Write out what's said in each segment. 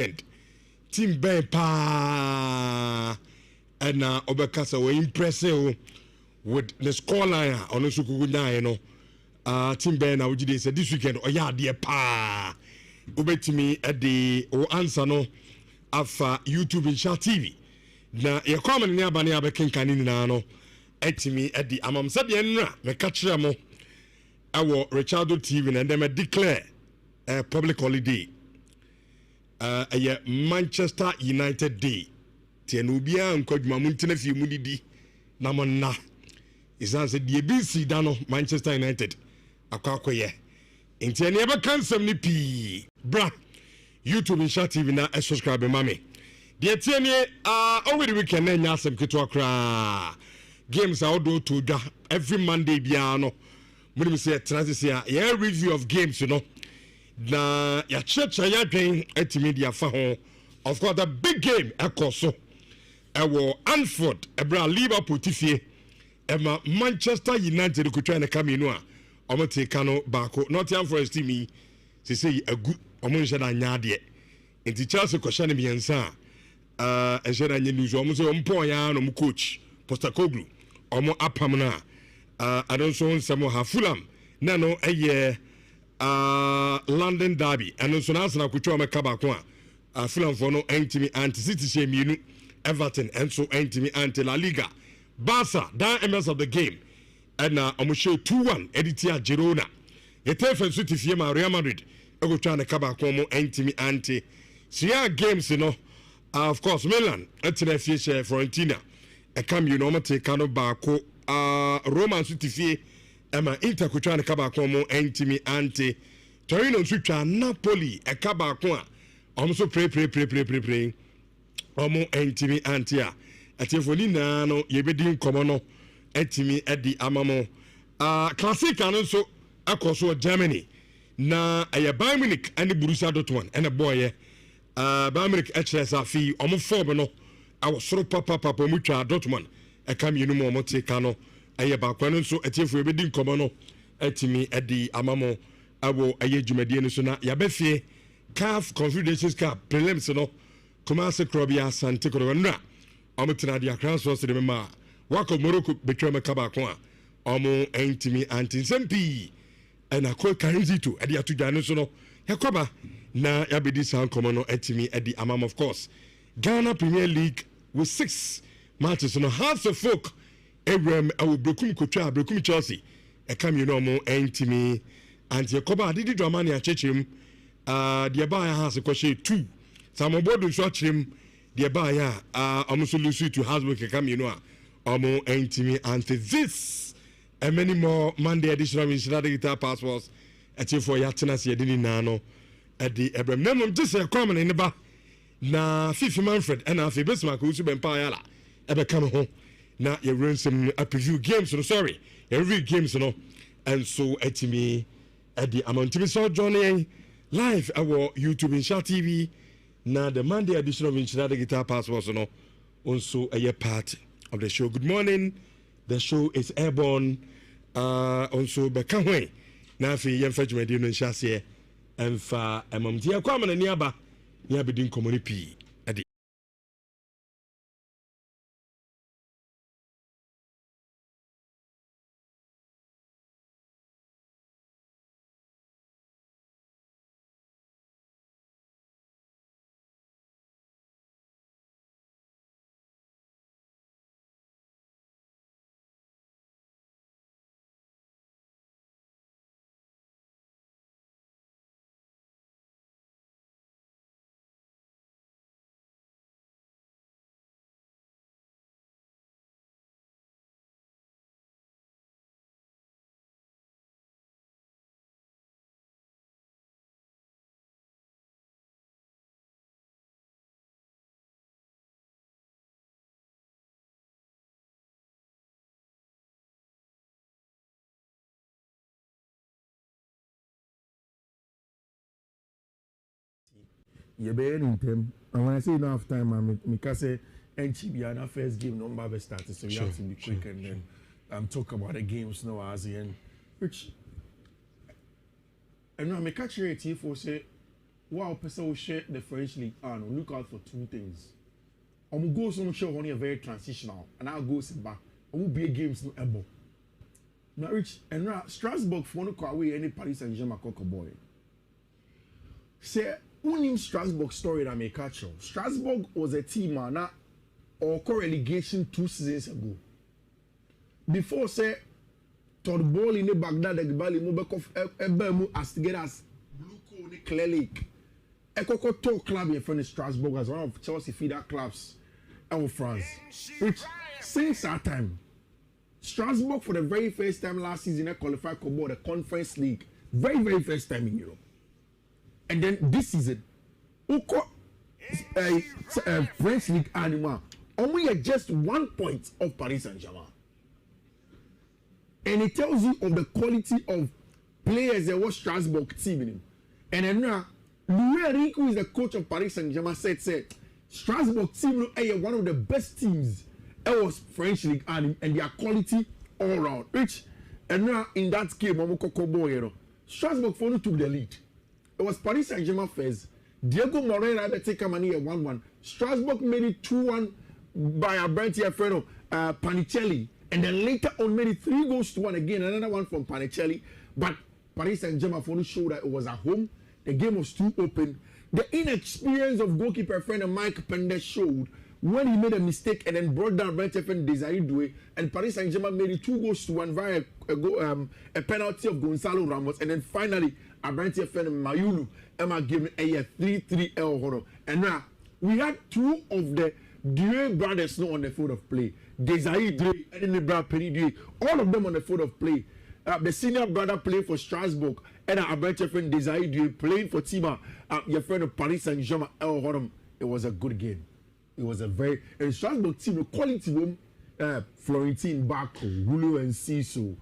and team ben pa and obekasa we impressive with the scoreline on Sukugunya, you know. Team Ben na ujide say this weekend oya de pa ubetimi at the answer no afa YouTube and Chat TV na ye comment ni abane abekenkani na no etimi at the amam said ye nra me ka kire mo awo Richardo TV and them declare a public holiday a Manchester United day tienu bia nkwadwuma muntina fi mu didi na monna isan se die BC dano Manchester United akwakoye enti ene ebe kansam ni pi bra YouTube and Chat TV na subscribe mami die tiene over the weekend na nya asem keto akra games are do to da every Monday bia no we say transit here review of games you know na ya checha ya dwen etimi dia fa ho of course the big game ekoso ewo Anfield ebra Liverpool tifie ema Manchester United kutwa na kaminu a omote kano baako Nottingham Forest team say agu omo nheda nya de enti Chelsea ko hye ne miensa eheda nya news omo say ompo ya no mu coach Postecoglou omo apam na adonso nsemo ha Fulham na no eye London derby and also na kutwa meka baako a Fulham for no entimi anti City she mienu Everton and so entimi anti La Liga Barca that MS of the game and I'm show 2-1 Editia Girona Etefen City Fiema Real Madrid go try na kaba komo entimi anti so games you know of course Milan etina fiche Fiorentina e come you know take kano baako Roma City fie ema Inter ko try na kaba komo entimi anti Torino nsutwa Napoli e kaba ko a omso pray omo entimi anti a atiefoni na no yebedi nkomo no etimi edi amamo classic anu so akoso Germany na Bayern Munich and Borussia Dortmund and a boy Bayern Munich HSA fi omo form no awosoro papa mutwa Dortmund e kam yinu mo mote kano ba kwano so atiefo yebedi nkomo no etimi edi amamo abo dwumadie no so na yabefie CAF Confederations Cup prelims no Kumase Krobia Sante Korona omutina dia transfer so de mema wako Morocco betwa makaba ko a omo entimi anti sempi na ko kanzito ade atudwa no so no yakoba na yabedi san komo no etimi edi amam of course Ghana Premier League with 6 matches no half of folk Abraham awobrekum kotwa brekum Chelsea e kam you know omo entimi anti yakoba didi drama ne achechim the buyer has a question 2 some board so chim the buyer almost lose to Hasbrook come you know omo entimi and this and many more Monday additional Nhyira digital passports at for yatenas yedini nano at the Abraham Nemon just a common in the ba na Fifi Manfred and afi Bismarck who be empire la ebe come home na you run some a preview games no sorry every games no and so etimi at the amount so joining live our YouTube and Chat TV now the Monday edition of Nhyira Digital Passports no also a part of the show. Good morning. The show is airborne also bekanwe na fi yemfa dwumadi no nhyase emfa emamtia kwama na niaba ni abedin community ade you be in them. And when I say enough time, I can say, and Chibiana first game number be started, so you have to be quick and then talk about the games now as the end. Which, and now I catch your team for say, wow, person will share the French league. Look out for two things. Goals on show only a very transitional, and our goals back. Will be games no able. Now, Rich and now Strasbourg for no call away any Paris Saint-Germain cocker boy. Say, who Strasbourg story that may catch you? Strasbourg was a team now or relegation 2 seasons ago. Before say, Todd Ball in the Baghdad, the Bali Mobekov, Ebemu as together as Blue Cone Clear Lake. A cocoa club in front of Strasbourg as one of Chelsea feeder clubs in France. Which since that time, Strasbourg for the very first time last season they qualified for the Conference League. Very first time in Europe. And then this season, French League animal only at just 1 point of Paris Saint-Germain. And it tells you of the quality of players that was Strasbourg team in him. And then now, Louis Henrique, who is the coach of Paris Saint-Germain, said Strasbourg team is one of the best teams. It was French League and their quality all round. Which and now in that game, Strasbourg finally took the lead. It was Paris Saint-Germain first. Diego Moreira had to take a money at 1-1. Strasbourg made it 2-1 by a brand here friend Panicelli. And then later on made it 3-1 again, another one from Panicelli. But Paris Saint-Germain finally showed that it was at home. The game was too open. The inexperience of goalkeeper friend Mike Pender showed when he made a mistake and then brought down Brent and Desiree Doué, and Paris Saint-Germain made it 2-1 via a penalty of Gonzalo Ramos, and then finally Brent and Mayulu Emma gave a 3-3 El Horo. And now we had two of the Doué brothers not on the field of play. Desiree Doué and then the brother Penny Doué, all of them on the field of play. The senior brother playing for Strasbourg, and Brent and Desiree Doué playing for Tima, your friend of Paris Saint-Germain El Horo. It was a good game. It was a very Strasbourg team, a quality room. Florentine Bacco, Julio Enciso,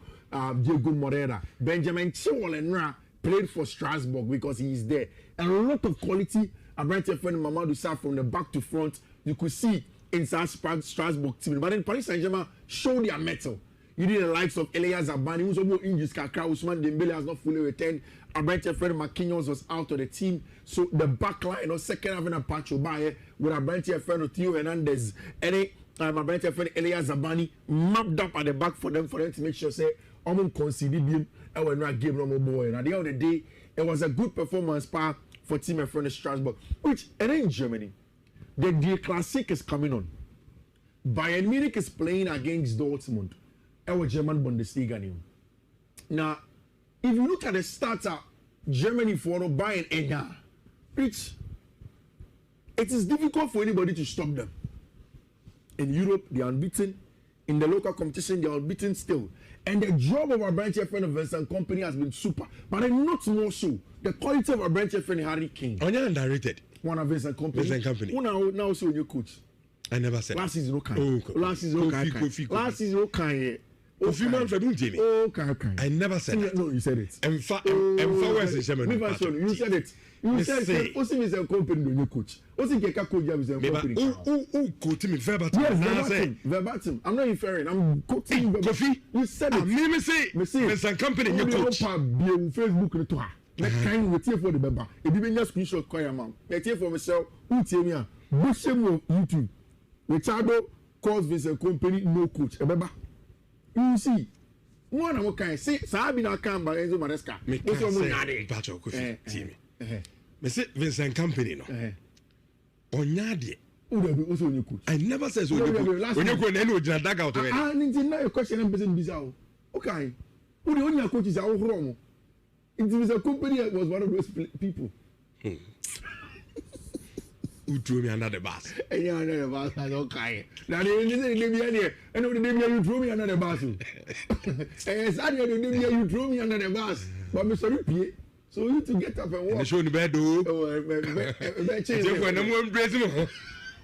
Diego Moreira, Benjamin Chilwell and Ra played for Strasbourg because he is there. And a lot of quality. A bright friend Mamadou Sarr from the back to front. You could see inside Strasbourg team. But then Paris Saint-Germain showed their mettle. You need the likes of Elia Zabani, who's about injuries. Kakra Ousmane Dembele has not fully returned. A bright friend Marquinhos was out of the team. So the back line, second half in a patch by with a bright friend of Theo Hernandez. And my bright friend Elia Zabani mapped up at the back for them to make sure say I'm conceded him and we're not giving no more boy. And at the end of the day, it was a good performance for team and friend Strasbourg. Which and in Germany, the Die Classic is coming on. Bayern Munich is playing against Dortmund. Our German Bundesliga name. Now, if you look at the starter, Germany for Bayern and which it is difficult for anybody to stop them. In Europe, they are unbeaten. In the local competition, they are unbeaten still. And the job of our branch friend of Vincent Company has been super. But not more so. The quality of our branch friend Harry Kane. On underrated. One of Vincent Company. Vincent Company. Who now so your coach? I never said. Last season, okay. Last season, okay. Last season, okay. Kofi man for Jamie. Okay. I never said that. No, you said it. And where's the German? You said it. You said it. What's the company do you coach? What's the coach you have company? Who quoting me verbatim? Yes, verbatim. I'm not inferring. I'm quoting Kofi. You said it. Me say. Vincent Company you coach. Facebook ni to ha. Na kind we for the member. E bi benya screenshot kwaya man. Na tie for myself. Who tie me a? Go shame on YouTube. Richardo calls Vincent Company no coach. E beba. You see, one of what say, Sabina Kamba, Enzo Maresca. What's your money? Pacho, Kofi, see me. Me say Vincent Company, no. Onyadi. Who's on your coach? I never said so. When you go and end with that out already. I need to know your question and person bizarre. Okay. Who the only coach is our wrong? It was a company that was one of those people. Who threw me under the bus? Yeah, under the bus. I don't care. Now they leave me here. I know the name you threw me under the bus. And Saturday the name you threw me under the bus. But me sorry, Pierre. So you need to get up and walk. They show the bed, though.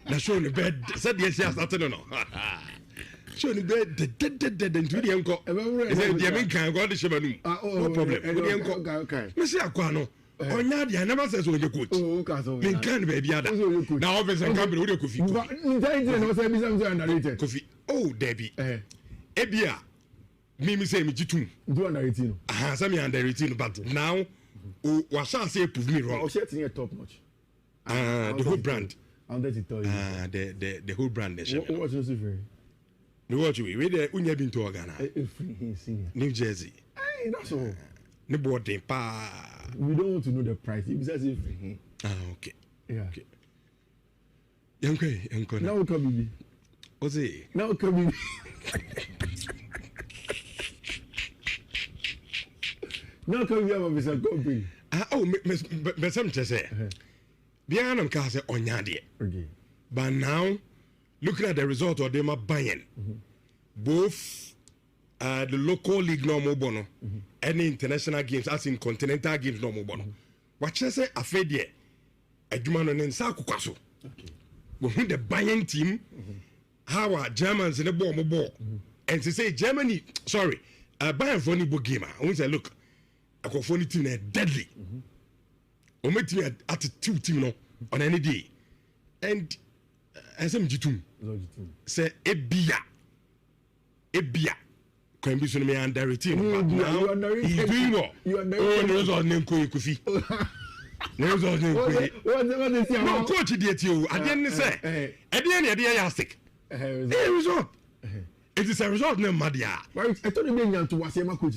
They show the bed. Said yes, yes, I don't know. Show the bed. Dead into the uncle. Is it the American God? No problem. Okay. Monsieur Aquano. Onyadi, I never said so. You coach. Lincoln, baby. Now, Vincent Company, what do you Kofi? Kofi. Oh, Debbie. Ebia. Me say me jitu. Do under 18. Some under 18, but now Oh, was I say prove me wrong? Oh, shit, in top notch. The whole brand. I'm there to tell you. The whole brand. What's your favorite? The what you we there unya been to Ghana. New Jersey. Hey, that's all. No boarding pa. We don't want to know the price. It says if okay. Yeah. Okay. Yanko. Now come baby. What's it? Now come baby. Now come here, Mr. Company. Me some just say. Biana mka say onyade. Okay. But now, looking at the result of them buying, both the local league no more bono, any international games, as in continental games no more bono. What you say afedie, adwuma no nsa akukwaso. Okay. When the buying team, how are Germans in the ball, and to say Germany, sorry, Bayern for any game. I want to look, I got funny team deadly. We team at 2 team no on any day, and SMG2 say Ebia can be so many under a team. But now he's doing what? Oh, no, on name Kofi. No, coach did you. I didn't say. At the end of the yastic. A result. It is a result, no Madia. I told you to was my coach.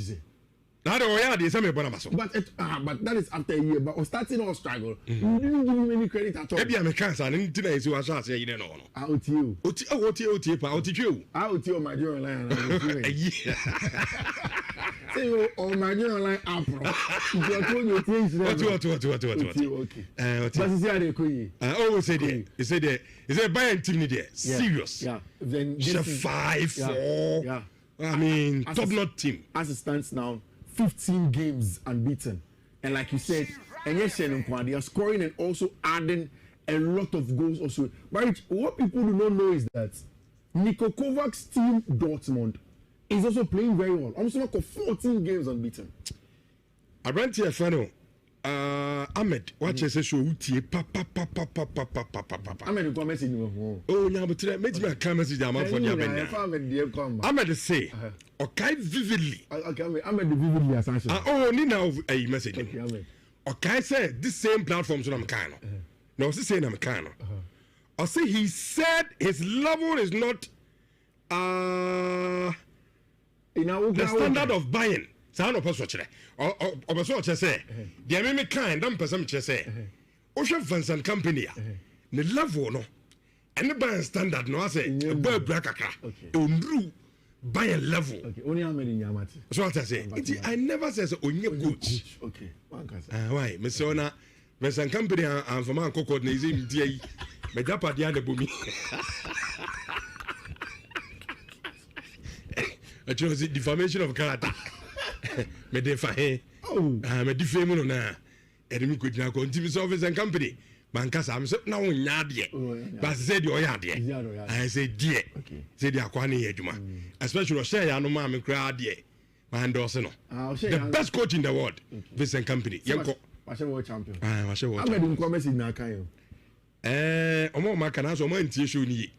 But that is after a year. But starting our struggle, you didn't give him any credit at all. Maybe I'm a cancer and today you are saying, you don't know. Out you. Out you. Out you, my dear line. Say, oh, my dear line, April. You are told your things. What? Okay. But is there a queen? I always say that. You say that. Is a buying team there? Serious. Yeah. Then 5-4. Yeah. I mean, top-notch team. As it stands now, 15 games unbeaten. And like you said, and yes, they are scoring and also adding a lot of goals also. But what people do not know is that Niko Kovac's team, Dortmund, is also playing very well. Almost like 14 games unbeaten. I ran to a friend, Ahmed, watch us show Uti, Ahmed, come message you. Oh, yeah, but today, make me a camera message. I'm for the Ahmed say, okay, vividly. Okay, Ahmed, vividly assassin. Oh, need now a message. Okay, Ahmed. Okay, say this same platform, so I'm kind of. No, she's saying I'm kind of. I say he said his level is not the standard of buying. Sound of us watch it. Or what I say. The enemy kind, don't person say. Ocean Funds Company. The level no. And the buying standard no I say a bird brackaka. Okay. Buying level. Okay, only how many Yamati. So what I say. I never says on your coach. Okay. Why? Miss Ona Vincent Company and for man cocoa is in DA. Medapa the bumi. I chose the defamation of character. Me defame. Me defame na. Edemi could now continue service and company. Bankasa am so na wonya de. But say the oya de. I say die. Say the akwani eduma. Especially share ya no ma me kra de. Man do no. The best coach in the world. Vincent Company. Yenko. Washe world champion. Washe world. Ahmed nko message na kan yo. Omo ma kana so man tie show ni.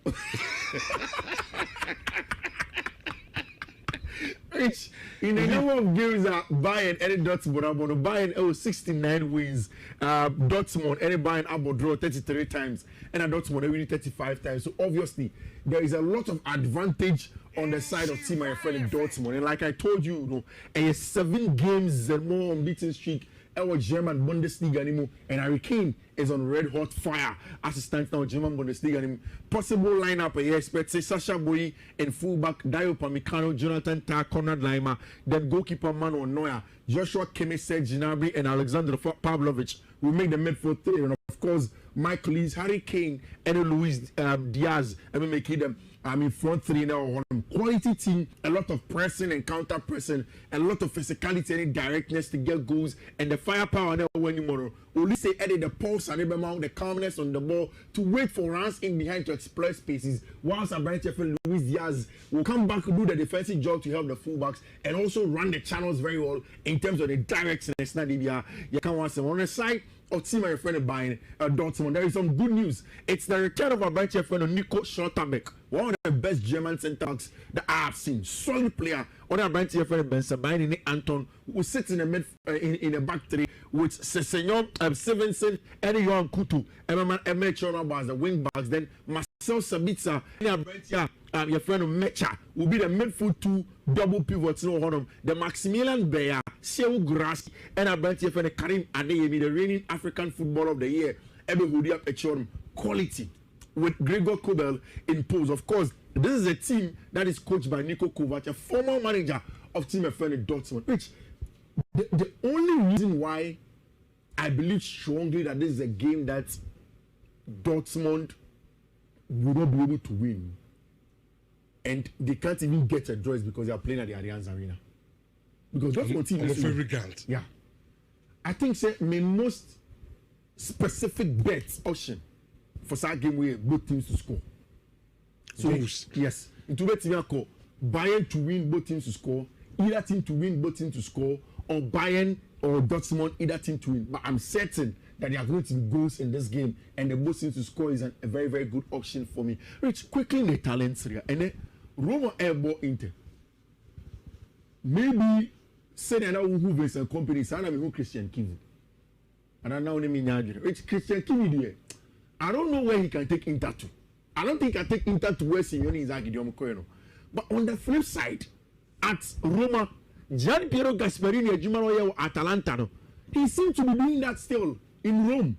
In the number of games that Bayern any Dortmund, Bayern 69 wins. Dortmund any Bayern abo draw 33 times, and Dortmund winning 35 times. So obviously there is a lot of advantage on the side of team my friend Dortmund. And like I told you, a 7 games and more unbeaten streak. Our German Bundesliga anymore, and Harry Kane is on red hot fire as it stands now. German Bundesliga anymore. Possible lineup I expect say Sasha Boye and fullback Dio Pamecano, Jonathan Tah, Konrad Laimer, then goalkeeper Manuel Neuer, Joshua Kimmich, Serge Gnabry, and Alexander Pavlovich will make the midfield three, and of course Michael Lees, Harry Kane, and Luis Diaz. I mean making them. Front three now on quality team, a lot of pressing and counter pressing, a lot of physicality and directness to get goals, and the firepower now when you more. Only say edit the pulse and the calmness on the ball to wait for runs in behind to exploit spaces. Whilst Luis Diaz will come back to do the defensive job to help the fullbacks and also run the channels very well in terms of the directness. You can want on the side of team my friend buying Dortmund. There is some good news. It's the return of our friend Nico Schlotterbeck, one of the best German centre backs that I have seen. Solid player On a branch here for Ben Sabine and Anton, who sits in a mid in a back three with Sessignon, Stevenson, and Yohan Kutu, and Metro as the wing backs. Then Marcel Sabitzer, and a branch here, your friend Mecha will be the midfield 2 double pivots. No hold on. The Maximilian Beya, Seu Grass, and a branch here for the Karim Adeyemi, the reigning African Footballer of the Year. Everybody up a quality with Gregor Kobel in pose. Of course, this is a team that is coached by Niko Kovac, a former manager of Team FN Dortmund. Which the only reason why I believe strongly that this is a game that Dortmund will not be able to win, and they can't even get a draw, is because they are playing at the Allianz Arena. Because Dortmund team is very grand. Yeah, I think my most specific bet option for that game where both teams to score. So yes, it will be call Bayern to win, both teams to score, either team to win, both teams to score, or Bayern or Dortmund, either team to win. But I'm certain that there are going to be goals in this game, and the both teams to score is a very, very good option for me. Rich, quickly in the talents here, and then Roma airball Inter. Maybe say that who is a company, so I know Christian Kivu. And I know Rich Christian Kivu there. I don't know where he can take Inter to. I don't think I take Inter to where Simeone is Gideon Koeno. But on the flip side, at Roma, Gian Piero Gasperini Jumano Atalanta, no, he seems to be doing that still in Rome.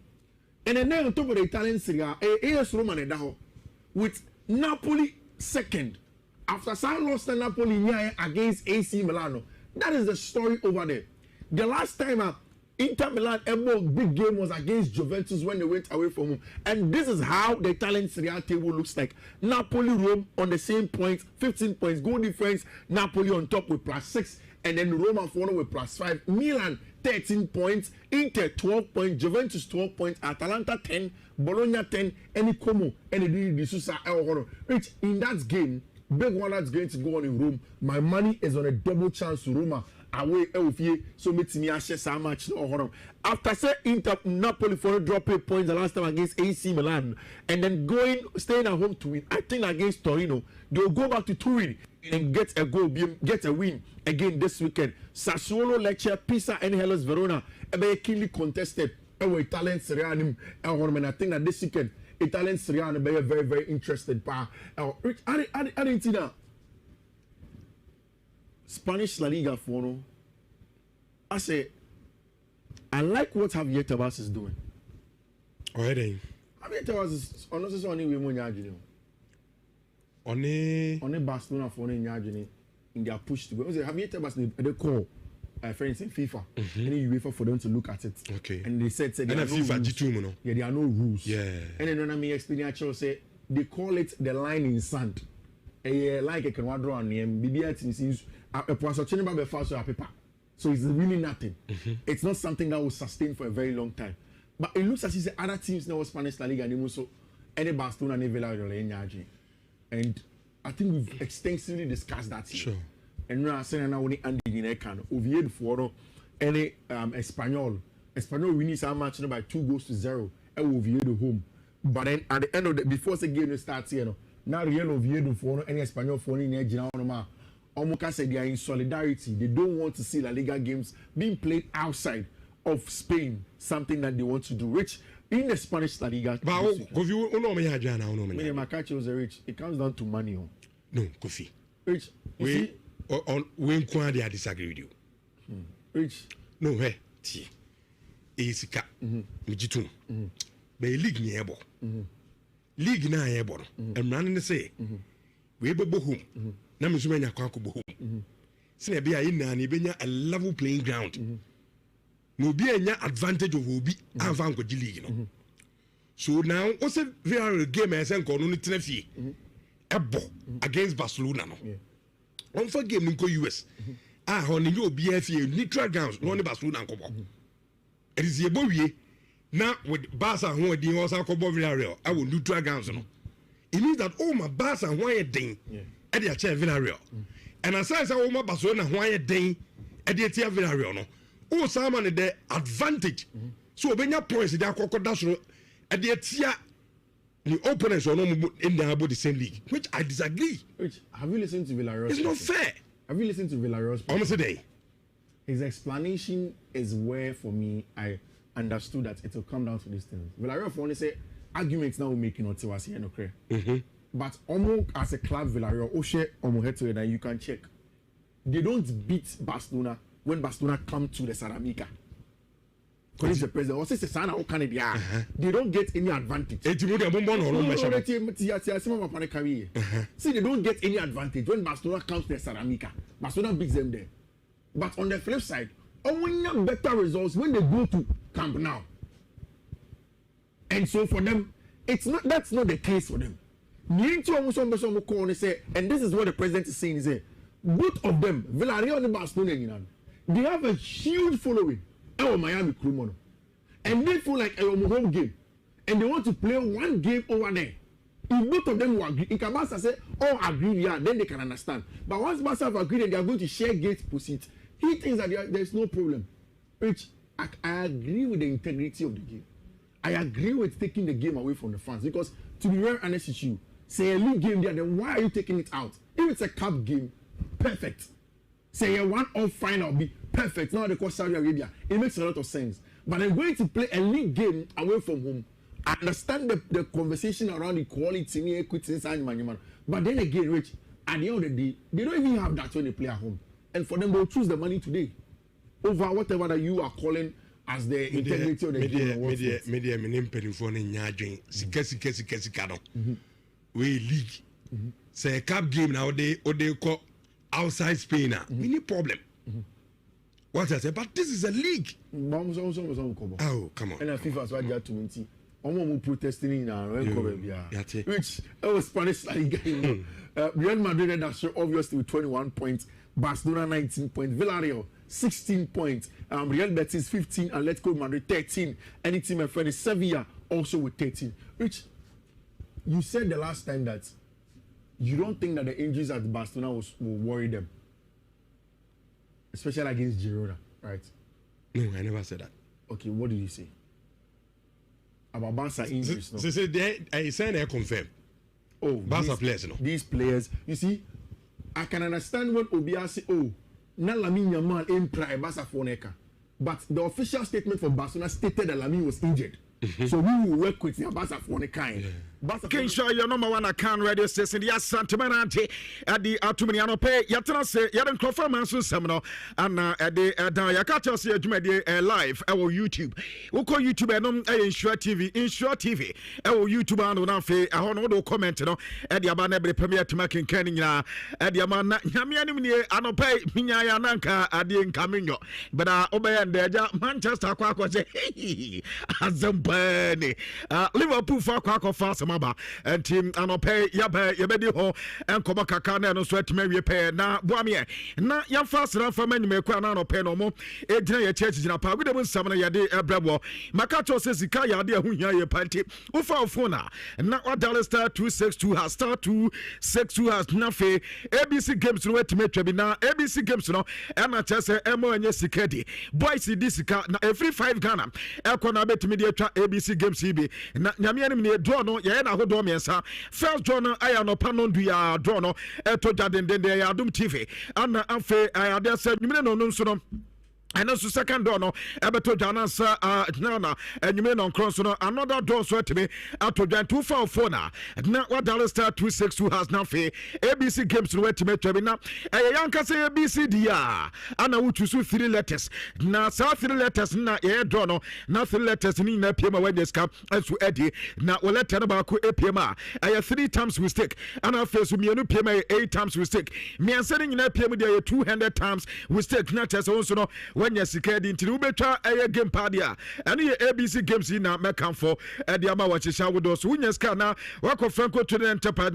And then on top of the Italian Serie A, AS Roma and Daho, with Napoli second. After San lost to Napoli against AC Milano. That is the story over there. The last time Inter Milan ever big game was against Juventus when they went away from home. And this is how the Italian Serie A table looks like. Napoli, Rome on the same points, 15 points, goal difference. Napoli on top with +6, and then Roma follow with +5. Milan 13 points, Inter 12 points, Juventus 12 points, Atalanta 10, Bologna 10, any Como, any D'Souza, Rich, in that game, big one that's going to go on in Rome. My money is on a double chance to Roma. Away Elfie, so meet me so much. After say Inter Napoli for a drop 8 points the last time against AC Milan, and then staying at home to win. I think against Torino, they'll go back to Turin and get a goal, get a win again this weekend. Sassuolo, Lecce, Pisa, and Hellas Verona, be keenly contested. Italian Serie A, and I think that this weekend Italian Serie A be very, very interested. I didn't see that. Spanish La Liga for no. I say, I like what Javier Tebas is doing. Already. Javier Tebas is honestly only way more nyajini. Only Barcelona for no nyajini in their push to go. Javier Tebas they call friends in FIFA and UEFA for them to look at it. Okay. And they said there are no FIFA rules. Yeah, there are no rules. Yeah. And then when I mean explain actually say they call it the line in sand. Like a can draw on him. BBI so it's really nothing. It's not something that will sustain for a very long time. But it looks as if other teams now Spanish La Liga and also any Barcelona and Villarreal. And I think we've extensively discussed that here. Sure. And now saying now only Andy Ginecan, Oviedo for any Espanyol winning some match by 2-0 at Oviedo home. But then at the end of the before the game starts here, now Real Oviedo for any Espanyol for any General Omoka said they are in solidarity. They don't want to see La Liga games being played outside of Spain, something that they want to do. Rich in the Spanish La Liga. But Rich, it comes down to money. No, Kofi. Rich, we I disagree with you. Rich. No, hey, Isika, Mijitum. Be league near ebo. League na ebo. And running say, we be bohum. Na msumenya kwa kubohum. Sine be ayi na benya a level playing ground. No be enya advantage of obi anfa nko league no. So now also very game as enko no tenafie. Ebo against Barcelona no. On for game nko US. On you obi afie neutral grounds no ne Barcelona nko bo. It is yebo wie na with Barca ho din also akobo Villarreal I will neutral grounds no. It means that my Barca ho din at the chair Villarreal. And as I say, my Barcelona why a day at the chair Villarreal no. Oh, someone the advantage. So when your points they are crocodile at the chair the opponents are not in the same league, which I disagree. Which have you listened to Villarreal? It's not fair. Have you listened to Villarreal's? Almost a day. His explanation is where, for me, I understood that it will come down to these things. Villarreal, for only say arguments now making or to us here, no clear. But almost as a club, Villarreal, Oshe, head to it, and you can check. They don't beat Barcelona when Barcelona come to the Ceramica. Because the president also says, they don't get any advantage. See, they don't get any advantage when Barcelona comes to the Ceramica. Barcelona beats them there. But on the flip side, only better results when they go to Camp Nou. And so for them, that's not the case for them. And this is what the president is saying, is both of them, Villarreal and Barcelona, they have a huge following. Miami Krumono. And they feel like a home game. And they want to play one game over there. If both of them will agree, if Barca say all agree, yeah, then they can understand. But once Barca have agreed and they are going to share gate proceeds, he thinks that there's no problem. Which I agree with the integrity of the game. I agree with taking the game away from the fans. Because to be very honest with you, say a league game there, then why are you taking it out? If it's a cup game, perfect. Say a one-off final be perfect. Now they call Saudi Arabia. It makes a lot of sense. But I'm going to play a league game away from home. I understand the conversation around equality, equity, and but then again, Rich, at the end of the day, they don't even have that when they play at home. And for them, they'll choose the money today over whatever that you are calling as the integrity of the game. We league. Say a cup game now, they call outside Spain. Any problem. What I say, but this is a league. Oh, come on. And I FIFA is what they are to win. I'm protesting in our which Spanish Liga. Real Madrid that's obviously with 21 points, Barcelona 19 points, Villarreal 16 points, Real Betis 15, Atletico Madrid 13. Any team, my friend, is Sevilla also with 13. Which you said the last time that you don't think that the injuries at Barcelona will worry them, especially against Girona, right? No, I never said that. Okay, what did you say about Barca injuries? So I said I confirm. Oh, Barca players, no. These players, you see, I can understand what Obia say. Oh, na Lamine Yamal in try Barca for Neka, but the official statement for Barcelona stated that Lamine was injured. So we will work with the Barca for Neka. Can show your number one account radio station. Yes, Santimanante at the Atuminiano pay. Yatana say, Yadan Crawford Seminole, and at the Yakata say, live, our YouTube. We'll call YouTube and Insure TV, our YouTube and Unafe, a honorable comment, at the Abanebe Premier to making Kenya, at the Amana Yamiani, Anope, Minyananka, at the Incamino. But Obey and Deja, Manchester Quack say, hey, Azambani, Liverpool for Quack of Fast. And team anope yabe yabedi ho enkoba kaka na no so atime wie pe na boamie na ya fast na fa mani mekwa na anope no mo ejina ye church jina pa gudem nsam na yade ebrebo makato se sika yade ahuhia ye panti ufa phone na dial star 262 has star 262 has na fe ABC games no atime twa bi na ABC games no e na chese emo anye sika di boys di sika na every 5 Ghana ekọ na betime di atwa ABC games bi na nyame anim ne draw no na hodo miensa first draw no aya no panon du ya draw no eto jaden den ya Adum TV ana afa ade se nwumene no nso no. And also second door no ebeto janansa nana enyume no cross no another door so to me ato jan 244 na what dollar star 262 has now fe ABC games no to me twabi na yanka say ABC dia ana wutusu 3 letters na sa 3 letters na door no na 3 letters ni na pm when this cap so edi na o letter ba ko pm a 3 times mistake ana face mienu pm 8 times mistake me answer ni na pm dia 200 times mistake na test so no when you see Kedi into Ubetwa a game party, and your ABC games in a mekanfo at the Amawachisha with those winners can now work of Franco to the enterprise.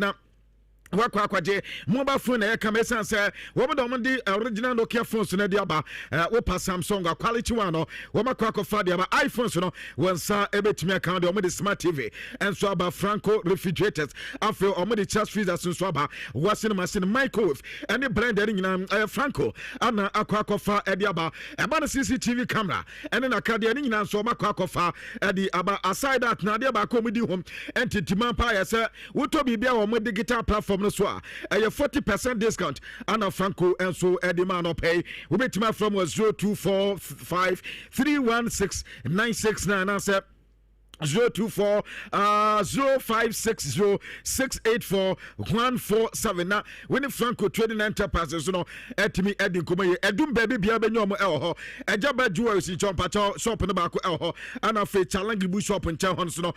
Wakwaje mobile phone e kamesa say woman do the original Nokia phones na dia ba wo pa Samsung quality one no wo makwa fa dia ba iPhones no won sa ebetimi account de the smart TV and so about Franco refrigerators after the charge freezers so about washing machine microwave and the blender nyina Franco ana akwa fa e dia ba e ba CCTV camera and na akadia nyina so makwa fa e di aba aside that na dia ba comedy home entity man pa ya say wo to bibia wo digital platform platform no so a 40% discount ana Franco enso edi ma no pay we betima from 0245 316 969 answer 024 0560 684 147 na when Franco trading enterprises no etimi edin komaye edum baby bia benyo mo elho ejaba juwa si chompacho shop no ba ko elho ana fe challenge bu shop nche hon so no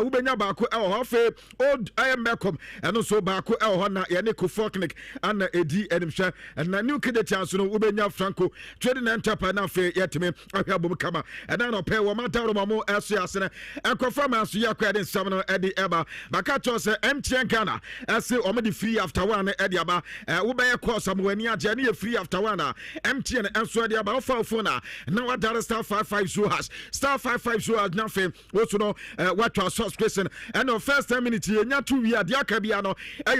wo benya ba ko elho fe old IMCom eno so ba ko elho na ye ne ko forknick ana edi edimhwe na new kid chance no wo benya Franco trading enterprise na fe yetimi ahwabom kama ena no pe wo mataro mamo eso asene performance ya kwade nsam edi eba baka cho se MTN Ghana ase omedi free after one edi aba wo be course am wani age na free after one MTN enso edi aba ofa phone na wadare star 550 hash star 550 hash na fe wo so no what subscription and the first 10 minutes ye nya 2 wi ade aka bia no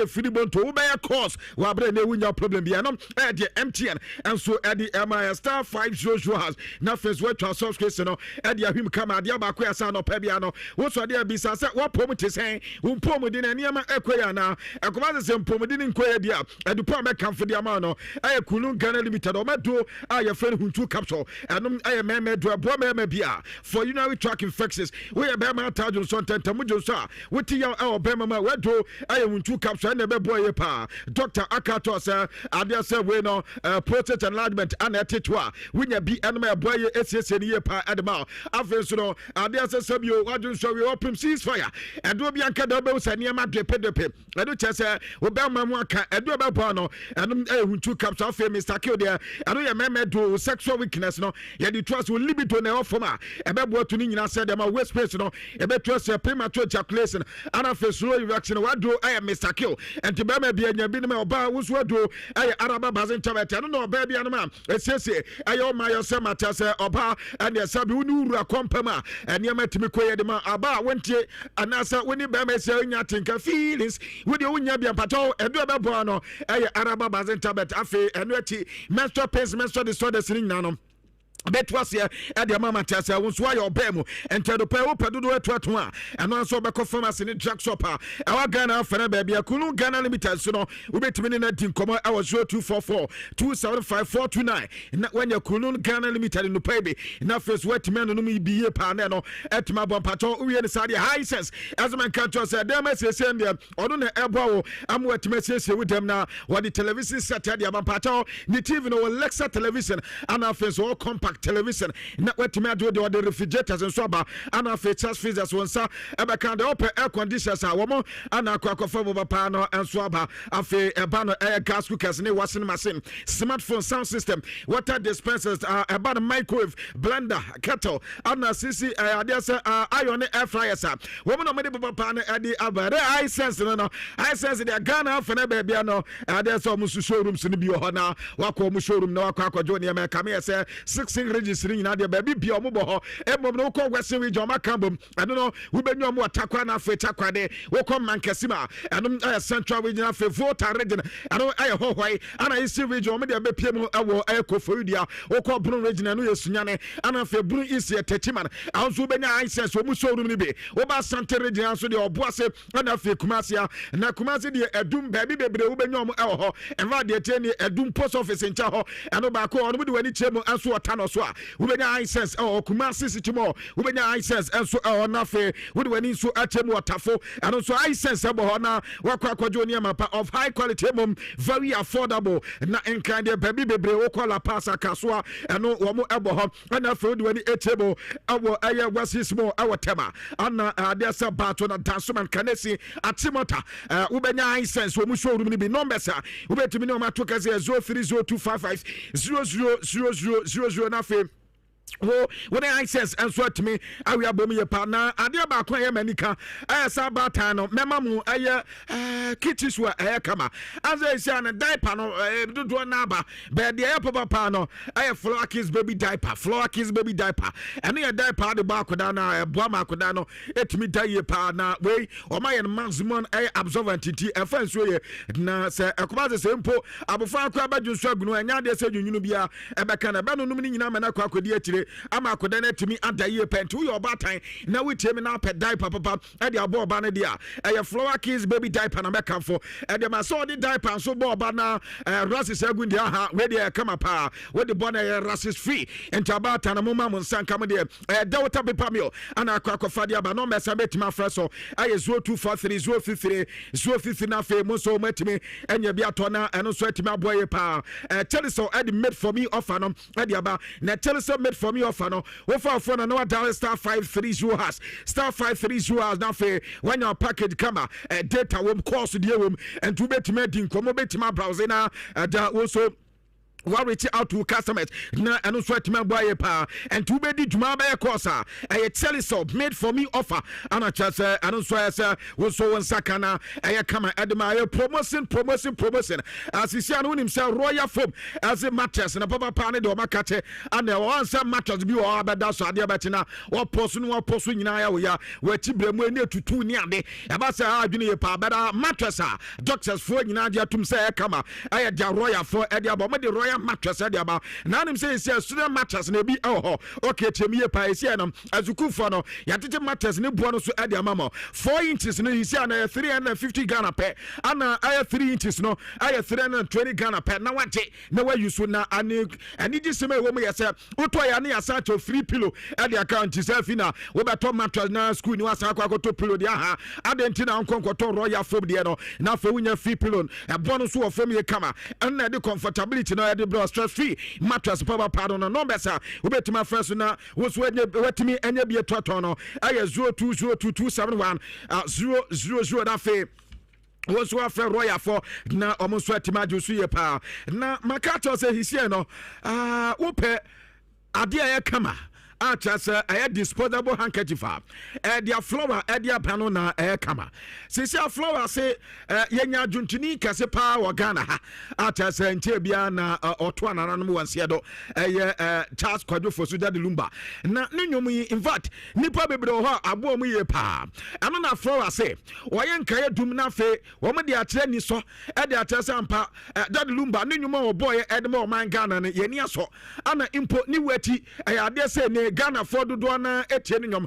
free bonto wo be course wa bre na wunya problem bia no edi MTN enso edi ema star 550 hash na fe what subscription no edi ahwim kama ade aba ko asa no pa bia no wo so de bisa se wo pom te sen wo pom de na niam ekoya na ekoma se pom de nkoya dia edupom me kamfo dia ma no kulun Ghana limited o medo aye friend huntu capsule enum aye meme do abo meme bia for urinary tract infections we be ma tajo so tentamu jo so woti ya e be mama wedo aye huntu capsule na be boy pa Dr. Akato se ade se we no prostate enlargement ana tetwa winya bi enum e boy esiese ni ye pa edema afen so no ade se sabio wadun so we open ceasefire edo bi anka da be usani ma depe edo chese wo be mamu aka edo be bo no enum huntu capsule fe Mr. Kill there edo ye meme do sexual weakness no ye the trust will libido na ofoma ebe bo to ni nyina said dem waste space no ebe trust premature ejaculation ana fe slow erection wado Mr. Kill enti be ma bia nya bi ne oba wo so do araba bazin tabet no no oba bia no ma esese o ma yo se mata se oba and ye sabi unu uru akompama ene ma timi koye de ma aba wontie anasa woni be ma se nya tinka feelings wo de wonya bia pato edo be bo no araba bazin tabet afi eno ati menstrual pains menstrual disorders ni nyina betwas here at the mama tasa won so ayo bem enter do pe wo pedodo atoato a eno so be performance ni drug shop a wa Ghana afena ba bia kunu Ghana limited so no we betimi na din komo awo 0244 275429 na when you kunu Ghana limited no pay be na face wetimi no mi biye pa na no etima bon pato we ni sade high sense as man can to say dem say dem ono na ebo wo am wetimi say with them na what the television set there ban pato ni TV no Alexa television and face all compact television na wetime ado de refrigerators and so aba ana features freezers wonsa ebe kan de open air conditioners a womo ana akwakofa bo papa no enso aba afi eba no air gas cookers ne washing machine smartphone sound system water dispensers eba no microwave blender kettle ana cc adiasa iron air fryers womo no mede papa no edi aba re iSense no iSense de Ghana fa na ba bia no adiasa omusu showrooms ne bi ho na wakọ omu showroom na wakọ akọjo ne ma kame say 6 registering na de baby bi omo bo ho emom no ko gwese wi joma kambom eno no wo benyo mo atakwa na afa takwa de wo ko mankesima eno central regional fe voter region eno ho hwai ana isi region omo de be piem ewo ekofodia wo ko brun region eno yesunyane ana fe brun isi etachiman anso benya iSense omu showroom ni be wo ba sante region so de oboase ana fe kumasia na kumasi de edum baby bebre wo benyo mo ho eva de teni edum post office ncha ho eno ba ko ono de wani chemu anso otano so ubenya iSense kumasi sitimo ubenya iSense enso na fe wode wani so achemu otafo eno so iSense abo ho na wakwa kwajo ne mapa of high quality mom very affordable na enkande baby bebre wo kola pasa kasoa eno wo mo ebo ho na fe wode wani echebo awo aye wasismo awo tema ana adesa bato na dansoman kanesi atimota ubenya iSense wo mu showroom ni bi numbers ubetimi no matoka 030255 0000 na fe when iSense and so to me I will bomb your partner adia ba kwa ya manika asa bata no mema mu aye kitches wa kama as I say na diaper no do na ba be de papa no aye floor kids baby diaper and your diaper the ba koda na boa ma koda no etimi dai pa na we o ma ye maximum absorbent ti efan so ye na se ekoma se mpo abofan kwa ba junso agunu anya de se jununu bia e be kana ba no num ni nyina ma na kwa akodi atire bebre ama akoda na timi adaye pent wo your batan na we temi na pɛ diaper papa e de abo ba na dia e flower kids baby diaper na meka fo e de ma so the diaper so bo ba na rasis agun dia ha we de kama pa we de bo na rasis free enta bata na mama mun sanka me de delta paper meal ana akwafa dia ba no mesa betima fra so aye 0243 053 na fe mo so matimi enya bi ato na eno so atimi aboye pa Chelsea ed made for me offer no edi aba na Chelsea made for me offer no wo fa for na no dial star 530 has star 530 has na fe when your package kama data wom course die wom and to betime din komo betima browse na da wo so reach out to customers na eno so atime boy pa and to be di djuma ba course a Chelsea made for me offer ana chase eno so ese wo so won sakana kama edema promotion as you see anu nim say royal foam as a mattress na papa pa ne de o makate ana one some mattress bi o abeda so ade betina wo poso nyina ya wo ya wachi bremu eni etutu ni ade e ba say adwene ye pa beda mattress a doctors fo nyina de atum say kama dia royal fo e dia bo me de royal mattress de aba na nim say student mattress na bi okay chemiye pa esi enam azukufo no yatete mattress ne buo no so de amama 4 inches no isi na 350 Ghana pe ana 3 inches no 320 Ghana pe na wate na wa use na ani giseme wo mo yese uto ya na yasa cho free pillow de account self na wo beto mattress na school ni wasa akwa to pillow de aha adenti na nkonkoto royal foam de no na fa wunya free pillow e buo no so wo fam ye kama na de comfortability no de stress free mattress power pardon no numbers we betima first na wo so wetimi enya bi etoto no aye 020271 000 na fe wo so afre royal for na omonso atima jusu ye pa na makato say hisie no wo pe ade aye kama achas disposable handkerchief dia flower dia pano na kama sisi flower say yenya juntuni kase pa wo Ghana ha achas ntie bia na oto anana no wanse do Charles Kwadwo Fosu de Lumba na nenwom yi in fact nipa bebre ho abo mu ye pa ano na flower say woye nkaye dum na fe wo me de akire ni so de achas ampa de Lumba nenwom wo boy edema o man Ghana ne yeni aso ana impo ni wati ade say ne Ghana for dodo na etie nyom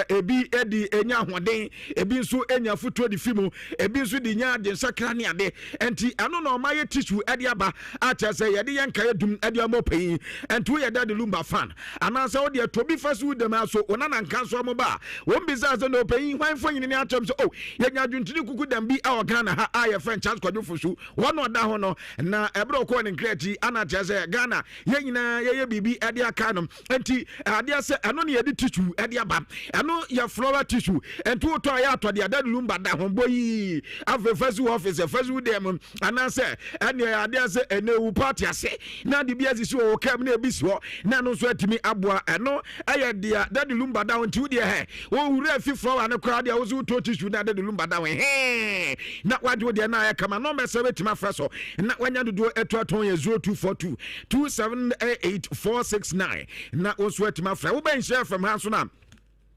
ebi edi enya hoden ebi nso enya futuo di fimu ebi nso di nya de sakra ne ade enti ano na omaye tissue edi aba acha say ye de yanka yedum edi amopai enti ye de Lumba fan ana say wo de tobi fasu dem aso ona na nka so mo ba wo mbisa say no opai hwan fo nyine atom so ye nya dwuntini kuku dem bi a Ghana ha aye French Charles Kwadwo Fosu wono oda ho no na ebro ko ne kreti ana cha say Ghana ye nyina ye bibi edi aka no enti ade say ano ne yedi tissue edi aba ano ya flower tissue ento to ya to de Lumba da ho boyi afefasu office fasu dem ana say ene ade say enewu party ase na de bia sisi o kam na ebi so na no so atimi aboa eno aye de Lumba da ho nti de he wo wura fi flower ne kra de wo so to tissue na de Lumba da ho he na wadwo de na ya kama no mese betima freso na wanya dodo eto ye 0242 2788469 na wo so atima fra wo ben share from hanso na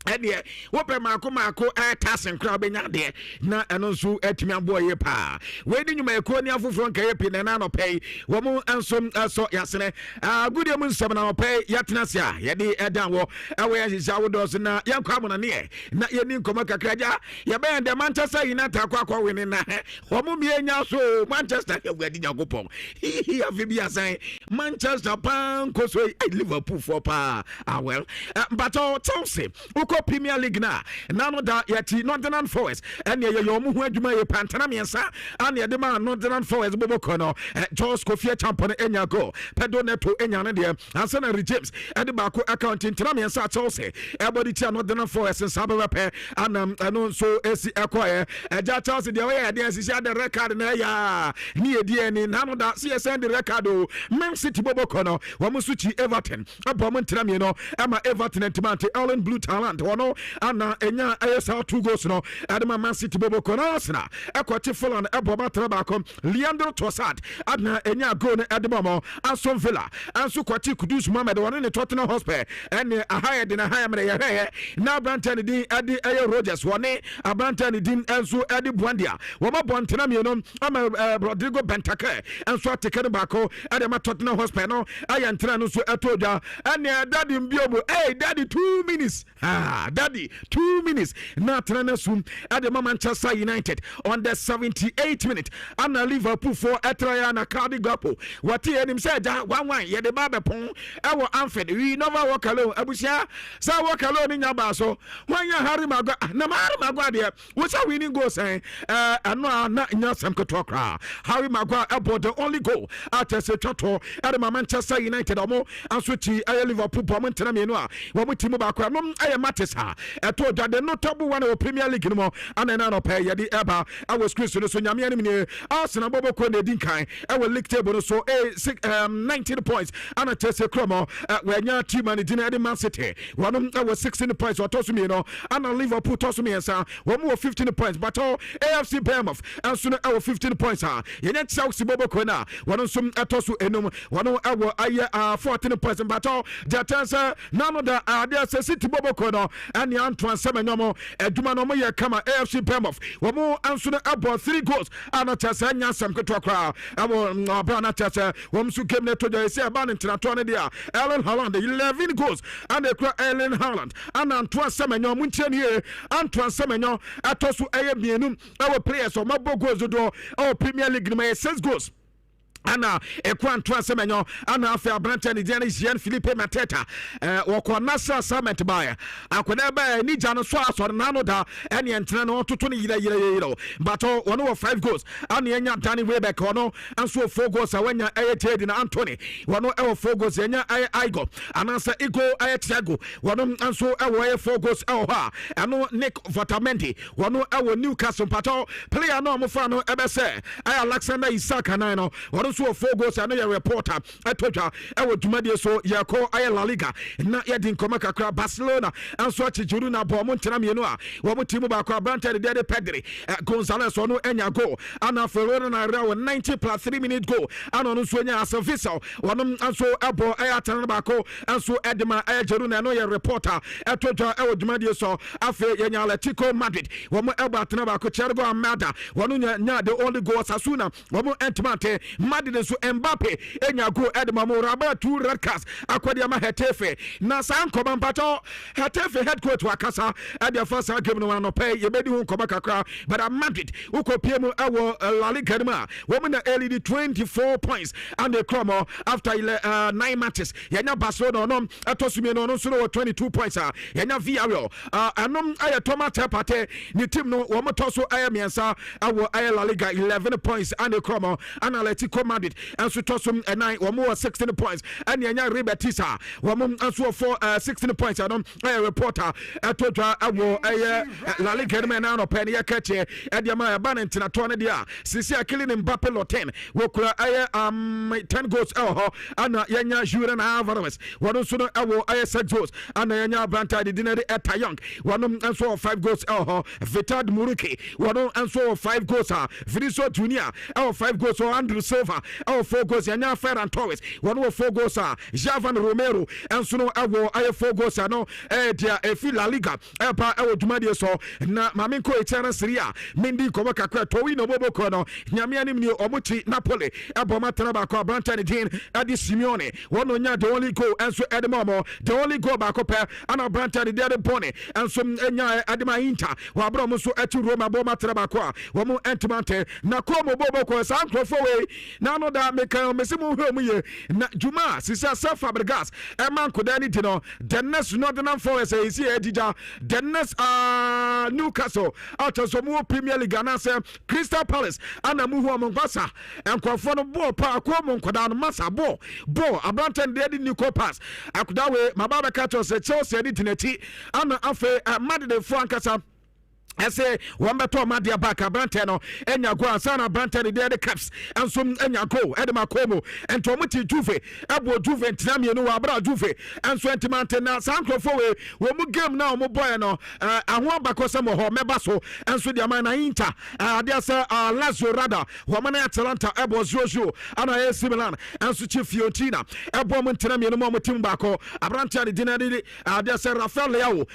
ede wo pe mako tasen kra benya de na eno nso atimi aboye pa we di nyuma eko ni afoforo nka ye pi na no pay wo mu ensom so yasene gudie mu nsem na no pay yatena sia ye di edan wo ewe ya sisa wo do na ye kwa mo na ne na ye ni nkoma kakraja ye ben de Manchester United akwa wini na wo mu mienya so Manchester ye wadi nyakopon ya fi bia san Manchester pan ko so Liverpool for pa well but Chelsea Premier League na no da yati Northern Forest and ye yomu hu adwuma ye pantana miensa and ye de ma Northern Forest boboko no Jos Kofi Champion enya go Pedro Neto enya ne de Ansana James and the back account intana miensa Chelsea everybody tia Northern Forest and Sabape and so esi acquire ja Chelsea de way de esi the record na ya ni edi ni no da CSN the record o Man City boboko no wo musuchi Everton abom intana mi no ama Everton and Timante Allen Blue Talent ono ana enya ayesa 2 goals no adema Man City bobo konosna ekwati Fulham ebo matra bakom Leandro Trossard ana enya goal ne adema mo Aston Villa anso kwati Kudus Mohamed one ne Tottenham Hotspur ene ahaya de na haya mre ye na Branton din ade aye Rogers one Branton din enso ade Buandia wo ma bontena me no ama Rodrigo Benteke enso ateke ne bako ade ma Tottenham Hotspur no aya ntena no so etoja ene daddy mbiobo daddy 2 minutes daddy 2 minutes na trena sum ade ma Manchester United on the 78th minute and Liverpool for etraya na Cardiff Gapo wati enim say ja 1-1 ye de ba bepon e wo Anfield we never walk alone abusia say walk alone nya ba so wanya Harry Maguire na Harry Maguire de wo say winning goal say ano na nya sam kotokra Harry Maguire about the only goal at a toto ade ma Manchester United omo ansuti Liverpool bom ntena me no a wo mo timu ba kwa no aye matters ha eto da the notable one of Premier League no mo anena no pay ye di eba our screen so nyame anim ni Arsenal bobo ko na din kan our league table no so 19 points and Chelsea kromo wenya team and the Man City one our 16 points or toss me no and Liverpool toss me answer one more 15 points but AFC Bournemouth and soon our 15 points ha ye net Chelsea bobo ko na one some atosu enum one our 14 points but the answer none of the there City bobo ko no and Antoine Semenyo eduma no mo ye kama AFC Bournemouth one more answer about 3 goals and Chelsea nya sam kotokra abo na Chelsea one su game to the say about international there Erling Haaland 11 goals and the Erling Haaland and Antoine Semenyo munchen here Antoine Semenyo atosu eye bienum our players so mabo goals do our Premier League no 6 goals ana Antoine Semenyo ana afa Branton Jean Philippe Mateta woko nasa assignment baya akoda ba ni jano so asore nano da ene entrena no toto ne yira but one of 5 goals ana enya Danny Welbeck ono anso 4 goals awanya ayetedi na Anthony wono 4 goals enya Igo anasa Igo Thiago wono anso 4 goals ha ano Nick Votamendi wono Newcastle pato player no mo fa no ebese Alexander Isak na no so 4 goals and a reporter atoja ewo dwumade so yako La Liga na yedi nkoma kakra Barcelona anso achijuru na bo mo ntena mienu a wo mo timu ba kwa Branton de Pedri Gonzalez ono enya goal ana Ferrero na Real 90 plus 3 minute goal ana no so enya Asovisa wono anso ebo ayatana ba ko anso Edema ajeru na no ye reporter atoja ewo dwumade so afi yenya Atletico Madrid wo mo ebo atana ba ko Chergo Amada wono nya the only goal Sasuna wo mo entmante Madrid so Mbappe enya go Edema Moraba 2 red cards akwadi ama Hetafe na sanko bampato Hetafe headquarter akasa at the first game no no pay ye bedi hu nkoma kakra but Madrid ukopie mu ewo La Liga ma women LED 24 points and the Cromo after 9 matches yenya Barcelona no atosumi no so 22 points yenya Villarreal anom aye Tomate Pate ni team no wo motoso aye miensa awo aye La Liga 11 points and the Cromo and Atletico Madrid and so tosum 9 or more 16 points and yenya Rebetisa wom anso for 16 points and a reporter atoja awo La Liga man no pen ya catche e dia ma ban ntina to ne dia sisi akili Mbappe lo 10 wo kura 10 goals and yenya Nhyira na Alvarez wono so no awo 6 goals and yenya Branta de dinere Eta Young wono anso 5 goals Vitad Muruki wono anso 5 goals Vinicius Junior 5 goals Andrew Silva 4 goals yenya Ferran Torres wono 4 goals Javan Romero anso no awo 4 goals no dia efi La Liga pa awo dwumade so na mamenko etiana Seria Mendy komo kakra towi no bobo ko no nyame anim ni omuti Napoli ebo matara ba ko Branton Dean adi Simeone wono nya the only goal enso Edemo the only goal ba ko pe ana Branton de de Bone enso nya Adema Inter wa bro mo so eti Roma bo matara ba ko wo mo entmante na ko mo bobo ko san krofo we na no da meka mesimu hwemu ye na Juma sisa South Fabregas e man ko dani di no the next Northern Forest is here ejija the next Newcastle out of some Premier League and say Crystal Palace and mu ho Mombasa enkofo no ball pa ko mo nkoda no masa ball Branton de Nico pass akuda we mababa catch us Chelsea edit neti and afa Madrid de Frankasa I say one better Madia Baka Brantano and your grandson Brantani the caps and some and your go Edema Como and Tomati Juve Abo Juve and Tammy no Abra Juve and Swentimante now Sanko Fowe when we game now Moboyano and one Bacosamo Mebaso and so the Amana Inter there's Lazio Rada Wamana Atalanta Abo Jojo and I Similan and Suchi Fiorentina Abo Montenami no Momo Timbako Abrantani Dinadi there's Rafael Leao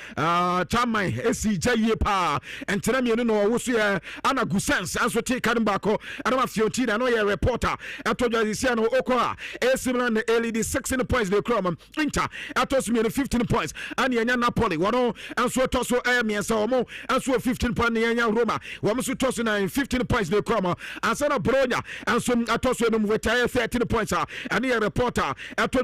Chamai SCJ Pa and Tenami no Wusia Anna Gusens and so take Kadambako and Fiorentina no reporter Ato Jazisiano Okoa Similan LED 16 points the Chrome Inter Atos me 15 points and Yanya Napoli one and so Tosso Emi and Samo and so 15 points Yanya Roma one so Tosso 15 points the Chrome and Sana Bronya and some Atoso with 13 points and here reporter Ato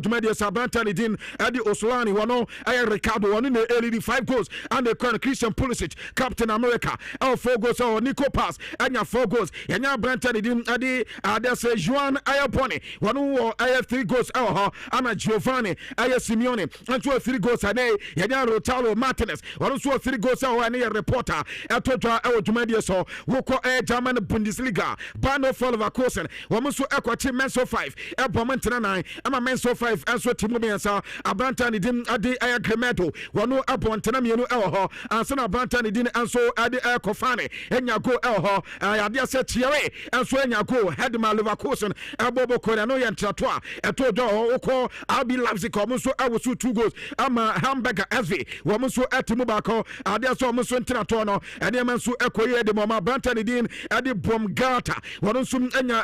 Media Sabrantani Din Adi Osolani one Ricardo one in the LED 5 goals and the Christian Pulisic Captain America 4 goals Nico Pass and your 4 goals and your Brantani Din Adi there's Juan Ayaponi one who 3 goals and Giovanni Simeone and 2 3 goals and Rotalo Martinez one also 3 goals and a reporter Ato Media so Woko German Bundesliga Bano Leverkusen one so Equity Menso 5 Elbomentana 9 I'm Menso 5 and so Timomiansa Abrantani Din Adi Ayagremeto one no Abontanam Elho and Sana Brantani Din and so Adi Kofane and ya go Elho Adia set Thierry and so ya go Hedma Leverkusen Bobo Korano Yantatwa Etodo Oko Albi Leipzig so I was 2 goals ama Hamburger SV woman so Etimubako Adia so Musun Tinatono and Yamansu Ekoye de Mama Brantani Din Adi Bomgata one sum enya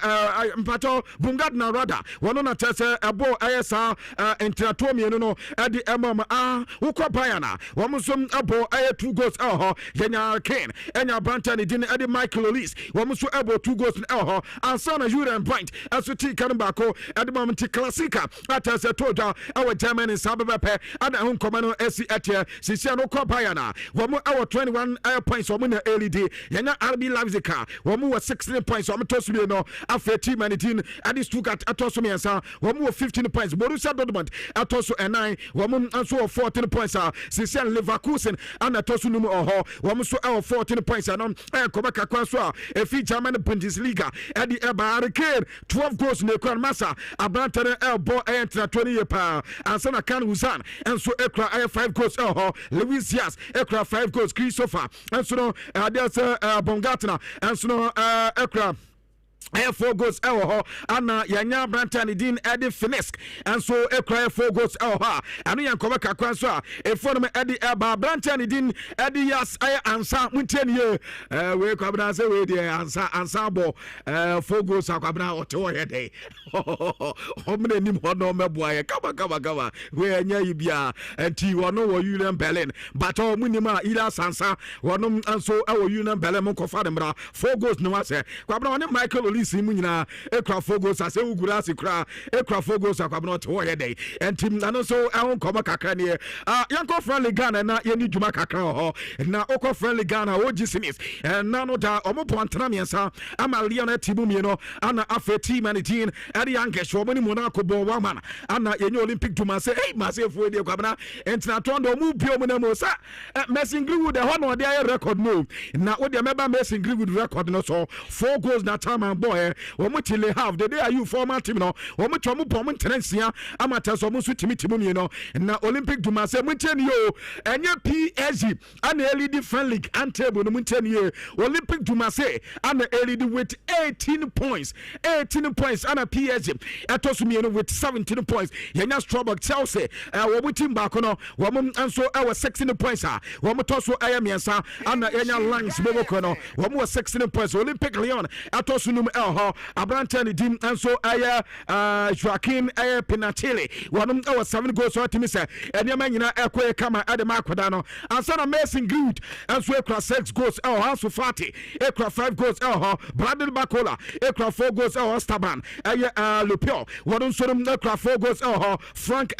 Mpato Bungadna Rada one on a tessa Abo ISR Intratomi no Adi Emma Uko Bayana one sum Abo 2 goals Yenya Kane enya Brantani Din Adi Michael Elise one so Abo 2 goals in Elho and Sana Nhyira and Point as we take Kanambako at the moment Classica at as a total our German in Sababe and home commando SC Etia Sisiano Kobayana one our 21 points on the LED Yenya RB Leipzig one more 16 points on Tosumino after team and team and this took at Atosumiansa one more 15 points Borussia Dortmund Atosu and 9 one also 14 points Sisian Leverkusen and Atosunumu one so our 14 points and on Kobaka Kwanswa a free German Bundesliga at the Barricade 12 goals in the Crown Massa Abrantana Elbow and 20 year power and Sana Kan Uzan and so Ekra 5 goals Luis Diaz Ekra 5 goals Christopher and so there's Bongatna and so Ekra 4 goals Anna Yanya Brantani Din Eddie Finesk and so Ekra 4 goals and we uncover Kakwanswa a former Eddie Eba Brantani Din Eddie Yas I answer Munten we come say we the answer 4 goals Akabna Oto day how many nim no meboy kama we anya ibia anti wono wo Union Berlin but all minima ila sansa wono anso awo Union Berlin mo kofa demra 4 goals no ase kwabna one Michael Olise mu nyina ekra 4 goals ase ugura ase kra ekra 4 goals akwabna to wo day and team no so ahon koma kakra ne yanko friendly Ghana na yeni djuma kakra ho na oko friendly Ghana oji sinis na no da omo pontana miensa ama Leon timu mi no ana afa team and team Adi Ankesh womani Monaco bo waman ana yenye Olympic to say hey masefo de kwabna entina tondo mu bio mu na mo sa Messi Greenwood the hono de record no na wo de meba Messi Greenwood record no so 4 goals na time and boy wo mo tile half the day are you former team no wo mo tomo pom ntensia amata so mo so timi mi no na Olympic to say mo teni yo enye PSG ana LED friendly and table no mo teni yo Olympic to say ana LED with 18 points ana PSG Atosumieno with 17 points. Yenya Strawberg Chelsea. Wamu team back no. Wamu anso our 16 points. Wamu tosu ayamiensa. Ana yenya Langs Bobokono. Wamu 16 points. Olympic Lyon. Atosunum Elho. Abrantani Dim anso aya Joaquin aya Pinatelli. Wamu our 7 goals or Timisa. And Yamana Ekwe Kama Adema Kodano. Ansana Mason Good. Anso Ekra 6 goals. El Hansu Fati. Ekra 5 goals. Elho. Brandon Bakola. Ekra 4 goals. El Staban. Lupio, one sort of Ekra 4 goals, Frank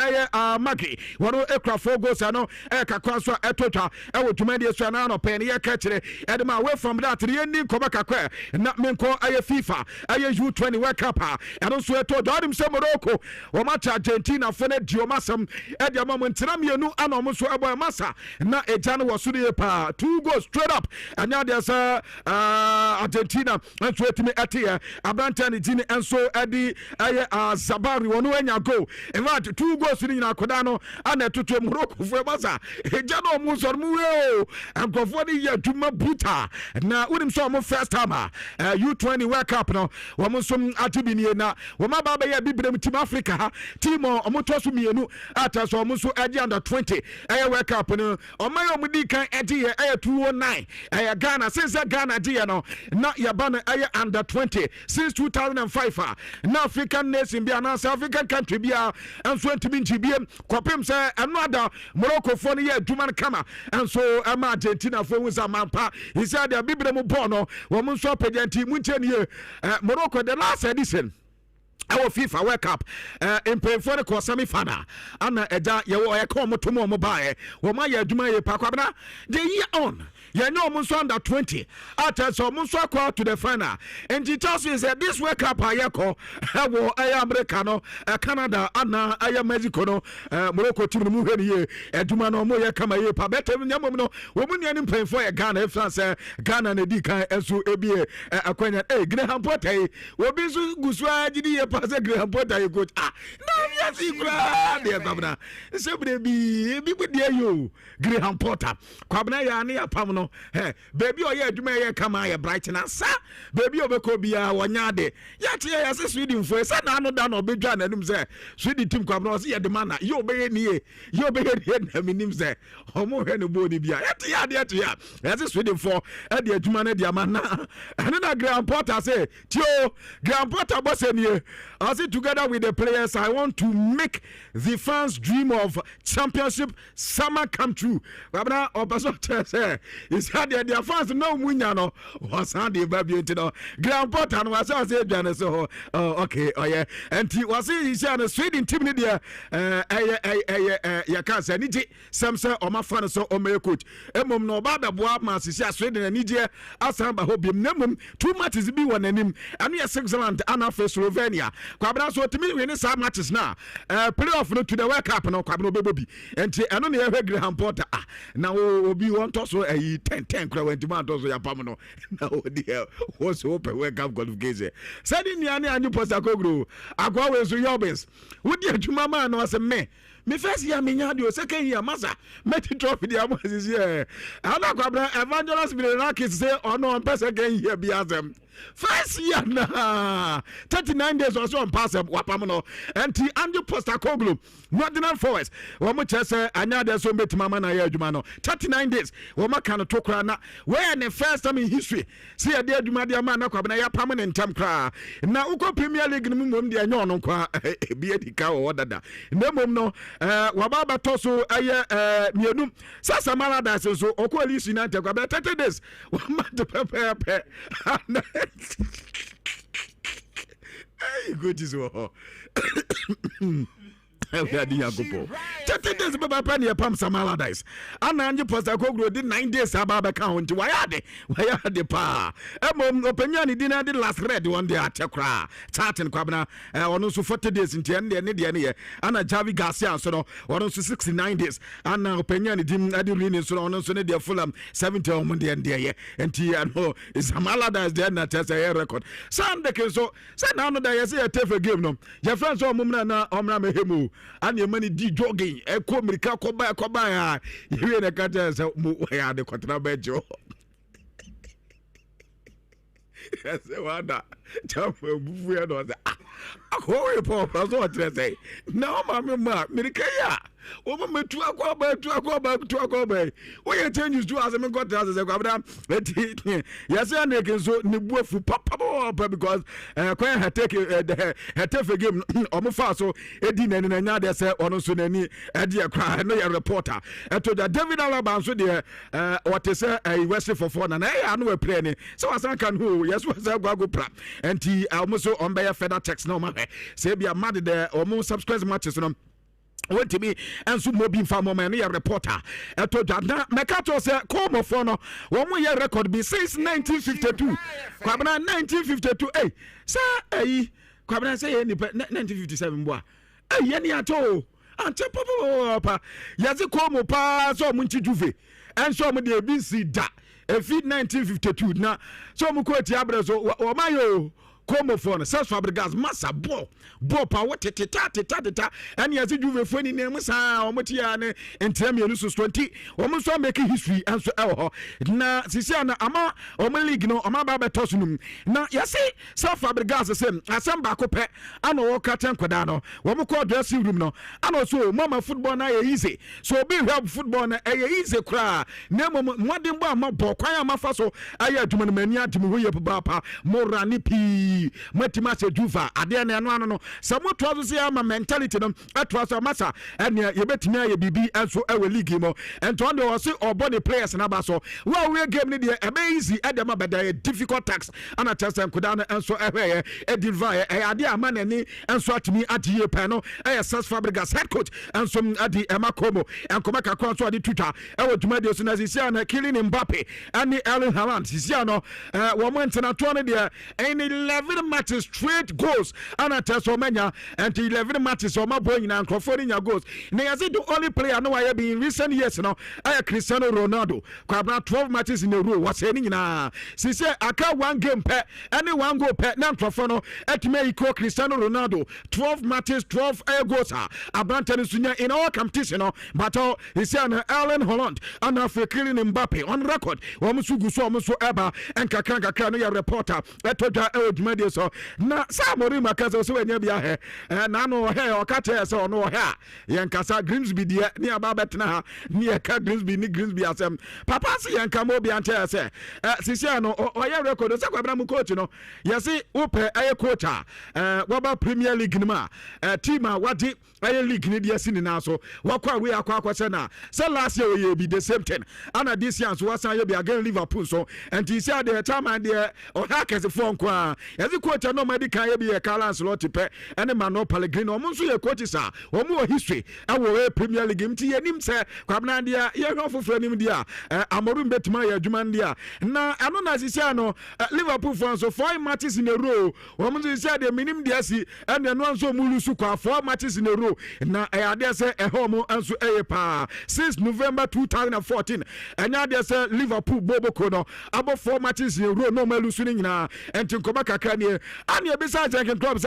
Maggie, one Ekra 4 goals, I know Eka Kwanswa Etota, Ewo Tumedia Sanano, Penny, catch it, and away from that, the ending Kobaka, and not Menko, FIFA FIFA U20 World Cup and also to Dodim se Morocco o match Argentina for ne diomasam e dia momentina mienu ana omo so ebo masa na ejane wo so de pa 2 goals straight up and now there's Argentina and so etimi ete Abrantani Gini and so edi Zabari wonu anya go in fact 2 goals ni na koda no ana toto Morocco for masa ejane omo so mu and go for the year duma buta na unim so omo first time U20 World Cup no omo so atibini na omo ba ba ya bibrem team Africa team omo to so mienu ata so omo so edi under 20 World Cup no omo omo di kan edi 209 Ghana since Ghana di no na ya ba na under 20 since 2005 na African nation bia na African country bia and so ntimi njibiem kopem say another Morocco for the year duman kama and so Argentina for wins amampa he said the bibrem ball no omo so pejenti muncheni Morocco the last edition our FIFA World Cup in pay for the semi final ana eja ye wo ye come to mo bae wo ma ye aduma ye pa kwabna the year on you know Munso under 20 after so Munso akwa to the final and it tells you that this World Cup ayeko wo America no Canada ana Mexico no Morocco team no mu hwe ye aduma no mo ye kama ye pa better nyamom no wo mu ne pay for Ghana France Ghana na di kan enso ebie akwanya Graham Potter wo bi so gusu agidi ye pass Graham Potter ye coach na yes ikra de kwabna sebre bi de yo Graham Potter kwabna ya ne apam no baby oye adwuma ye kama ye bright na sa baby obeko bia wonya de ya tie ya se Sweden fo sa na no da no bedwa na nim se Sweden team kwabna o se ye de mana ye obeye ni na minim se omo hwe no boni bia ya tie ya se Sweden fo e de adwuma na de amana ane na Graham Potter say tio Graham Potter boss ni I say together with the players I want to make the fans dream of championship summer come true kwabna obaso say is had their fans no munya no was hand the baby into no Graham Potter was say Johannes so okay oh yeah and he was he say the Sweden team ni there ya can say ni samsa o ma fan so o me coach emom no ba beboa ma sisi Sweden ni je asan ba hobim nemom two matches bi won anim anu ya Switzerland ana for Slovenia kwabra so timi we ni some matches na playoff no to the World Cup no kwabra obebi enti eno na ye Graham Potter na obi won to so 10 kra went man to so ya pam no na odi was open World Cup qualification said ni ani anyu posta kogro akwa we so yobes wodi adwuma man no ase me first year me nya de o second year masa meti trophy de amo sisi ana kwabra evangelist Mirakis say ono on second year bi azem first year na 39 days or so on pass wapam no enti Andrew Postecoglou Northern Forest wo mo chese anya de so metima na ya adwuma no 39 days wo maka no tokra na where the first time in history see ya de adwuma de ma na kwabna ya pam ne ntam kra na uko Premier League no mum de anya ono kwa bi edika wo dada na mum no wababa toso aye mienum sasa malada so okwa lisi na ntakwa 30 days wo ma de pepe hey, good is what. Days baba penny a pump some allardyce. And Andrew Postecoglou did 9 days about account. Why are they pa? Opinion dinner did last red one day at Tekra. Tartan Quabna on also 40 days in the end. And a Javi Garcia so on also 69 days. And opinion didn't add so on also their Fulham 70 on Monday and day. And Tiano is some allardyce there not as a record. Sunday so send down that I say a tough game. No, your friends or Mumna Omra Mehemu. And your money di jogging, a comrica coba, you in a cutter, so where the contraband. Yes, wonder. Jump for weird on the holy pop, as what I say. No, Mamma, Miricaya. Over me to a cobay. We are changes to us and got us as a governor. Yes, and they can so Nibu for Papa because Quay had taken a tough game on Mufaso, Edin and another say on Sunani, a dear cry, no reporter. And to the David Alaba, so dear, what is a West for fun, and I know a planning. So as I can who, yes, was a Gago Prap, and he almost on by a feather text no man. Say be a mad there or more subscribe matches on. want to be and so mobile farmer man a reporter told that Mekato said come for no 1 year record be since 1952 kwabena 1952 sir kwabena say 1957 boy yeni ato ante papa yazi come pa so munchi juve and so mo de BC da feed 1952 na so mo ko ti abre so o mayo Como for the South Fabregas massa ball power teta and as you were funny name sa omotiane and tell me lusus 20 almost making history and so na sisiana ama o league no ama ba betosunum na yesi South Fabregas same asamba kope ana wo katan kwada no wo mo call dressing room no ana so mama football na easy so be help football na easy kra na modern bo ama ball kwan ama fa so aye aduma no mani adum wo ye papa morani pi matima se juva ade na no no samo to so ama mentality no atwa so masa ene ye betimi aye bibi enso ewe league mo ento on dey say obody players na ba so we game ni dey ebe easy ade ma beda difficult tax ana chance nkoda na enso ehwe e divide ade ama na ni enso atimi adie pe no South Fabregas head coach enso adi emakomo enkoma kakwa so ade tuta ewo dwumade so na sisia na Kylian Mbappe ani Erling Haaland sisia no wo mo ntena to no dey 11 matches straight goals and Tesomania and 11 matches on my boy in and Crawford goals. Now, the only player I know I have been in recent years now. I Cristiano Ronaldo. About 12 matches in a row. What's happening now? She said, I can't one game pet, any one goal pet, non Crawford at Mexico Cristiano Ronaldo. 12 matches, 12 goals. About tennis in our competition, but he said, Erling Haaland and after Kylian Mbappe on record. Wamusugu so Musu Eba and Kakanga Kano reporter. Media so na Samori makazo so enya bia he na no he o ka che so no he yenkasa Grimsby dia ni ababet na ha ni e ka Grimsby ni Grimsby asem papa se yenka mo bia nche se sisi no o ye record so kwabra mu coach no yesi upe aye coach waba Premier League ni ma team a wadi aye league ni dia sini na so wakwa we akwa se na say last year we be the same thing ana this year so wasan ye bia against Liverpool so and he said the time and the o hackers for kwa yesi coach no medical ye be Carlos Lotipe and Mano Pellegrino omunso ye coach sa omu history awo Premier League mti ye nim se kwabna dia ye hwofofo nim dia amoru betima ye adwuma dia na ano na sisia no Liverpool fans so 4 matches in a row omunso sisia de minim dia si and no anso mulusu kwa 4 matches in a row na ade se homo anso pa since November 2014 and ade se Liverpool boboko no abo 4 matches in a row no malusu ni nyina enti nkoma kakra ni ani ebisa second club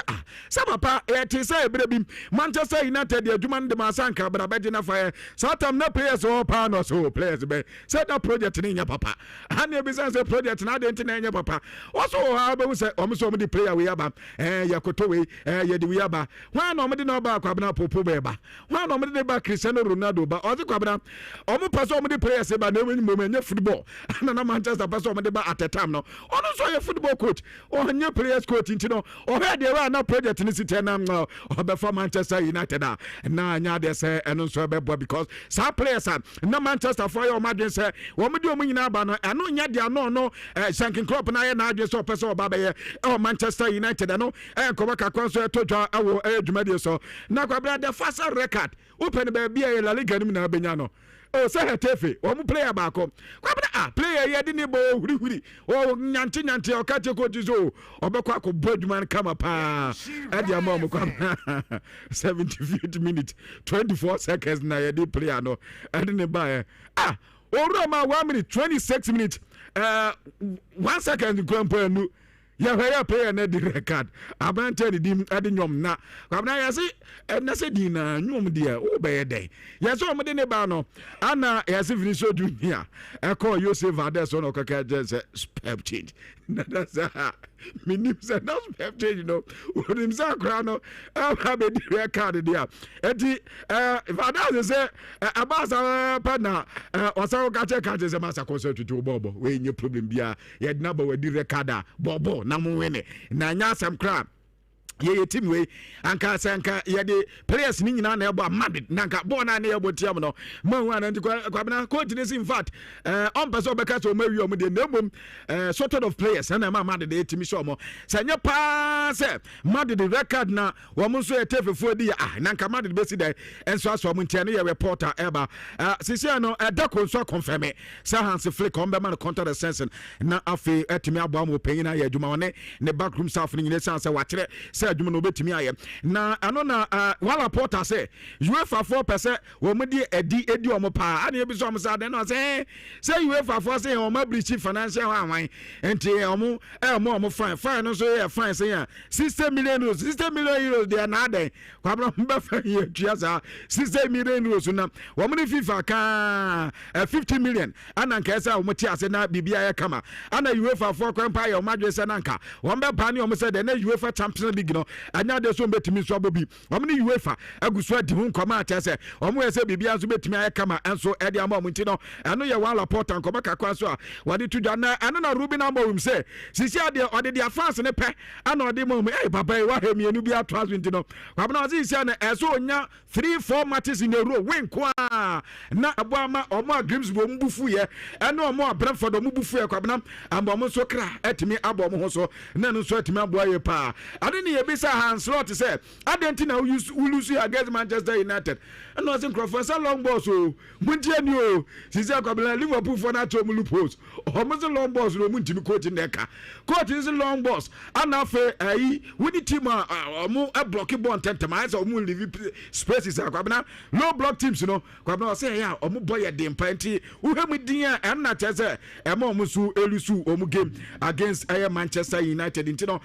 say papa e say ebrebim Manchester United de adwuma de masanka brabeje na fa satam na players o pa no so players be say that project ni nya papa ani ebisa say project na de ntina nya papa also ha be say omso mo di player we aba yakoto we ye di we aba hwan no mo di no ba kwabna popo be ba hwan no mo di ba Cristiano Ronaldo ba o di kwabna omo paso mo di players ba na enyi mo nya football na Manchester paso mo di ba at a time no ono so ye football coach o nya players coach ntino o head dey na project ni sitena o be for Manchester United na nya dey say eno so be boy because some players na Manchester for your madden say wo mo di o nyina ba no eno nya dey no Shanking Club na ye na dey so person ba be o Manchester United no ko ba kakwa so to dwa awo adwumade so na kwa brother fast record open be bia La Liga ni na benya no o say Hetefe o mu player ba ko kwa bra player ye di ni bo huri o nyante o ka te ko tizo o be kwa ko bodman kama pa adi ama mo kwa 75 minutes 24 seconds na ye di player no adi ne ba o Roma 1 minute 26 minutes 1 second kwampa nu ya haya player na di record abante di adi nyom na kwabna ya si na se di na nyom dia o be dey ya so mo de ne ba no ana ya si Vinicius Junior ko Joseph Valdez no kaka just step change na that's minim se na step change no onim sa kra no ha be di record dia enti Valdez say abasa pa na osa ka che se masa concert to bobo we nye problem bia ya na ba we di record bobo na mo wene na nya asem kra ye team we anka sanka ye de players ni nyina na ebo Madrid nanka ball na na ebo tiam no man wan anti kwabena coach this in fact on person obeka so mawi o de nemom sort of players na ma Madrid de team show mo sanya pa se Madrid record na wo mo so etefefo di nanka Madrid be si dey enso aso mo ntia na ye reporter eba sisi no Donkor so confirm say Hans Flick on be man counter the sense na afi etimi abo am opanyin na ye adwuma one ne backroom staff ni nyine say wakyere adwuma no betimi aye na ano na wala porter say UEFA 4% wo mudi edi omo pa ana ebi so omo say no say UEFA 4 say omo breach financial wan enti omo fine no so yeah fine say 60 million euros they na den kwabra mba fa ye tua sa 60 million euros na wo mudi FIFA ka 50 million ana nka say omo ti ase na bibia ya kama ana UEFA 4 kwampa ya omo adwe say nanka wo mba ba ni omo say na UEFA Champions League no anya de so betimi so abobi omni UEFA aguso adi hu nkoma atese omo yese bibia so betimi ayekama enso edi ama omunti no eno ye one report nkoma kakwa so a wade tudwa na eno na Ruben Amorim say sisi ade ode dia fans ne pe ana ode mom papa wa hemienu bi ato asunti no kwabna o sisi na eso onya 3-4 matches in a row win kwa na aboama omo Grimsby mbufu ye eno omo Brentford mbufu ye kwabna ambo so kra etimi abo mo ho so na no so etimi abo aye pa ade ne ye bisa Hans Lot say Argentina will lose against Manchester United and was in Crawford so long ball so muntie ni o sisi akwabla Liverpool for na to mu post almost long balls no muntimi coach neka coach is long balls and afa ayi woni team omo block ball tentam say omo leave spaces akwabna low block teams no kwabna say ya omo boy dem panti wo hemu din a na chese ema omo su elusu omo game against Manchester United intino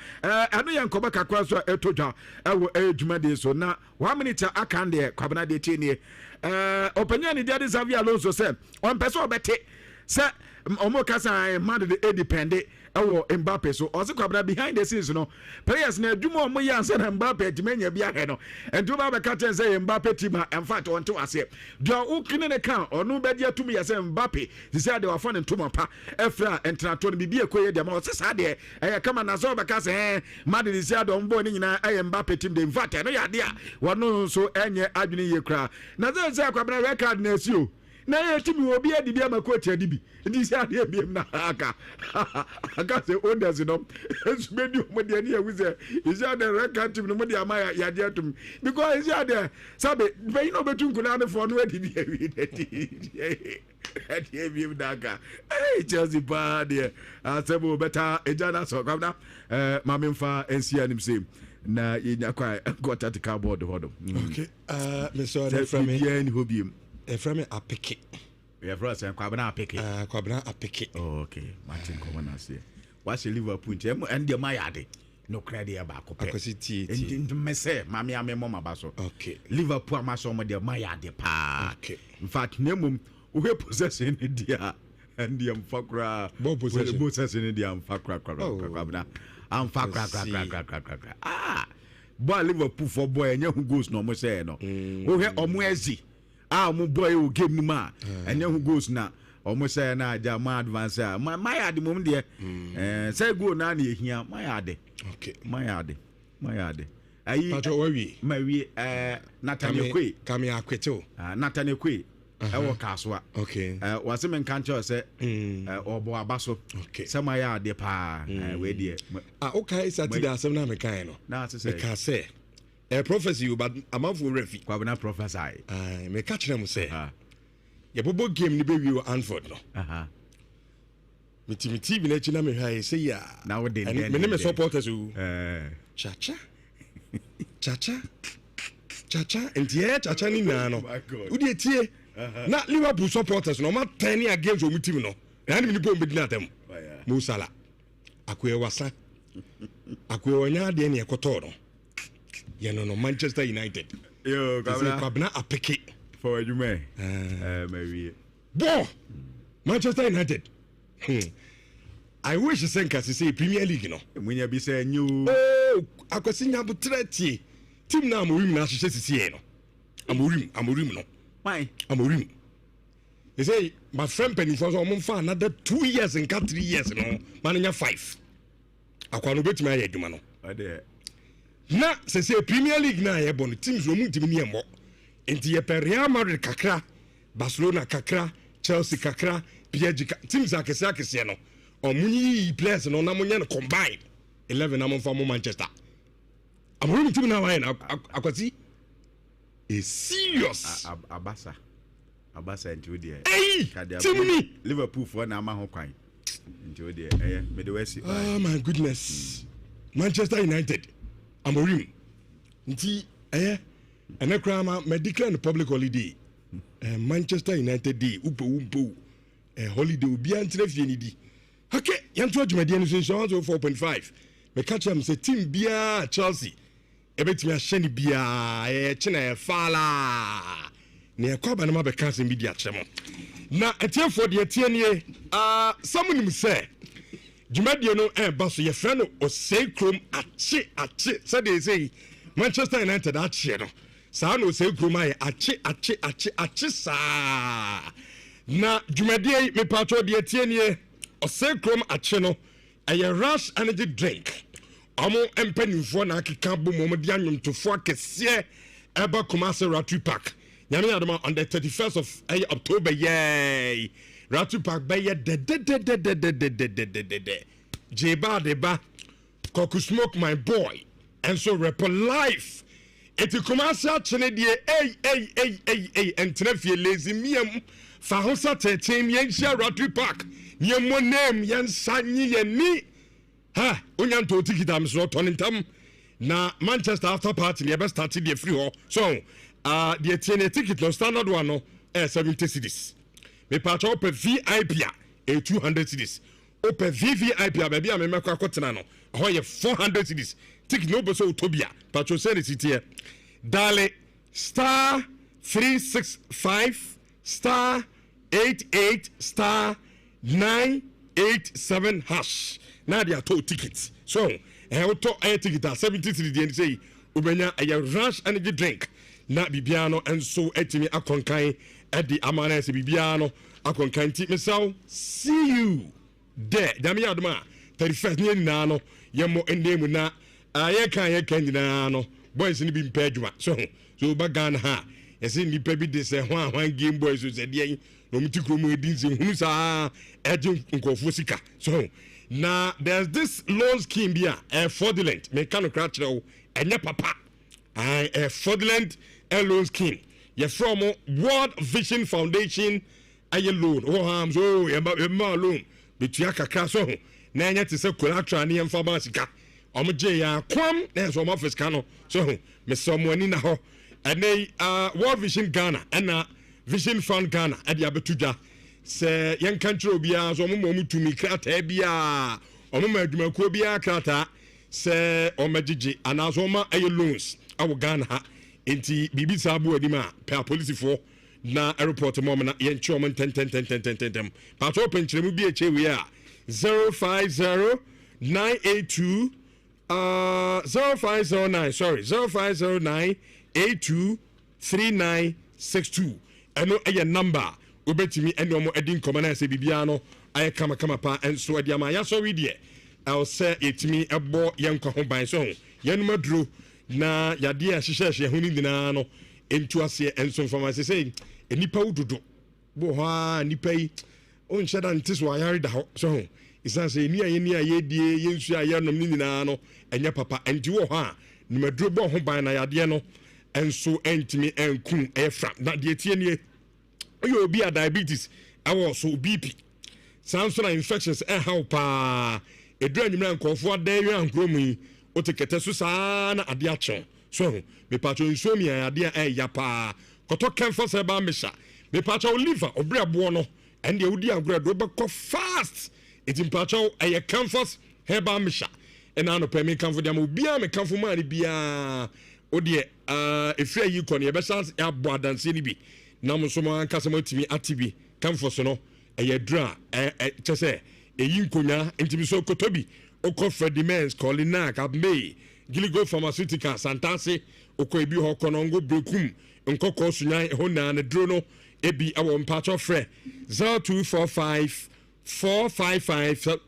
anu ya nkoba kakwa so etodwa ewo ejuma de so na 1 minute akande kwabna de tie opinion ni dia Xavi Alonso say on person obete say omo kasa man de depend ewo Mbappe so ozi kwabna behind the scenes no players na adwuma omo ya say Mbappe timenya bia he no ento ba be ka ten say Mbappe team in fact on to ase do ukine ne kan onu be dia tumi ya say Mbappe say de wafo ne ntoma pa efra entrato no bibie koye de ma o say de kama na so be ka say Madrid say de ombo ni nyina Mbappe team de in fact no ya de a wono so enye adwene ye kra na say kwabna record na asi o na ye timi obi adi bia makoach adi bi ndi say ade biem na aka say owners no esubedi omode ani ewuze is the record team no mode ama ya de atum because is there sabe be no betu nkuna ne for no adi bi adi biem na aka Chelsea pa de asebo beta ejana so kwabna mamemfa ensia nim say na yenya kwa got at cardboard hodo okay Mr. from me Eframe apeke. Yeah, for us, Kwabena apeke. Kwabena apeke. Oh, okay. Martin Common say. What's the Liverpool team and the Mayade? No credit about capacity. And me say, Mammy, I'm a mama basso. Okay. Liverpool, my son, the Mayade pa. Okay. In fact, Nemum, we possessing India and the Amfakra. Both possessing India Amfakra. Amfakra. Ah, boy, Liverpool for boy, and who goes no more say no. Oh, here, Omwezi. Mo boy who game no ma and who goes na almost say na ja ma advance my yard mum there say go na na ehia my yard okay my yard ayi pato we we Nathaniel Kwe come here kweto Nathaniel Kwe e wo kaswa okay wase men kan cho say obo abaso okay say my yard pa we there okay Saturday asem na me kan no na say ka say prophecy but amount for refi kwabena prophesy me catch them say ye bobo game ni be wi Anford no me TV na chi na me hwa say ya na we dey me name supporters o chacha entie chacha ni na no wo dey tie na Liverpool supporters no ma 10 against o mu team no na ni bo mbedi na tem Mo Salah akwe wasa akwe onya de na ekoto no no Manchester United. Yo, Kwabena apeke for you me. Maybe. Bo Manchester United. I wish Senka say Premier League no. When you be say new akwasinya butreti. Team na amorim na hye sisi no. Amorim no. Why? Amorim. They say my friend Penny for so another 2 years and 3 years no. Mananya 5. Akwa no betimi aye adwuma no. na say Premier League na ye bon teams no mutimi ne mo enti ye per Real Madrid kakra Barcelona kakra Chelsea kakra PSG teams akese no omunyi players no na munye no combined 11 na monfa mo Manchester amoru team na wa na akwati a serious Abasa into the team Liverpool for na ma ho kwan into the me the West. Oh my goodness. Manchester United amorim nti enekra ma declare public holiday Manchester United day upo holiday obi antre fie ni di okay yanto adwumade no so 4.5 me catch am say team bia Chelsea ebetimi ahye ni bia chena fala ne akwaba na ma be cancel bi di akyemo na etiefo de etienie someone say dwumade no ba so ye frɛ no osei krom ache say they say Manchester United ache no saa no osei krom aye ache saa na dwumade me patro de etienie osei krom ache no aye rush energy drink amo empanifo na akeka bo mo de anwomtofo akese eba Kumasi Ratu Park nyame adoma on the 31st of October yay Ratu Park by de Jeba deba Koku Smoke my boy and so rap life eti Kumasi achene die hey entrefie lazy miam fa hosa tetem yenhia Ratu Park nyemo name yensanyi yeni ha onyanto tikita mso tonintam na Manchester after party ne be start the free ho so the ticket no standard one no 70 cedis me patch up VIP a 200 cedis open VVIP baby am me kwakotena no ho ye 400 cedis ticket no be so utobia patch say the city dale star 365 star 88 star 987 hash na dia to tickets so to ticket 70 cedis and say ubenya a rush energy drink na bibiano enso etimi akonkan at the amanese bibiano akonkan ti mesau see you there dami aduma 31st ni na no yemo endemu na ayekan nyina no boys ni bi mpa adwuma so bagan ha yesi nipa bi de se ho game boys so se de no mtikro mu edin se hunu sa eje nkofo sika so na there's this loan scheme bia fraudulent me kan kra kire enye papa fraudulent loan scheme you from World Vision Foundation aye loan hams ma loan betua kakra so na enye te se collateral ne emfa ba sika omje ya kwam na so office ka no so me so mo ani na ho ene World Vision Ghana na Vision Fund Ghana ade abetuja se yen country obia so mo tumi krata bia omo ma adwumakuo bia krata se omagigi ana so ma aye loans awo Ghana ha enti bibi sabu adima per police for na airport mom na yen chom 10 pato penchiremu bi echewe a 050982 0509 sorry 0509823962 eno eye number obetimi ene omo edin komana se bibia no aye kama pa enso ade ama ya so we de el say etimi ebo yenkwa ho ban so yenuma duro na yade a hyehyehye ho ni dina no entu ase enso information say enipa wudodo bo ha nipa yi on sheda ntiso ayare da ho so isan say ni aye die yensu aye nom ni dina no enye papa enti wo ha numaduro bo ho ban na yade no enso entimi enkun efra na de tie nie oyo obi a diabetes awo so BP sanso na infections how pa edura nyimra nkofo adan ankromu yi o te kete so saa na ade acho so me patcho nso mi ade ya pa koto kemfo se ba mesha me patcho liver obrebo no ende udi agredo be ko fast it patcho e kemfo he ba mesha ena no pe me kemfo dia mo bia me kemfo ma ni bia o de efia yi ko ne e be chance ya bo adanse ni bi na mo so man kasa matimi atibi kemfo so no e dra chese eyi nkonya ntimi so kotobi oko Fredimens Colina Kabme Giligo Pharmaceutical Santase oko ebi ho konongo brokum nkoko sunyan ho na na dro no ebi awo mpacho frɛ 0245 455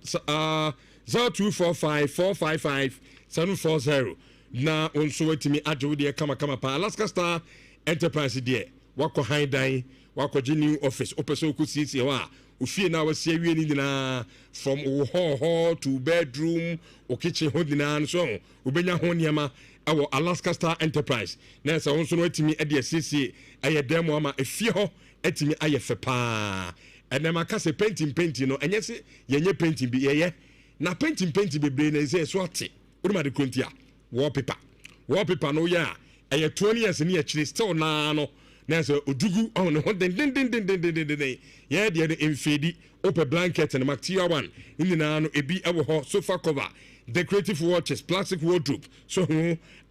0245 455 740 na onso watimi adwo de kama pa Alaska Star Enterprise de wako high dan wako new office opeso ku sisi wa ofie na wasie wie ni na from hall to bedroom o kitchen ho dina so obenya ho niama awo Alaska Star Enterprise na so onso watimi de sisi aye demo ama efie ho atimi aye fe pa enema ka se painting no enye se yenye painting bi yeye na painting bebre na se so ate uruma de kontia wallpaper no ya aye 20 years ni actually still na no na so odugu on ho den yeah the infedi open blanket and material one in na no ebi ewo ho sofa cover decorative watches plastic wardrobe so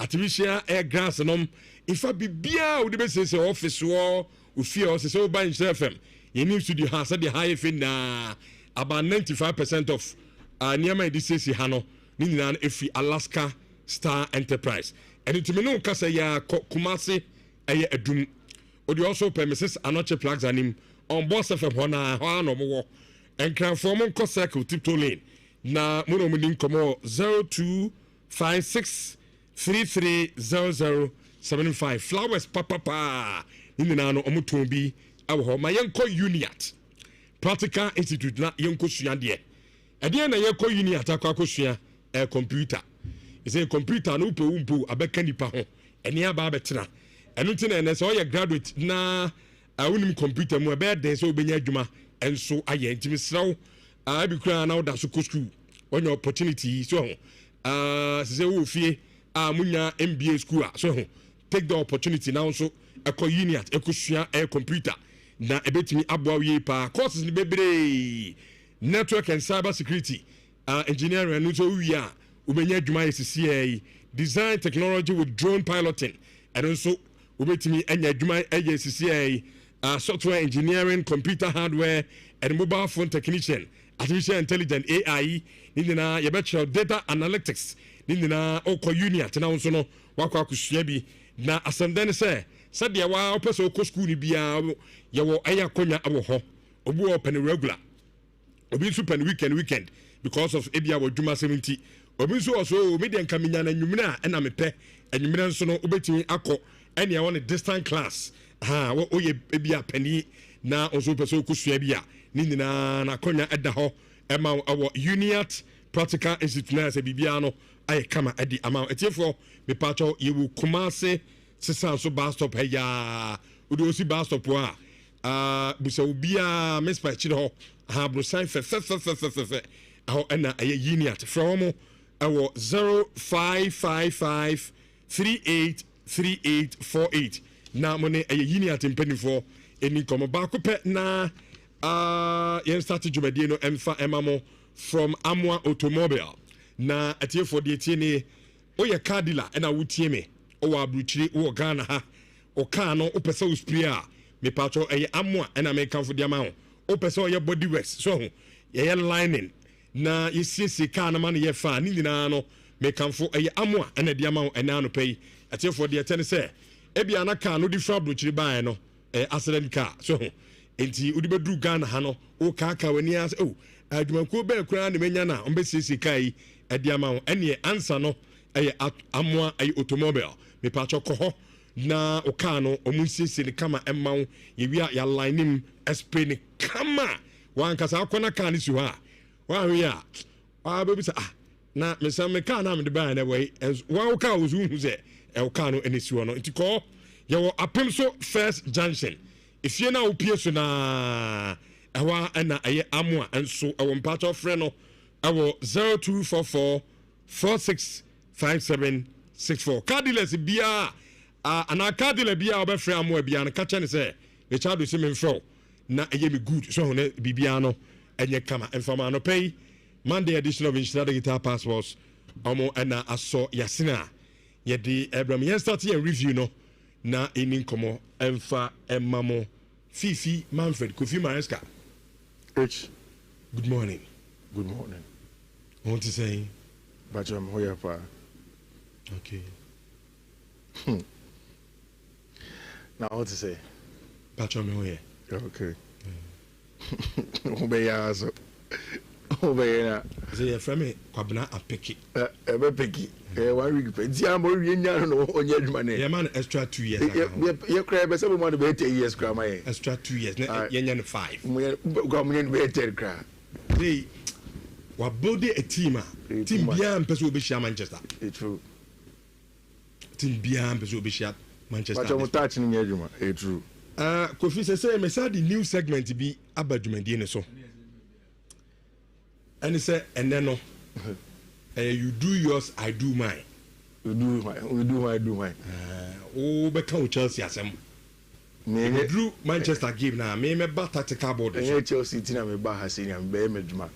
artificial air grass no ifa bibia wo de be say office wo ofie o say ban FM you need studio has the high fin na about 95% of niama edisi ha no ni na efi Alaska Star Enterprise and it me no kasa ya Kumasi eye adum odi also premises anoche plugs anim on boss FM hona ho no mo and can form on circle tiptoe lane na mo no mo link komo 0256330075 flowers papa ni na no omuton bi awo ho ma yenko Uniat Practical Institute na yenko sua de ade na yenko Uniat akwa computer is a computer no pe umpo abeka nipa ho ene aba betena eno nti na so ye graduate na awunim computer mu be den so obenya adwuma enso aye ntimi sraw abi kura na oda so ko school when your opportunity so say wo fie munya MBA school so take the opportunity now so akọ Uniat ekosua computer na ebetimi aboa wie pa courses ni bebre network and cyber security engineering no so wi a ubenya adwuma SCA design technology with drone piloting and also ubetimi anya adwuma SCA software engineering computer hardware and mobile phone technician artificial intelligence AI nina yebetcha data analytics nina okọ Uniat na so no wakọ akusua bi na asɛmdɛn sɛ sɛdeɛ wa wopɛ sɛ wokɔ school ni bia yɛwɔ ɛyɛ akɔnya awɔ hɔ obi wɔ pɛne regular obi nso pɛne weekend because of ebia wɔ dwuma 70 obi nso ɔso media nkamenya na nwumene a ɛna mepɛ nwumene nso no wobɛtumi akɔ ɛnea wɔ ne distant class woyɛ ebia pɛni na ɔso pɛ sɛ wokɔ sua bi a ne nyinaa na akɔnya ɛda hɔ ɛma awɔ Uniat Practical Institute na sɛ bibia no ayɛ kama ɛdi ama etiefoɔ mepatɔ yɛwɔ Kumase sisan so bus stop ya odi osi bus stop a busa obia mespa chire ho ha brosan fe aho ɛna ɛyɛ Uniat from mo ɛwɔ 0555383848 na mo ne ɛyɛ Uniat mpanifo eni komo ba ko pɛ na yɛn start dwumadie no emfa emamo from Amwa Automobile na atiefo de tie ne oyɛ car dealer ɛna wotie me o wa bruchiri o Ghana ha o car no o pese o spray a me patro eye Amwa ɛna me kanfo de ama ho o pese o ye body works so ho ye lining na yesiesie car na ma ne ye fa ni nyina no me kanfo eye Amwa ɛna de ama ho ɛna no pɛyi atiefo de tene sɛ ebia na car no di fra bruchiri ban no accident car so ho enti odi bedru Ghana ha no o car wani as o adwumanko be kura na menya na on be siesie kai ɛde ama ho ɛne answer no ɛyɛ Amwa ɛyɛ automobile me patcho kɔ na o car no omunsiesie ne kama ɛma wo yewia ya line nim SP ne kama wan kasa akɔna car ne su ha wa hwe a bebi sa na me sam me car na me de ban na wei wa car wo zu hu sɛ o car no ene su no nti kɔ yɛwɔ apem so first junction ifie na wo pie so na ɛwa ɛna ɛyɛ Amwa enso ɛwɔ mpatcho frɛ no ɛwɔ 0244465764 cardless bia ana cardless bia obefrɛ Amwa bia no ka kyɛ ne sɛ Richard do me mfrɛ na ɛyɛ me good so ho ne bibia no ɛnyɛ kama mfama no pay Monday edition of Nhyira Digital Passports ɔmo ɛna asɔ yasena yɛde Abraham yɛn start yɛ review no na ɛni nkɔmɔ ɛmfa ɛmamo Fifi Manfred Kofi Maresca H. Good morning. Good morning. What to say? But I'm here for. Okay. Now what to say? But I'm here. Okay. Obey also. over say from me kwabena apeki ebe peki 1 week pe ti am ori nya no onye adwuma ne yeah man extra 2 years ye kra be say mo de be 10 years kra my extra 2 years na yenya no 5 go mo be 10 kra they wa build a team bia mpese obehia Manchester it's true team bia mpese obehia Manchester but mo touch ni adwuma it's true Kofi say me say the new segment bi abadwumadi ne so and say and then no you do yours I do mine we do mine oh be kan Chelsea asem me drew Manchester game na me ba tactical board so Chelsea tina me ba ha senior me be medjuma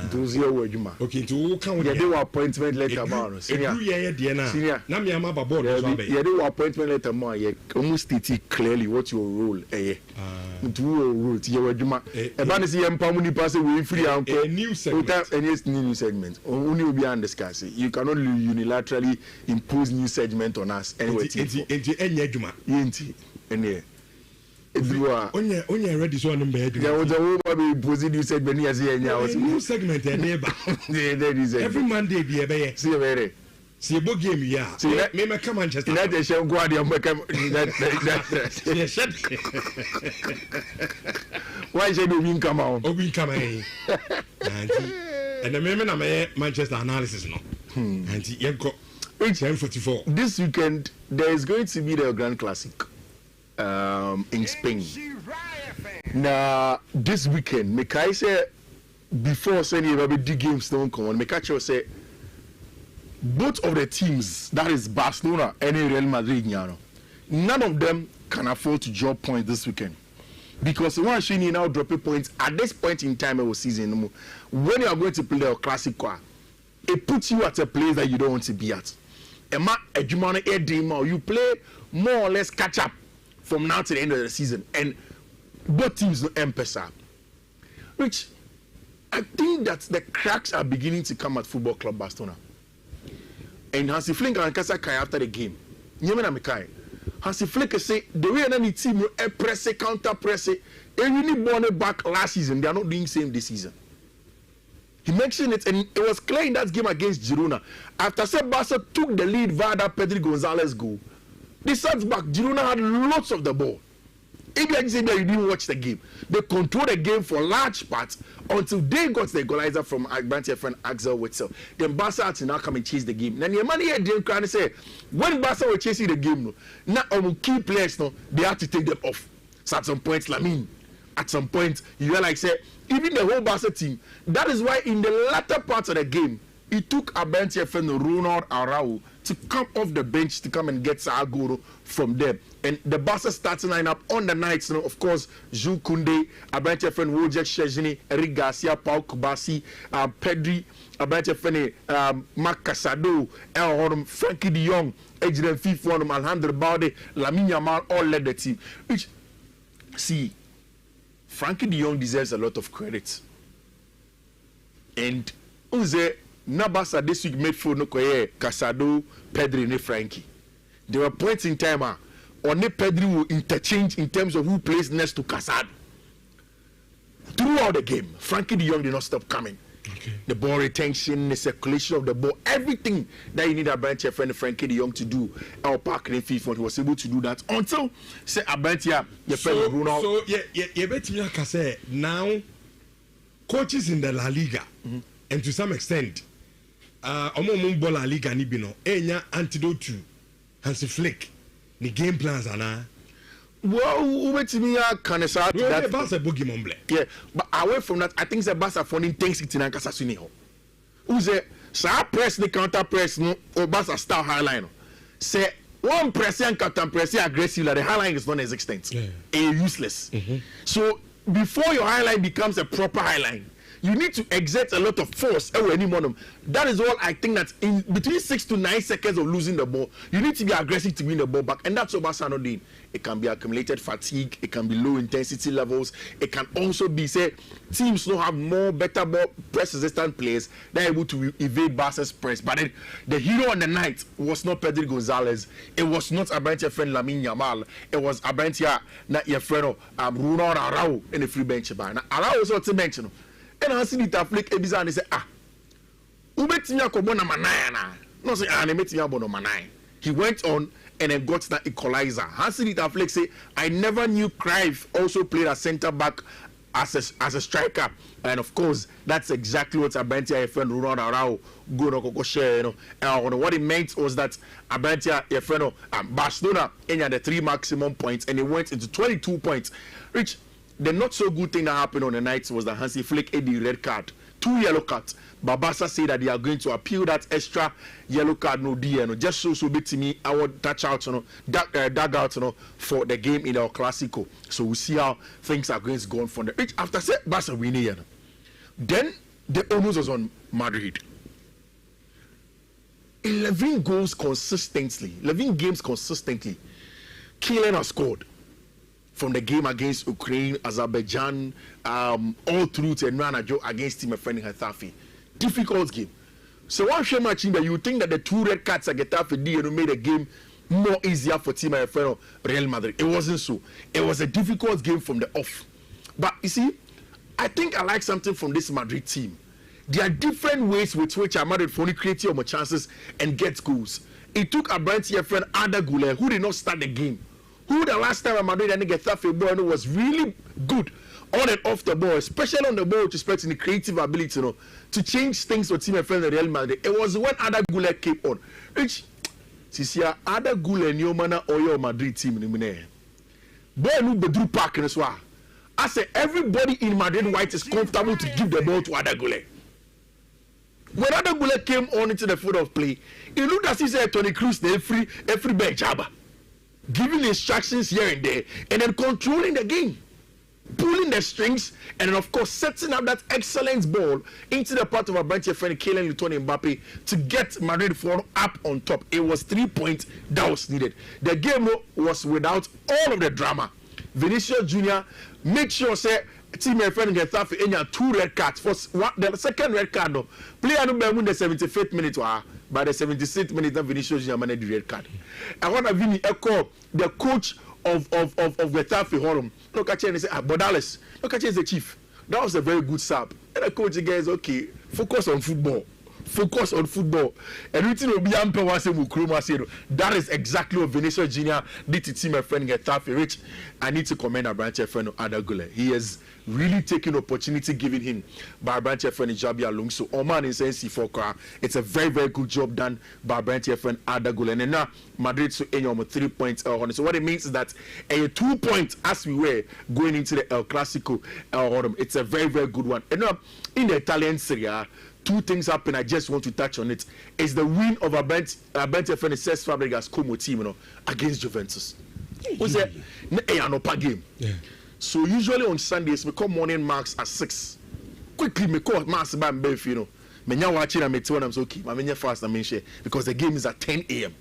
those year wo adwuma okay to kan we dey appointment letter ma no senior you ye dey na me am ba board so be you dey appointment letter ma ye almost state clearly what your role into your role ti ye adwuma e ba ne se ye mpa mu ni pass we free am a new segment new segment only will be and discuss it. You cannot unilaterally impose new segment on us anyway enti enya adwuma yenti ene onye ready so on be there was a woman be posing new segment here say enya new segment e neighbor every Monday be ebe see very see bo game ya me come Manchester that dey share go adi am come that why should we come out obi come and me na me Manchester analysis no and yenko 10:44 this weekend there is going to be the Grand Classic in Spain. Now this weekend, Mekai say before sending a big games don't come on. Mekai say both of the teams, that is Barcelona and Real Madrid, none of them can afford to drop points this weekend. Because one Shini now dropping points at this point in time of the season, when you are going to play a classic, it puts you at a place that you don't want to be at. You play more or less catch up from now to the end of the season, and both teams don't emphasize. Which I think that the cracks are beginning to come at Football Club Barcelona. And Hansi Flick and Kasa Kai after the game, Nyemena Mekai, Hansi Flick say the way any team press counter press it, and you need born back last season. They are not doing same this season. He mentioned it, and it was clear in that game against Girona. After Barca took the lead via that Pedri Gonzalez goal, they sat back. Girona had lots of the ball. If you didn't watch the game, they controlled the game for large parts until they got the equalizer from Agbantia friend Axel Witsel. Then Barca had to now come and chase the game. Now the man here didn't cry and say, when Barca were chasing the game, now our key players, they had to take them off. So at some point, at some point, you realize, even the whole Barca team, that is why in the latter part of the game, it took Agbantia friend Ronald Araujo to come off the bench to come and get Saguro from them. And the Barca starting lineup on the nights, of course, Jules Koundé, Abrantia friend Wojciech Szczesny, Eric Garcia, Paul Kubasi, Pedri, Abrantia friend Marc Casado, El Horum, Frankie de Jong, Ejden Fifon, Alejandro Balde, Lamine Yamal all led the team. Which, see, Frankie de Jong deserves a lot of credit. And Uze Nabasa this week made for Casado, Pedri, and Frankie. There were points in time only Pedri will interchange in terms of who plays next to Casado. Throughout the game, Frankie de Jong did not stop coming. Okay. The ball retention, the circulation of the ball, everything that you need a branch your friend Frankie de Jong to do. Our park in FIFA, he was able to do that until say a branch your friend Bruno. So yeah, bet me like I say now, coaches in the La Liga, and to some extent, Omo La Liga ni bino, enya antidote to Hansi Flick. The game plans are now. Well, who to me can say that Barca boogie mumble. Yeah, but away from that, I think the Barca for intensity in Ankasasuni. Who say, "Sa press the counter press no or Barca star highline." Say one press and counter press aggressive, like the highline is non-existent, useless. So before your highline becomes a proper highline, you need to exert a lot of force. That is all I think that in between 6 to 9 seconds of losing the ball, you need to be aggressive to win the ball back. And that's what Barca not doing. It can be accumulated fatigue, it can be low intensity levels, it can also be, say, teams don't have more better ball press resistant players that are able to evade Barca's press. But the hero on the night was not Pedri Gonzalez, it was not Abrantia friend Lamine Yamal, it was Abrantia, not your friend Ronald Araujo in the free bench. Now Araujo was also bench. And I see the flick Ebisa and they say, Ubetimi akobo number 9 na. No say Nemetimi abo number 9. He went on and then got that equalizer. Hansi Flick say, I never knew Cruyff also played as centre back as a striker. And of course, that's exactly what Abantia friend Ronald Arao go to share. You know, what it meant was that Abantia friend Barcelona had the 3 maximum points and it went into 22 points. Which the not so good thing that happened on the night was that Hansi Flick had the red card, 2 yellow cards. Babasa said that they are going to appeal that extra yellow card no dear, no, just so bit to me. I would touch out, dug out, for the game in our Clasico. So we see how things are going to go on from the after say Barca winning. Then the onus was on Madrid. 11 goals consistently, 11 games consistently. Kylian has scored from the game against Ukraine, Azerbaijan, all through to Nhyira against Team Efeni Getafe. Difficult game. So one shame matching that you think that the 2 red cards at Getafe made the game more easier for Team Efeni Real Madrid. It wasn't so. It was a difficult game from the off. But you see, I think I like something from this Madrid team. There are different ways with which Madrid only create more chances and get goals. It took a brand here friend Arda Güler, who did not start the game. Who the last time Madrid and Getafe ball was really good on and off the ball, especially on the ball with respect to the creative ability, to change things for Team Efeni Real Madrid. It was when Arda Güler came on. Which Sisia Arda Güler Nyomana Oyo Madrid team ni mune. Boy no bedru park in so. I say everybody in Madrid white is comfortable to give the ball to Arda Güler. When Arda Güler came on into the field of play, it looked as if Toni Kroos every bench jabber, giving instructions here and there, and then controlling the game, pulling the strings, and then of course setting up that excellent ball into the part of our bench friend Kylian Mbappe to get Madrid for up on top. It was 3 points that was needed. The game was without all of the drama. Vinicius Junior made sure say Team Efeni Getafe enya 2 red cards. For the second red card, no player no be the 75th minute, by the 76th minute, Vinicius Junior managed the red card. I want to Vini echo the coach of Getafe Horum. Look at him and say, Bodales. Look at him as the chief. That was a very good sub. And the coach again is okay. Focus on football. Focus on football. Everything will be ample. That is exactly what Vinicius Junior did to Team Efeni Getafe. Which I need to commend our branch friend Arda Güler. He has really taken opportunity given him by our branch friend Jabi Alonso. Oman in sense for it's a very, very good job done by our branch friend Arda Güler. And now Madrid so any 3 points. So what it means is that 2 points as we were going into the El Clasico. It's a very, very good one. And now in the Italian Serie A, 2 things happen. I just want to touch on it. It's the win of Abente Cesc Fabregas Como team, against Juventus. Was it an upper game? Yeah. So usually on Sundays we come morning marks at 6. Quickly me call mass by Belfino. Me nya watching and me tell them okay. Me nya fast and me share because the game is at 10 a.m.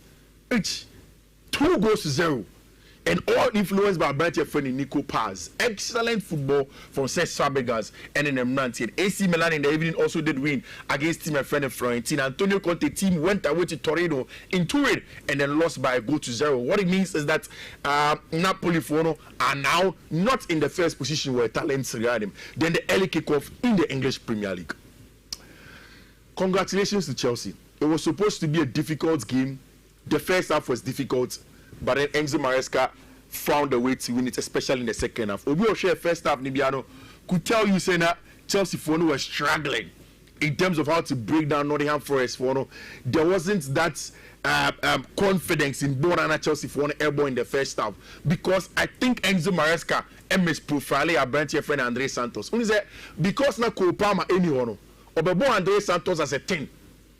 Each 2 goals to 0. And all influenced by Abente friend Nico Paz. Excellent football from Cesc Fabregas and in M19. AC Milan in the evening also did win against Team friend Fiorentina. Antonio Conte team went away to Torino in Turin and then lost by a goal to 0. What it means is that Napoli are now not in the first position where talents regard them. Then the early kickoff in the English Premier League. Congratulations to Chelsea. It was supposed to be a difficult game. The first half was difficult. But then Enzo Maresca found a way to win it, especially in the second half. Obi Oshe first half, Nibiano could tell you saying that Chelsea were struggling in terms of how to break down Nottingham Forest. There wasn't that confidence in Borana Chelsea airborne in the first half because I think Enzo Maresca MS profile a branch friend Andre Santos. Only say because na Kopama anyone, Obebo Andre Santos as a 10.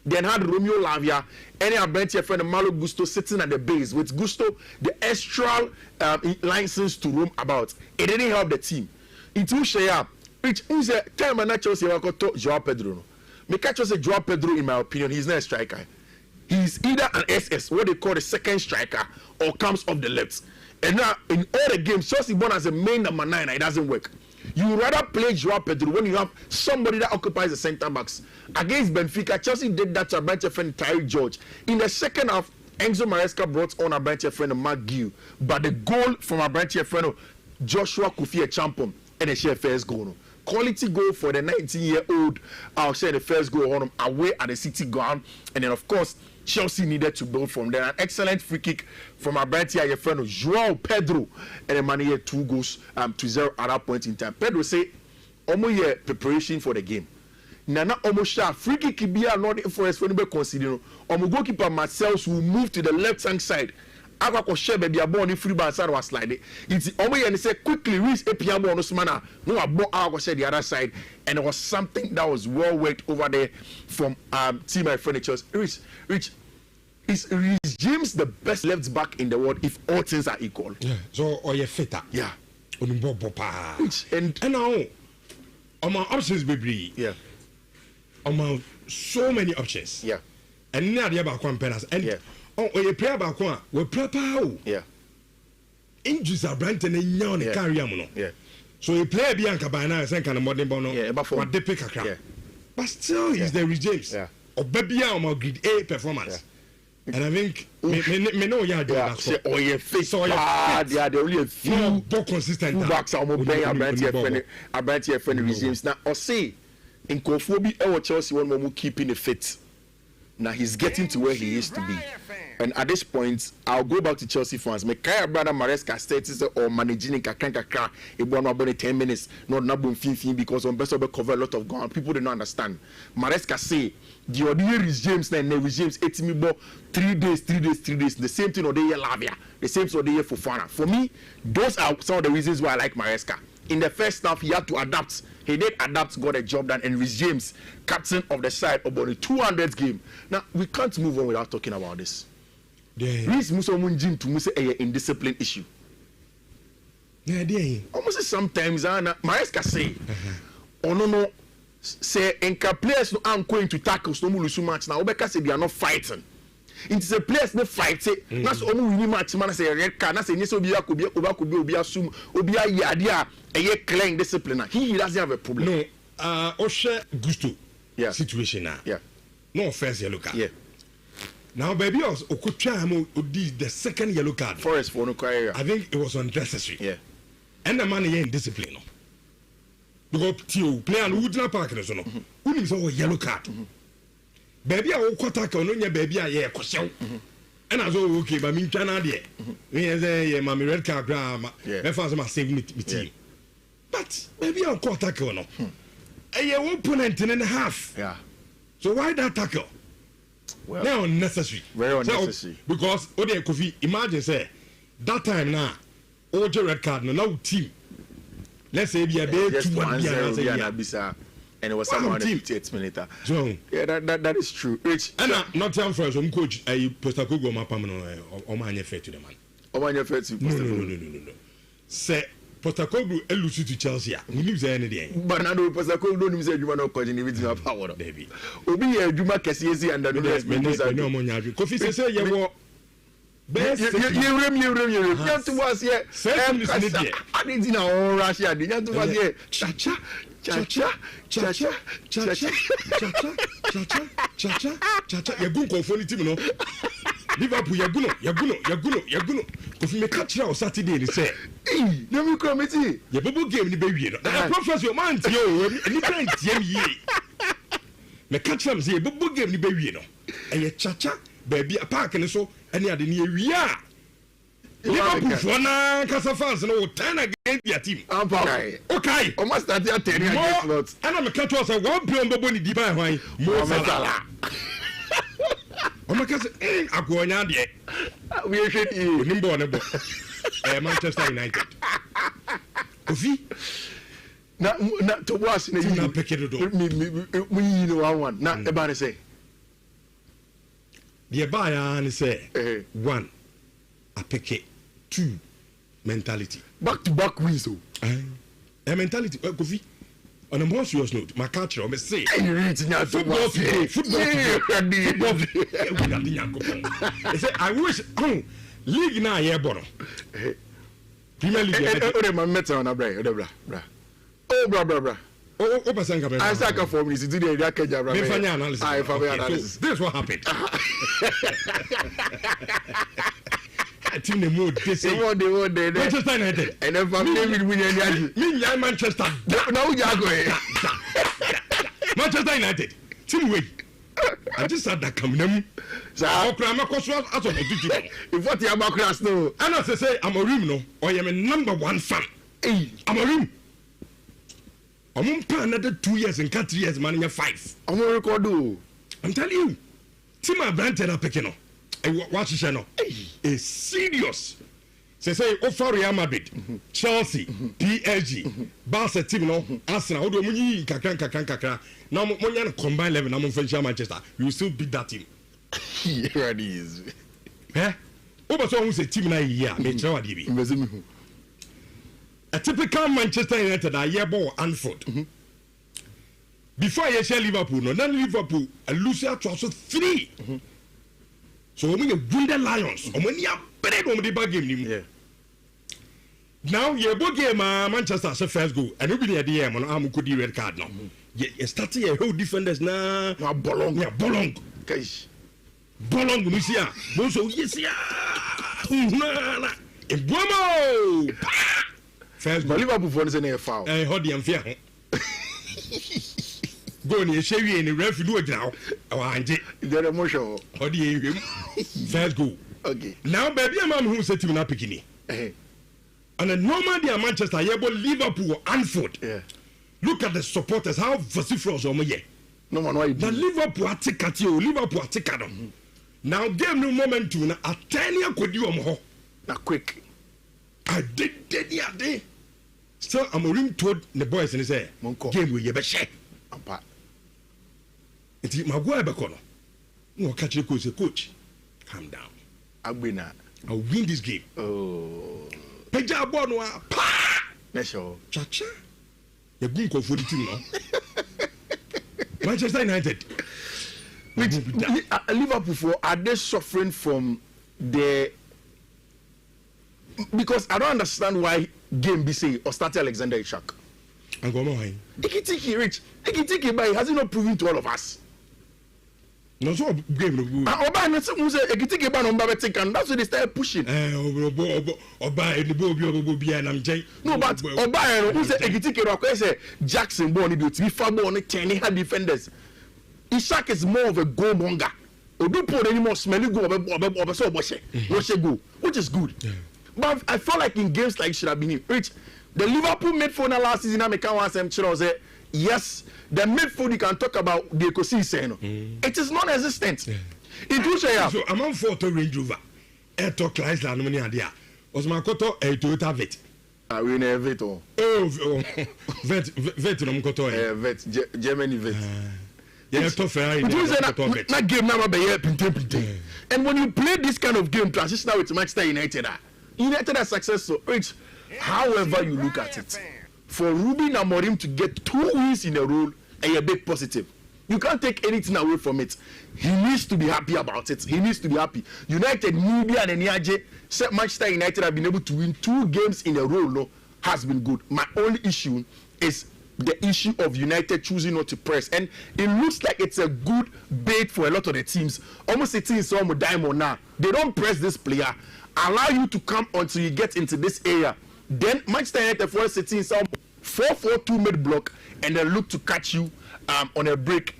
Then had Romeo Lavia, any Abente friend Malo Gusto sitting at the base with Gusto the extra license to roam about. It didn't help the team. It will share which is a time and Chelsea to Joao Pedro. Me catch say Joao Pedro in my opinion, he's not a striker. He's either an SS, what they call the second striker, or comes off the left. And now in all the games, Chelsea born as a main number 9, it doesn't work. You rather play Joao Pedro when you have somebody that occupies the centre backs. Against Benfica, Chelsea did that to a bench friend Tyreek George. In the second half, Enzo Maresca brought on a bench friend Mark Gill. But the goal from a bench friend Joshua Kofi Champon and a share first goal. quality goal for the 19-year-old. I'll say the first goal on him away at the City ground, and then of course Chelsea needed to build from there. An excellent free kick from Abrantia Yefeno, Joao Pedro, and the man here 2 goals to 0 at that point in time. Pedro say, almost here preparation for the game. Nana almost shot free kick be not for us when we consider. Goalkeeper Marcels will move to the left hand side. Akwa share baby abon free ball side was slide. It's almost and say quickly reach APM on this manner. No abon akwa share the other side, and it was something that was well worked over there from team my furnitures. Rich. Is James the best left back in the world if all things are equal? Yeah. So or you fitter. Yeah. And now my options baby. Yeah. So many options. Yeah. And now the back one penalty. And yeah. Oh, you play back one. We prepare. Yeah. Injuries are Branton and Yon carry amuno. Yeah. So you play Bianca by now and kind of modern bono. Yeah. But they pick a crap. Yeah. But still, he's the James. Yeah. Or baby our grade A performance. Yeah. And I think me know you are doing that. So oh yeah, face so yeah, they are only a few more consistent. Backs are more playing Abrantia friendly regimes. Now or say in Kofobi our Chelsea one more keeping the fit. Now he's getting to where he is to be. And at this point, I'll go back to Chelsea fans. My brother Maresca states or managing kakra. It won about 10 minutes. Not nabun fin because on best of cover a lot of ground. People do not understand. Maresca say the ordinary is James and Nevis James 8 me 3 days. The same thing or the year Lavia. The same thing or the year Fofana. For me, those are some of the reasons why I like Maresca. In the first half, he had to adapt. He did adapt, got a job done, and Rhys James, captain of the side, about the 200th game. Now, we can't move on without talking about this. Rhys Musomunjin to Musa a indiscipline issue. Yeah, almost sometimes, Maresca say, oh no, say, Enka players aren't going to tackle no Mulusu match now. Obeka say they are not fighting. It's a place they fight it. That's only winning match. Man, say red card. That's a yes. Obia could be assume. Obia yadia. A clean discipline. He doesn't have a problem. No. Osha Gusto. Yeah. Situation now. Yeah. No offense, yellow card. Yeah. Now, baby, also Okuchamo did the second yellow card. Forest for no career. I think it was unnecessary. Yeah. And the man in discipline. Because Tio play on Woodland Park and so on. Who is our yellow card? Baby, I will attack on your baby. I hear question. And I was okay, but me China there. Me mammy red card grammar. My father must save me team. But maybe I'll call tackle no. A opponent and a half. Yeah. So why that tackle? Well, now unnecessary. Very unnecessary. So, because Ode Kofi, imagine say that time now, OJ red card no now team. Let's say be a day 2-1 and it was 158 minutes. So yeah, that is true. Rich. And not time for some coach a Postacogo mapamano or man fair to the man. Or man fair to no. Say Postacogo elusi to Chelsea. We leave there any day. But now Postacogo don't say you want to continue with your power, baby. Obi a Juma Kessiesi and the rest. No more. Kofi say you were best. You just was here. I didn't know Russia. You just was here. Cha-cha. Yagun confoni team no. Liverpool yaguno. Kofi me catch on Saturday ni say. No me committee. Ye bobo game ni be wie no. Na professor man tie o, ni plan tie mi ye. Me catch am say bobo game ni be wie no. Eye cha baby park ni so ene ade ni wie a. Liverpool for na Casa fans no 10 against their team. Okay. Almost start there 10 against not. And I'm catch us 1 billion bobo ni di ba hwan. Mo Salah. Omaka say agonya de. We should you. Nimbo ne bo. Manchester United. Kofi. Na to was na you. Na peke do. Me you know one. Na e ba ne say. The buy and say 1 a peke 2 mentality. Back to back wins so. A mentality Kofi. On a more serious note, my culture, I say, football today. I wish, league now, yeah, Bono. Premier League, I sack for me to do the analysis. This is what happened. team the mood they say Manchester United and then from David win me Manchester now you are going Manchester United team win I just said that come them so Okrama koso aso otutu if what you about class no and I say I'm a room no or am a number 1 fan I'm a room I'm another 2 years and 3 years man 5 I'm record I'm telling you team my brand tell picking no watch it no is serious say offer Real Madrid Chelsea PSG Barca team no Arsenal odo munyi kakran now money combine level na mo fencha Manchester you will still beat that team here it is over so who say team na here me try what be a typical Manchester United a year ball Anfield before you share Liverpool no then Liverpool a lose to also 3 so when you win the Lions when you bread on the bag game now you go game Manchester say first goal and you be near the am on could red card now you start a whole defenders na bolong guys bolong musia so yes ya na Mbomo first but Liverpool for say na foul hold the fear go ni shewi ni ref do agina awanje there emotion hold the first goal okay now baby am who say team na pikini and then normally they are Manchester yebo Liverpool Anfield look at the supporters how vociferous omo ye no man why the Liverpool attack Liverpool attack them now game no momentum na atania kodi omo ho na quick I did day so Amorim told the boys and he say game we be share ampa it Maguire be kono no catch the coach calm down agbena I'll win this game peja ball no pa na sure chacha you gun ko for the team no Manchester United Liverpool for are they suffering from the because I don't understand why game be say or start Alexander Isak and go more Ikitiki rich Ikitiki by has it not proven to all of us no so game no Oba no say Ikitiki ba no mba betik and that's why they start pushing Oba any bo bia na mjai no but Oba no say Ikitiki ro kwa say Jackson ball ni be to be far ball no 10 hard defenders Isak is more of a goal monger obi put any more smelly goal oba so obo she no she go which is good but I feel like in games like should have been rich the Liverpool midfield last season I make one sem say yes the midfield you can talk about the ecosystem it is non-existent it will say so among 4 to Range Rover to Chrysler no money adia Osman Koto Toyota Vet we na vet oh vet no mkoto vet Germany vet to Ferrari na game na be here pinte and when you play this kind of game transition with Manchester United are successful rich however you look at it for Ruben Amorim to get 2 wins in a row a big positive you can't take anything away from it he needs to be happy about it he needs to be happy United media and Niaje said Manchester United have been able to win 2 games in a row no has been good my only issue is the issue of United choosing not to press and it looks like it's a good bait for a lot of the teams almost the teams some diamond now they don't press this player allow you to come until you get into this area then Manchester United for sitting some 4-4-2 mid block and then look to catch you on a break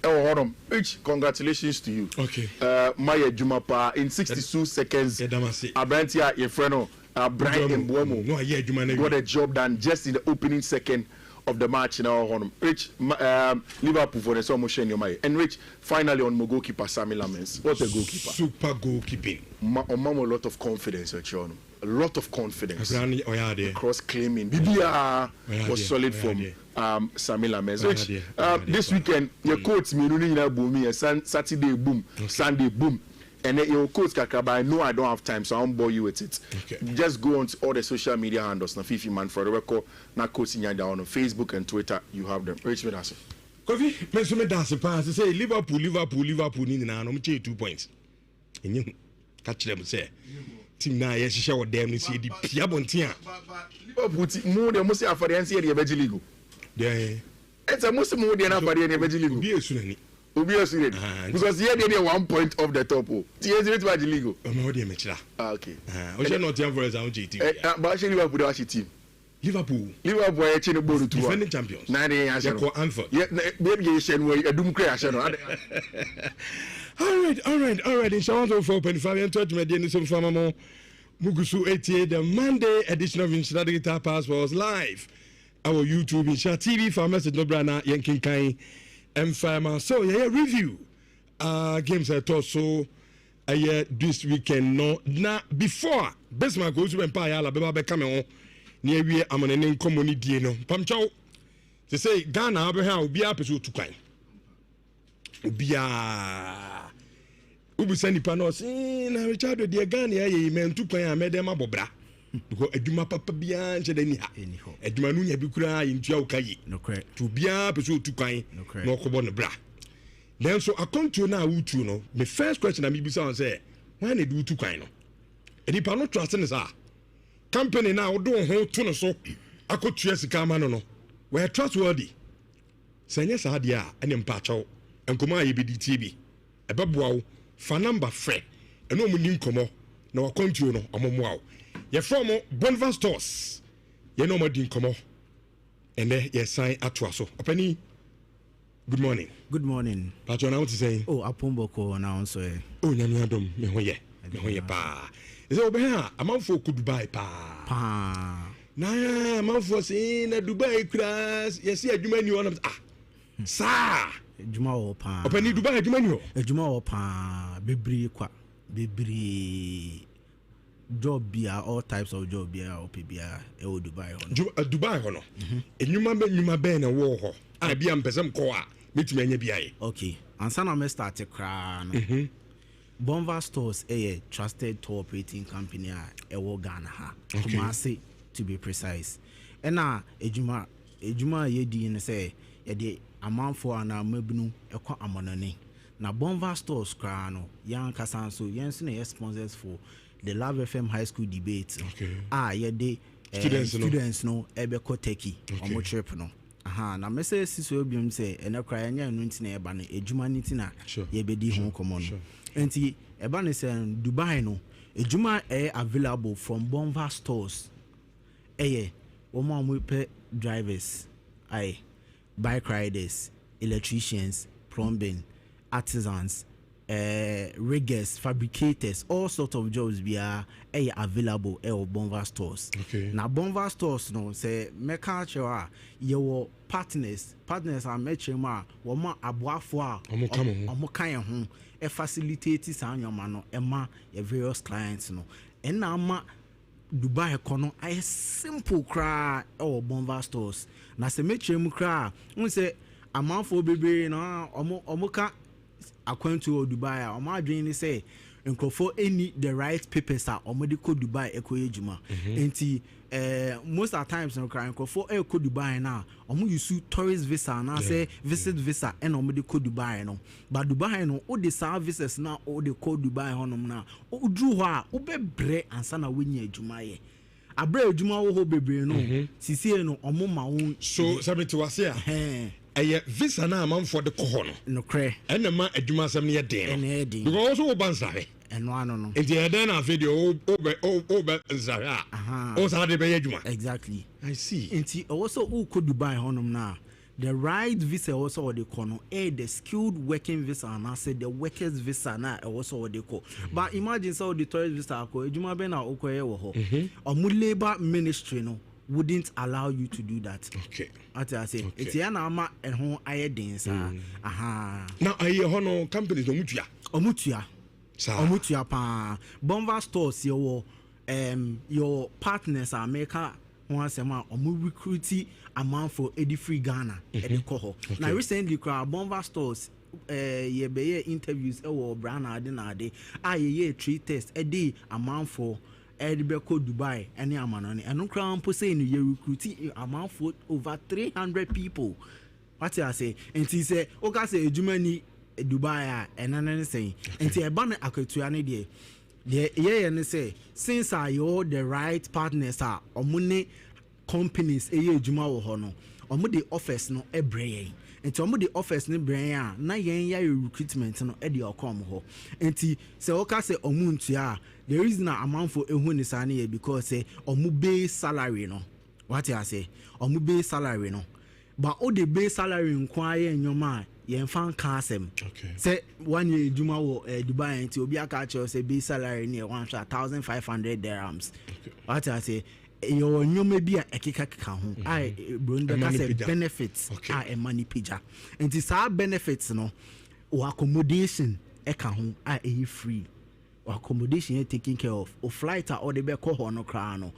which congratulations to you okay Maya Jumapa in 62 seconds Abrantia Yefreno Brian Mbuemo got a job done just in the opening second of the match in our home. Rich Liverpool for the summer in your mind. And Rich finally on my goalkeeper Sammy Lamens. What a goalkeeper! Super goalkeeping. A lot of confidence at you. A lot of confidence. Cross claiming. BBR was solid from Sammy Lamens. Rich this weekend your coach Miruni boom Saturday boom Sunday boom. And then your coach Kakaba, I know I don't have time, so I won't bore you with it. Okay. Just go on to all the social media handles. Na Fifi Man for the record. Na coach Nyanda on Facebook and Twitter. You have them. Rich me that's it. Kofi, me that's it. Say Liverpool ni na no 2 points. And you catch them say. Team na yes she with them ni say di pia bontia. Liverpool team more than most for the NCAA the League. Yeah. It's a most more than for the NCAA League. Be esu nani. Obi Osire. Because here they are 1 point off the top. TS rate by the league. Okay. Oje not team for example GT. But actually Liverpool are team. Liverpool are actually board to defending champions. 9 years ago. Anfield. Yeah, maybe you should know a doom crash. All right. In Shawanto for Penify and Touch Media some Famamo Mugusu 88 the Monday edition of Nhyira Digital Passports live. Our YouTube Nhyira TV for message no brana Yankin Kai and Fama. So yeah, review games I thought so this weekend no na before Besma goes to Empire Alabama be coming on near we am an name community no pamchow they say Ghana Abraham obi episode to kwan obia ubi send pano na Richard de Ghana ye men to kwan amede mabobra because adwuma papa bia nche de ni ha adwuma no nya bi kura yintua ukayi no correct to bia episode to kwan no kobo no bra then so akonto na wutu no the first question I me be say why na do to kwan no edi pa no trust ne sa company na odo ho to no so akotua sika ma no we trustworthy senya sa dia ene mpa chawo enkoma ye bedi tv ebeboa wo fa number frɛ eno mu ni nkomo na wakontuo no omomoa wo ye from Bonva stores ye no madi nkomo ene ye sign atoa so opani good morning patron now to say apomboko na onso e nyame adom me ho ye pa is obe ha amanfo ku Dubai pa na amanfo say na Dubai class yes adwuma ni wona sa adwuma wo pa opani Dubai adwuma ni ho adwuma wo pa bebre job bia all types of job bia opbia e o Dubai ho Dubai ho no enwuma be na wo ho a bia mpesem ko a metumi anya bia ye okay ansa na me start kra no Bonva Stores a trusted tour operating company a wo Ghana ha Kumasi to be precise ena ejuma ye di ne say ye de amanfo ana mabunu ekọ amonane na Bonva Stores kra no yan kasan so yen so na sponsors for the Love FM high school debate ye de students no ebeko Turkey omo trip no na message siso obiom say ena kra enya no ntina eba no ejuma ntina ye bedi ho komo no enti eba ne say Dubai no ejuma available from Bonva Stores woman pe drivers bike riders, electricians, plumbing, artisans, riggers, fabricators, all sorts of jobs be available at Bonva Stores. Now Bonva Stores no say make sure your partners are matching ma woma aboafo a omo kan ho e facilitate san your man no e ma your various clients no and na ma Dubai kono ay simple cry or Bonva Stores na se metchemu cry un say amanfo bebe na omo ka akwantu Dubai a omo adwen ni say nkrofo any the right papers are omo de ko Dubai ekoye juma enti most of times no cry nkrofo ko Dubai na omo use tourist visa na say visit visa and omo de ko Dubai no but Dubai no o de services na o de ko Dubai honom na o dru ho a o bebre ansa na wenye adwuma ye abre adwuma wo ho bebre no sisie no omo ma won so sabeti wase a visa na amanfo de ko ho no kre ena ma adwuma asem ne ye den because also wo bansabe eno ano no enti eden na video o nzara o sa de be adwuma exactly I see enti also who ko Dubai honom na the right visa also what they call no the skilled working visa and I said the workers visa na also what they call but imagine so the tourist visa ko adwuma be na okoye wo ho omu labor ministry no wouldn't allow you to do that. Okay. I say it's ya na ama ehon aye den sa. Now aye hono companies omutua pa Bonva Stores your partners are maker one sema omu recruit amount for edi free Ghana ediko. Now recently Bonva Stores ye be interviews brand ade ye 3 tests edi amount for Edibeko Dubai any amanoni and crown po say you recruit amount for over 300 people. What I say and he say okay say Germany Dubai and then say and he ban aketua ne de ye say since are you the right partners are omune companies eye adwuma wo ho no omo the office no ebrey nti omo the offers ne brand a na yen ya recruitment no e de okom ho nti se o ka se omo ntua the reason a amanfo ehu ni sa na because say omo base salary no what you say omo base salary no but o the base salary nkwa ye nyoma yen fan kasem say 1 year juma wo Dubai nti obi aka che say base salary near 1,500 dirhams what you say your nyoma bi a ekeka keka ho ai brondo ka say benefits a money pija nti sa benefits no o accommodation eka ho a free o accommodation you taking care of o flight or the be ko ho no kra no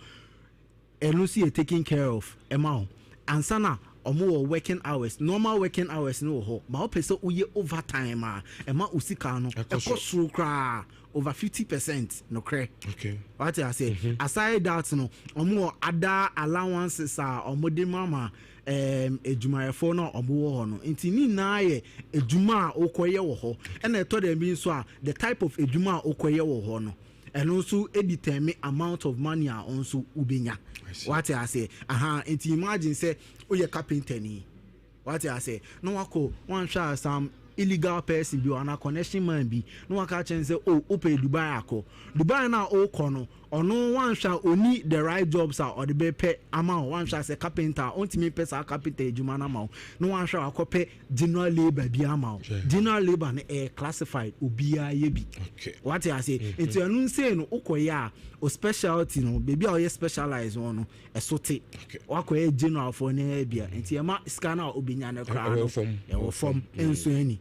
enu see taking care of ema ansana omo working hours normal working hours no ho ma o pese uye overtime a ema usika no ekosuru kra over 50% no kre okay what I say aside that no omo other allowances are omo de mama ejuma no omo ho no nti ni na ye ejuma okoye wo ho na eto dem bi nso a the type of ejuma okoye wo ho no and also determine amount of money a also ubenya what I say nti imagine say oye carpenter ni what I say no wako one share some illegal person bi on a connection man bi no waka chen say open Dubai akọ Dubai na o kono ono one share oni the right jobs are or the be pay amount one share say carpenter ontimi pesa carpenter ejuma na ma no one share akope general labor bi amount general labor na classified obia ye bi okay what I say into anu say no ukoya o specialty no baby o ye specialize on no esote wakoye general for na bia into e ma scanner obinya na kra no e wo form enso ani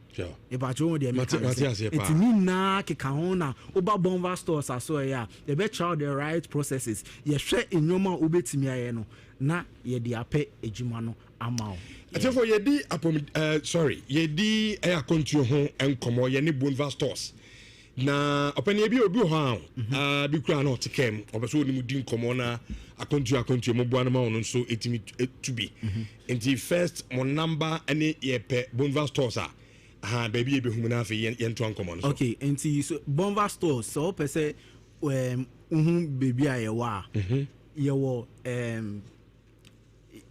e ba jo de me it ni na keka ho na oba bomba stores aso ya the be child the right processes ye hwe enyoma obetimi aye no na ye de ape ejuma no amao atefo ye di sorry ye di air control ho enkomo ye ne Bonva stores na opani bi obi ho a bi kura na otekem obeso oni mu di nkomo na akontu mo bua na ma ono nso etimi to be enti first mo number any ye pe Bonva stores baby e be hu na afi ye nto nkomo no okay enti so Bonva stores so pese baby a yewa yewo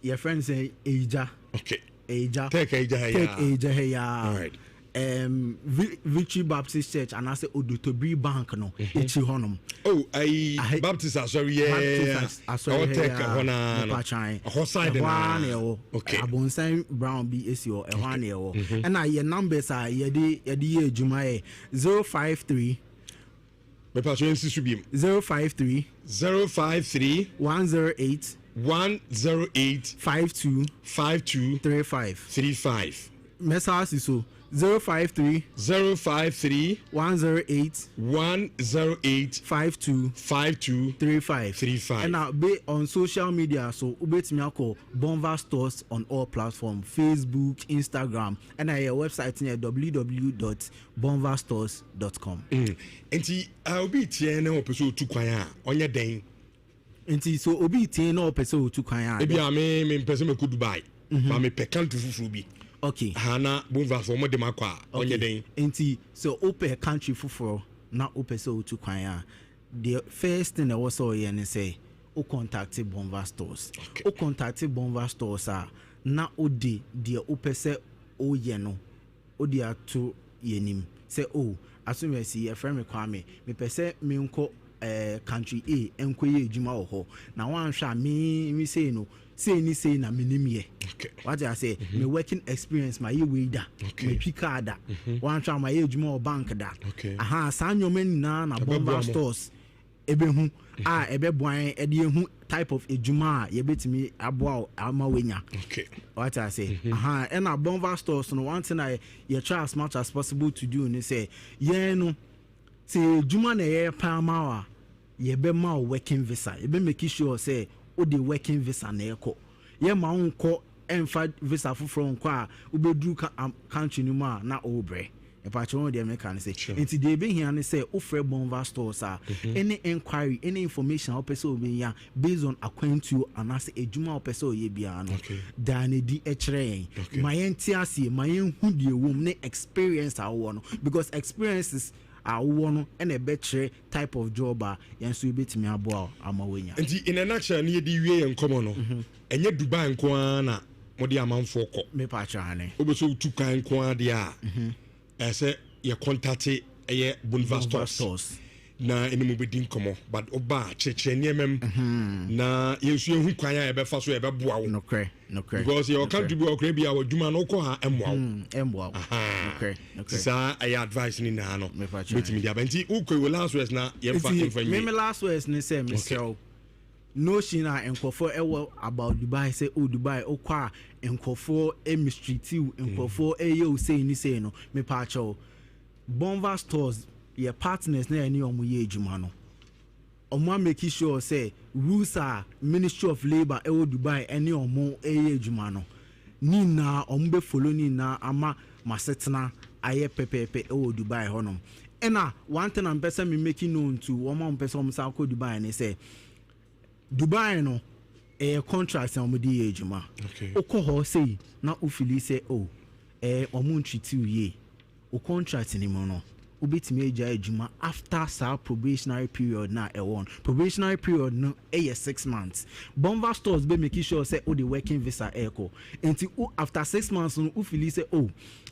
your friend say eja okay eja take eja ya all right Victory Baptist Church and I say Odotobri Bank no echi honom Baptist sorry yeah take hona no side na okay abonsan brown bi esi o ehwa na ewo and na your numbers are ye de ejuma 053 me pa so ensisu biem 053 108 52 35 message so 053 108 52 35 and now be on social media so ubetimi akọ Bonva stores on all platforms Facebook Instagram and our website near www.bonvastores.com enti obi tie na opeso otu kwan a onye den enti so obi tie na opeso otu kwan a ebi a me pese me ku Dubai ba me pe kantu fufu bi okay hana Bonva for mo de makwa onye den enti so open country fufuro na opeso otu kwan a the first thing that was so here say o contact Bonva stores o contact Bonva stores na odi de opese o ye no odi ato yenim say assume see your friend me kwame me pese me nko country A enkoye ejuma ho na wan hwa me say no say na minim ye okay what I say me working experience my way da me twika da wan hwa my ejuma bank da san nyoma na Bonva stores ebehu ebeboan ede ehu type of ejuma ye betimi aboa ama wenya okay what I say and na Bonva stores no one thing I you try as much as possible to do ni say ye no say ejuma na ye pa ma ye be ma working visa ye be make sure say o the working visa na eko ye ma unko enfa visa fufro nko a ubedru country ni ma na obre e pa chon de make say enti de be here ni say ofre Bonva stores any inquiry any information o person obi ya based on acquaintance and as ejuma o person o ye bia no dan di ekere my entiase my hu de wom ne experience a wo no because experiences no and a better type of job yen so betimi aboa amawenya enti in a nutshell ni di wie en komo no enye Dubai nko na mode amanfo kɔ me pacha hane obeso tu kan ko ade a ɛsɛ yɛ contact ɛyɛ Boulevard Stores na enimu bedi nkomo but oba cheche niemem na yesu ehu kwan a ɛbɛfa so ɛbɛboa wo no because your country be okra bia wadwuma no kɔ ha emboa okay sa ayi advice ni na no betimi dia benti ukɔ last words na yɛmfa me last words ni say me sell no shina enkofo ewo about Dubai say Dubai okwa enkofo mistreative enkofo eyo say ni say no me pa cho Boulevard Stores your partners na any omo ye adwuma no omo make sure say rules are Ministry of Labor Dubai any omo ye adwuma no ni na omo be follow ni na ama masetena aye pepepe Dubai honom ena one thing am person me making known to omo person sa ko Dubai and say Dubai no contract omo di adwuma okọ ho say na ofili say omo treat you ye o contract ni mo no ubetimi eja adwuma after sa probationary period na probationary period no 6 months Boulevard Stores be make sure say the working visa echo until after 6 months no ufili say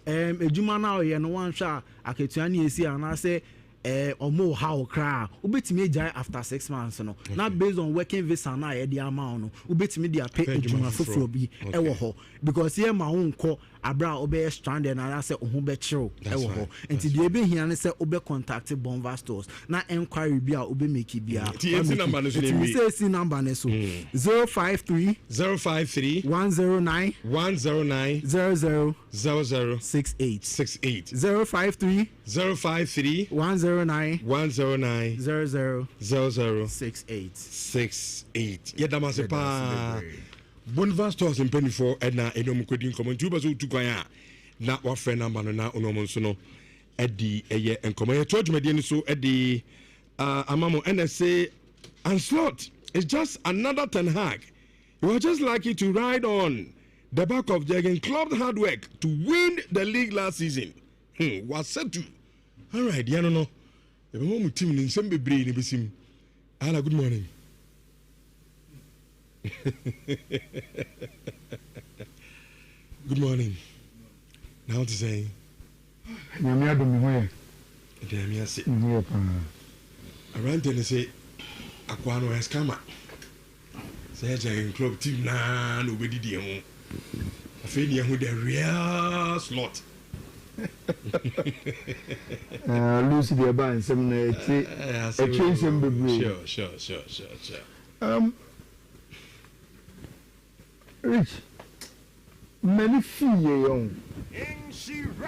adwuma na o no wan hwa aketua na esi ana say omo how kra ubetimi eja after 6 months no na based on working visa na ye the amount no ubetimi dia pay adwuma foforo bi ewo ho because here ma wonko abra obe stranded na say ohu be chill ewo ho enti de ebe hia ne say obe contact Boulevard Stores na enquiry bi a obe make bia TNC number no so dey be TNC number ne so 053 109 0068 053 109 0068 yedamase pa Boulevard Stores in penny for Edna Edom Coding Common Tuba so to Kaya na wa friend number na onomon so no Eddie eye and come told me so Eddie amamo NSA and slot it's just another Ten Hag. You are just lucky to ride on the back of Jürgen Klopp's hard work to win the league last season. Was said to all right, yeah, no. The moment team in some bebre ni besim. Ala, good morning. Good morning. Now to say. Nyamia do mi hoye. Nyamia say. Nyamia pa. Around then say akwano eskama. Say Jürgen Klopp team na no be di ho. Afi ni ho the real slot. Lucy the ban some a change some bebre. Sure. Rich many fee young.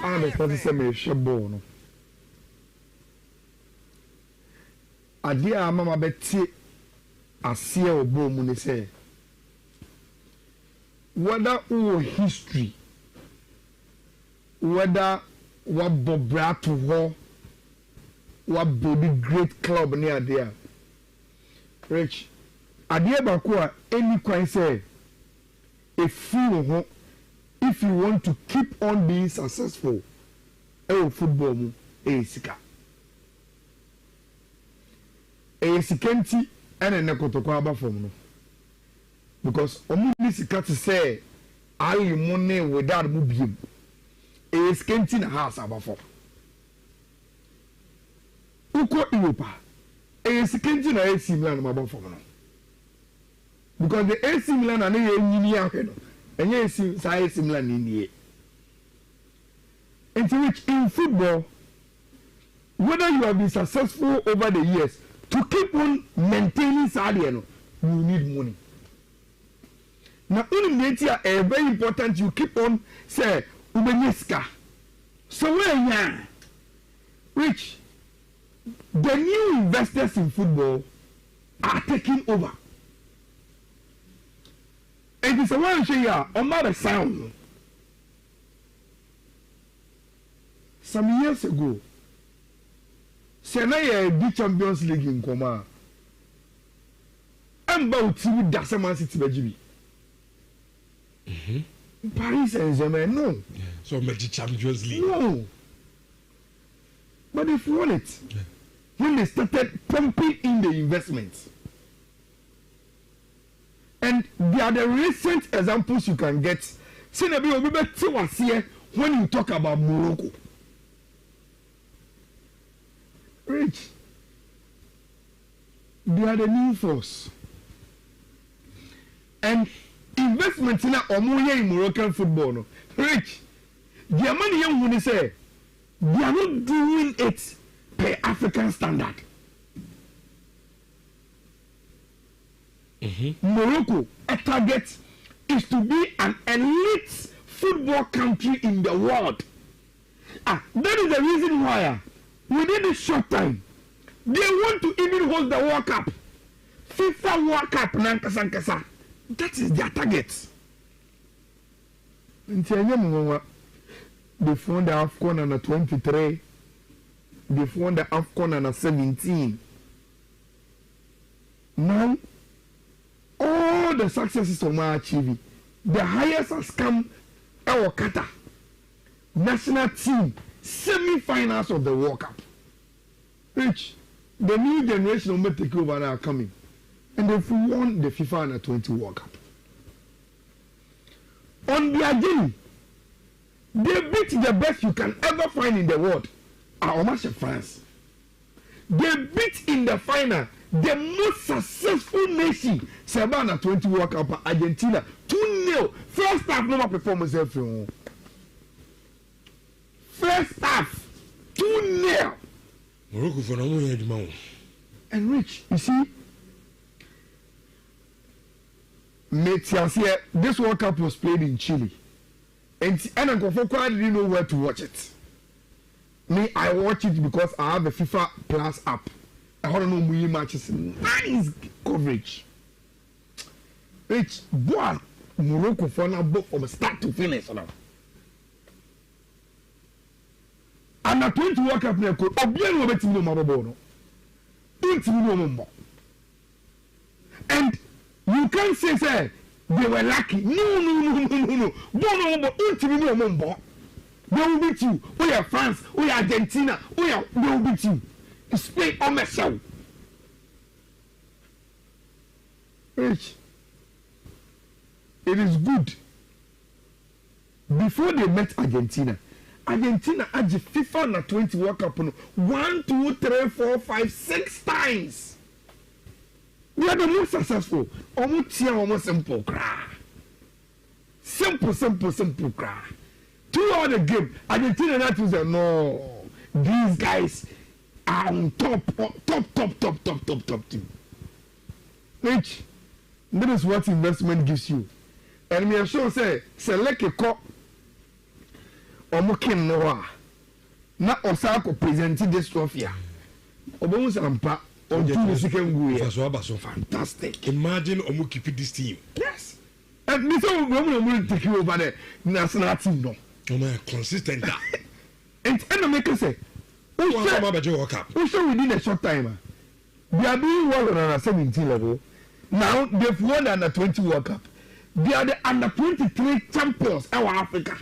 I'm expecting some shabo no. Adia mama beti asia obo mu ne say whether history whether what bobra to ho what body great club near there Rich adia bakwa any kwan say if you want to keep on being successful football mu sika sikenti ene ne kotoko aba from no because omu ni sika to say ayi money without mu biem sikenti na house aba for uko Europe sikenti na AC Milan aba for no because the AC Milan and the nyini ahwe no enye AC Milan ni into which in football whether you have been successful over the years to keep on maintaining salary no you need money now only are very important you keep on say ubenyeska so when ya which the new investors in football are taking over. It is a one share on the sound. Some years ago, Senaya the Champions League in Coma. I'm about to do that Man City Bajibi. Paris Saint-Germain, no. Yeah. So the Champions League. No. But they've won it. Yeah. When they started pumping in the investments. And they are the recent examples you can get say na be obi be te wase when you talk about Morocco. Rich, they are the new force, and investment in in Moroccan football. No, Rich, the money you say they are not doing it per African standard. Morocco, a target is to be an elite football country in the world. That is the reason why within a short time they want to even host the World Cup. FIFA World Cup nankasa. That is their target. They won the AFCON under 23. They won the AFCON under 17. Now all the successes of my achieving, the highest has come our Qatar national team semi-finals of the World Cup. Which the new generation will take over now coming, and they've won the FIFA Under 20 World Cup. On their game, they beat the best you can ever find in the world. Almost France. They beat in the final the most successful nation, Under 20 World Cup, Argentina, 2-0. First half, no performance everyone. First half, 2-0. Morocco for no. And Rich, you see, this World Cup was played in Chile, and I didn't know where to watch it. Me, I watch it because I have a FIFA Plus app. I don't know many matches. Nice coverage. Rich, boy, Morocco for now, both from start to finish. And at 20 World Cup, I could obtain over team no Maraboro. And you can't say they were lucky. No. They will beat you. We are France, we are Argentina, they will beat you. Spain on the show. Rich, it is good. Before they met Argentina had the FIFA Under 20 World Cup 1, 2, 3, 4, 5, 6 times. We are the most successful. Almost simple. Simple. Throughout the game, Argentina that was no. These guys are on top team. Which that is what investment gives you. And me sure say select a cup. Omokin noa na osako present this trophy. Obomu sampa on two second go. Fantastic. Imagine Omo keep this team. Yes. And me so we take you over the national team no. Omo consistent. And make us say we show within a short time. They are doing well on under 17 level. Now they've won the Under 20 World Cup. They are the Under 23 champions of Africa.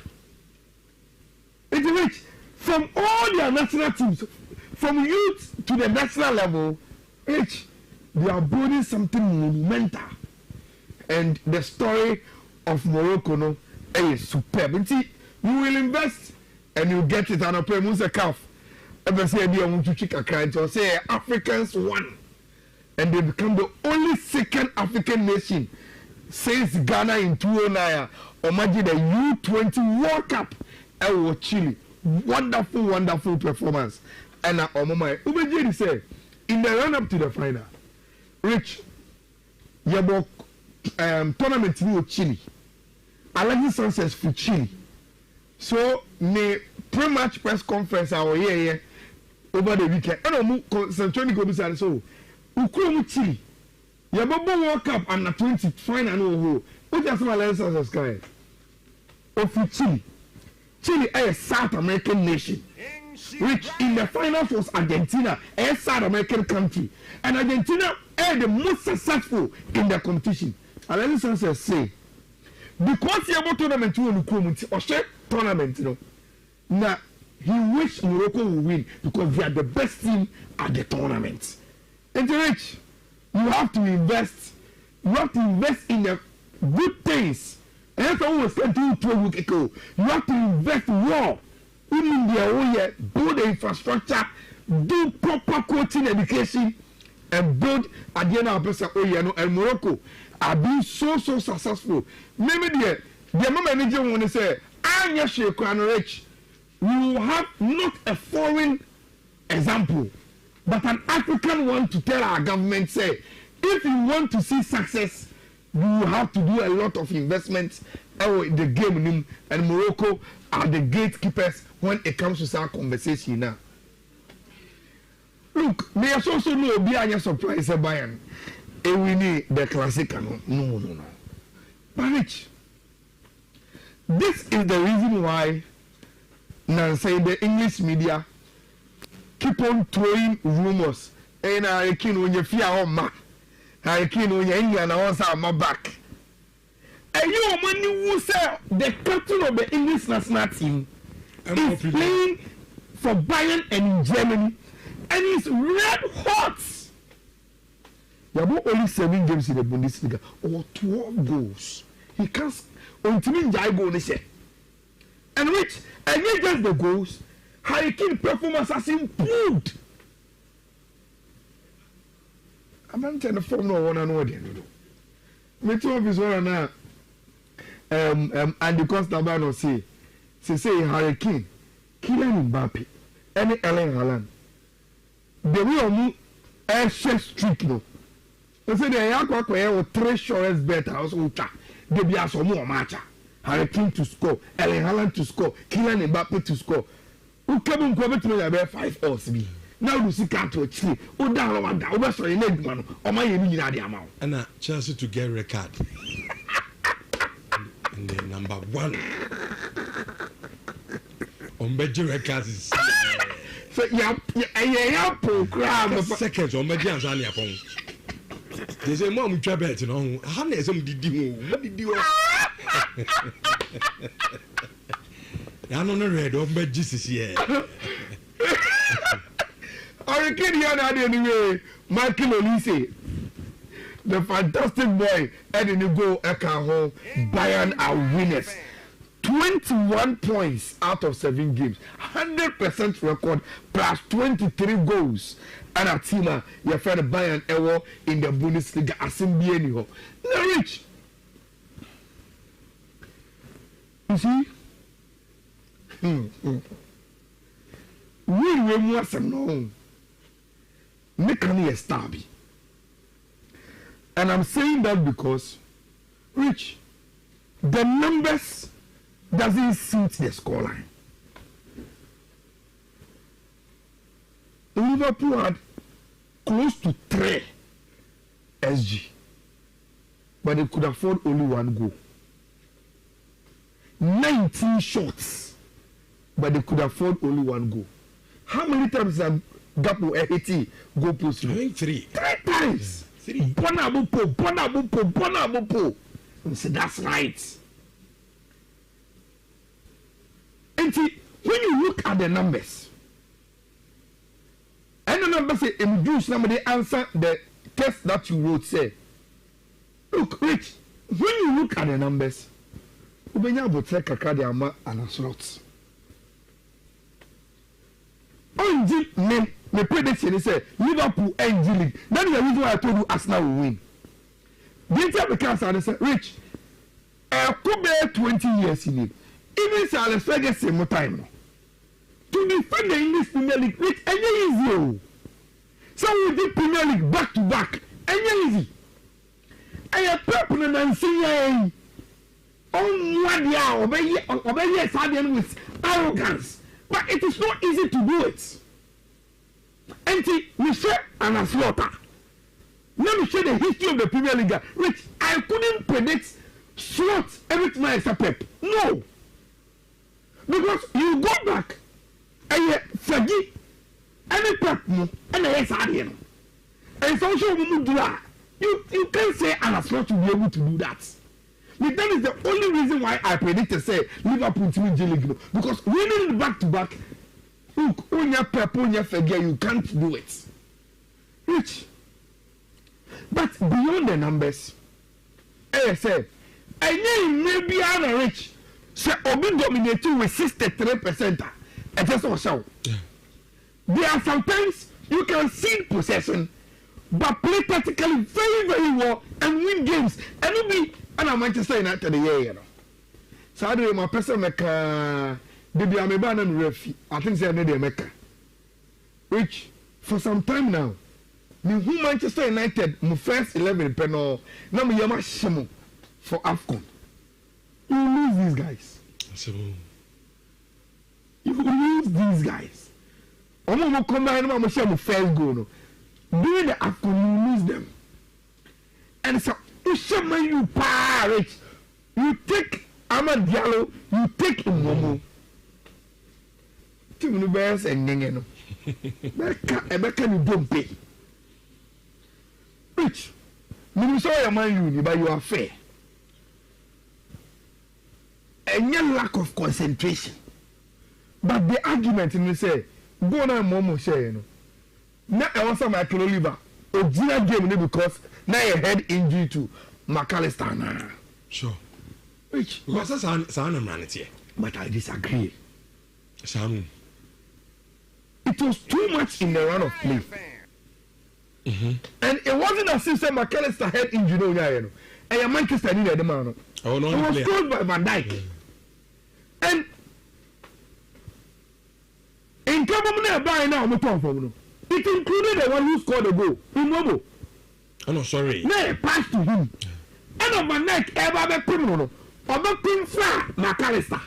It's rich from all their national teams, from youth to the national level. Rich, they are building something monumental, and the story of Morocco is superb. And see, you will invest and you get it. And I pay Musa Kaf. Ever say they want to check a crowd or say Africans won, and they become the only second African nation since Ghana in 2009. Imagine the U20 World Cup. Chile, wonderful performance. And Ubejiri say in the run up to the final, Rich, yabo tournament with Chile, Alexis Sanchez for Chile. So the pre-match press conference our here over the weekend. I don't know. Central Commission so Ukraine Chile, yabo World Cup under 20 final no. What just my Alexis Sanchez guy? Of Chile. Chile is a South American nation, which in the finals was Argentina, a South American country. And Argentina is the most successful in the competition. And Alexis Sanchez say, because he have a tournament now he wish Morocco will win because they are the best team at the tournament. And Rich, you have to invest in the good things And someone was getting to a week ago. You have to invest more in India. Oh yeah, build the infrastructure, do proper coaching education, and build again our person. Oh yeah, no, and Morocco are being so successful. Maybe the manager want to say, I'm your Sheikh rich. We will have not a foreign example, but an African one to tell our government say, if you want to see success, you have to do a lot of investments in the game, and Morocco are the gatekeepers when it comes to some conversation now. Look, may I also know be a surprise Bayern. We need the classic no. But Rich, this is the reason why now say the English media keep on throwing rumors. And I can when you fear on ma. I can when you England once I'm back. And you when you say the captain of the English national team is playing for Bayern and in Germany, and he's red hot. You have only 7 games in the Bundesliga or 12 goals. He can't until Jai go on say. And which and not just the goals, Harry Kane performance has improved. I'm not telling the form no one and one. Me two of his one now. And the Constabano say Harry Kane, Kylian Mbappe, and Erling Haaland. The way of air streak no. They say they are going to 3 shortest better also. They be as more match. Harry Kane to score, Erling Haaland to score, Kylian Mbappe to score. Who came in to me about 5 or 3. Now you see can't to achieve. Oh, down, over sorry, leg man. Oh, my, you need the amount. And Chelsea to get record. And then number 1. On better records is. So, yeah, program. Seconds on Major Zania Pong. They say, Mom, we travel to know. How many some did you? What did you? I don't know, red of Major here. I can't hear that anyway. Michael Olise, the fantastic boy, and in the goal, Ekaho, Bayern are winners. 21 points out of 7 games, 100% record plus 23 goals. And a team, your friend Bayern ever in the Bundesliga, assembly anyhow. Now, Rich, you see, we want some no. Make a star. And I'm saying that because, Rich, the numbers doesn't suit the scoreline. Liverpool had close to 3 SG, but they could afford only 1 goal. 19 shots, but they could afford only 1 goal. How many times have Gapo 80 goal post? I think 3. 3 times. 3. Bonabupo. So that's right. And see, when you look at the numbers, and the numbers say, somebody answer the test that you wrote, say, look, Rich, when you look at the numbers, you have to take a card and a slot. My prediction is Liverpool and G League. That is the reason why I told you Arsenal will win. The entire because I said, Rich, I could be 20 years in it. Even if I get some more time. To defend the English Premier League, Rich, and easy. So we did Premier League back to back, and easy. I have people and saying, oh, what they are, obey with arrogance. But it is not easy to do it. And we share an slaughter. Let me share the history of the Premier League, which I couldn't predict slot every time I Pep. No. Because you go back and you forget any Pep and the Arsenal. And so you can't say an slot will be able to do that. But that is the only reason why I predicted say Liverpool to win J League because winning back to back, look, on your Pep, on your Fergie, you can't do it. Rich. But beyond the numbers, I say and maybe I'm rich. So Obi dominating with 63%. And just also. There are sometimes you can see possession, but play tactically very, very well and win games. And it'll be and Manchester United the year, you know. So I do my person make baby I'm a ban and referee. I think they need a maker. Which for some time now, me who Manchester United my first 11 penal now me yama shamo for AFCON. You lose these guys. So you lose these guys. I'm gonna come back and I'm gonna share my first goal. No. During the AFCON, you lose them. And so you share my you parrot. You take Amad Diallo, you take Momo. Two bears and Nengeno. Becca, you don't pay. Rich, you saw your man, but you are fair. And your lack of concentration. But the argument in say, go on Momo say, you know. Now I want some Michael Oliver. Original game because now a head injury to McAllister now. Sure. Which because that's an humanity. But I disagree. Sam. It was too much in the run of play. And it wasn't as if McAllister head injury, you know. And Manchester needed the man. Oh no, it was scored by Van Dijk. And in Kabamuna by now, I'm talking from. It included the one who scored the goal. Imobo. Oh no, sorry. No, pass to him. And on my neck, ever be criminal. Or be flat, McAllister.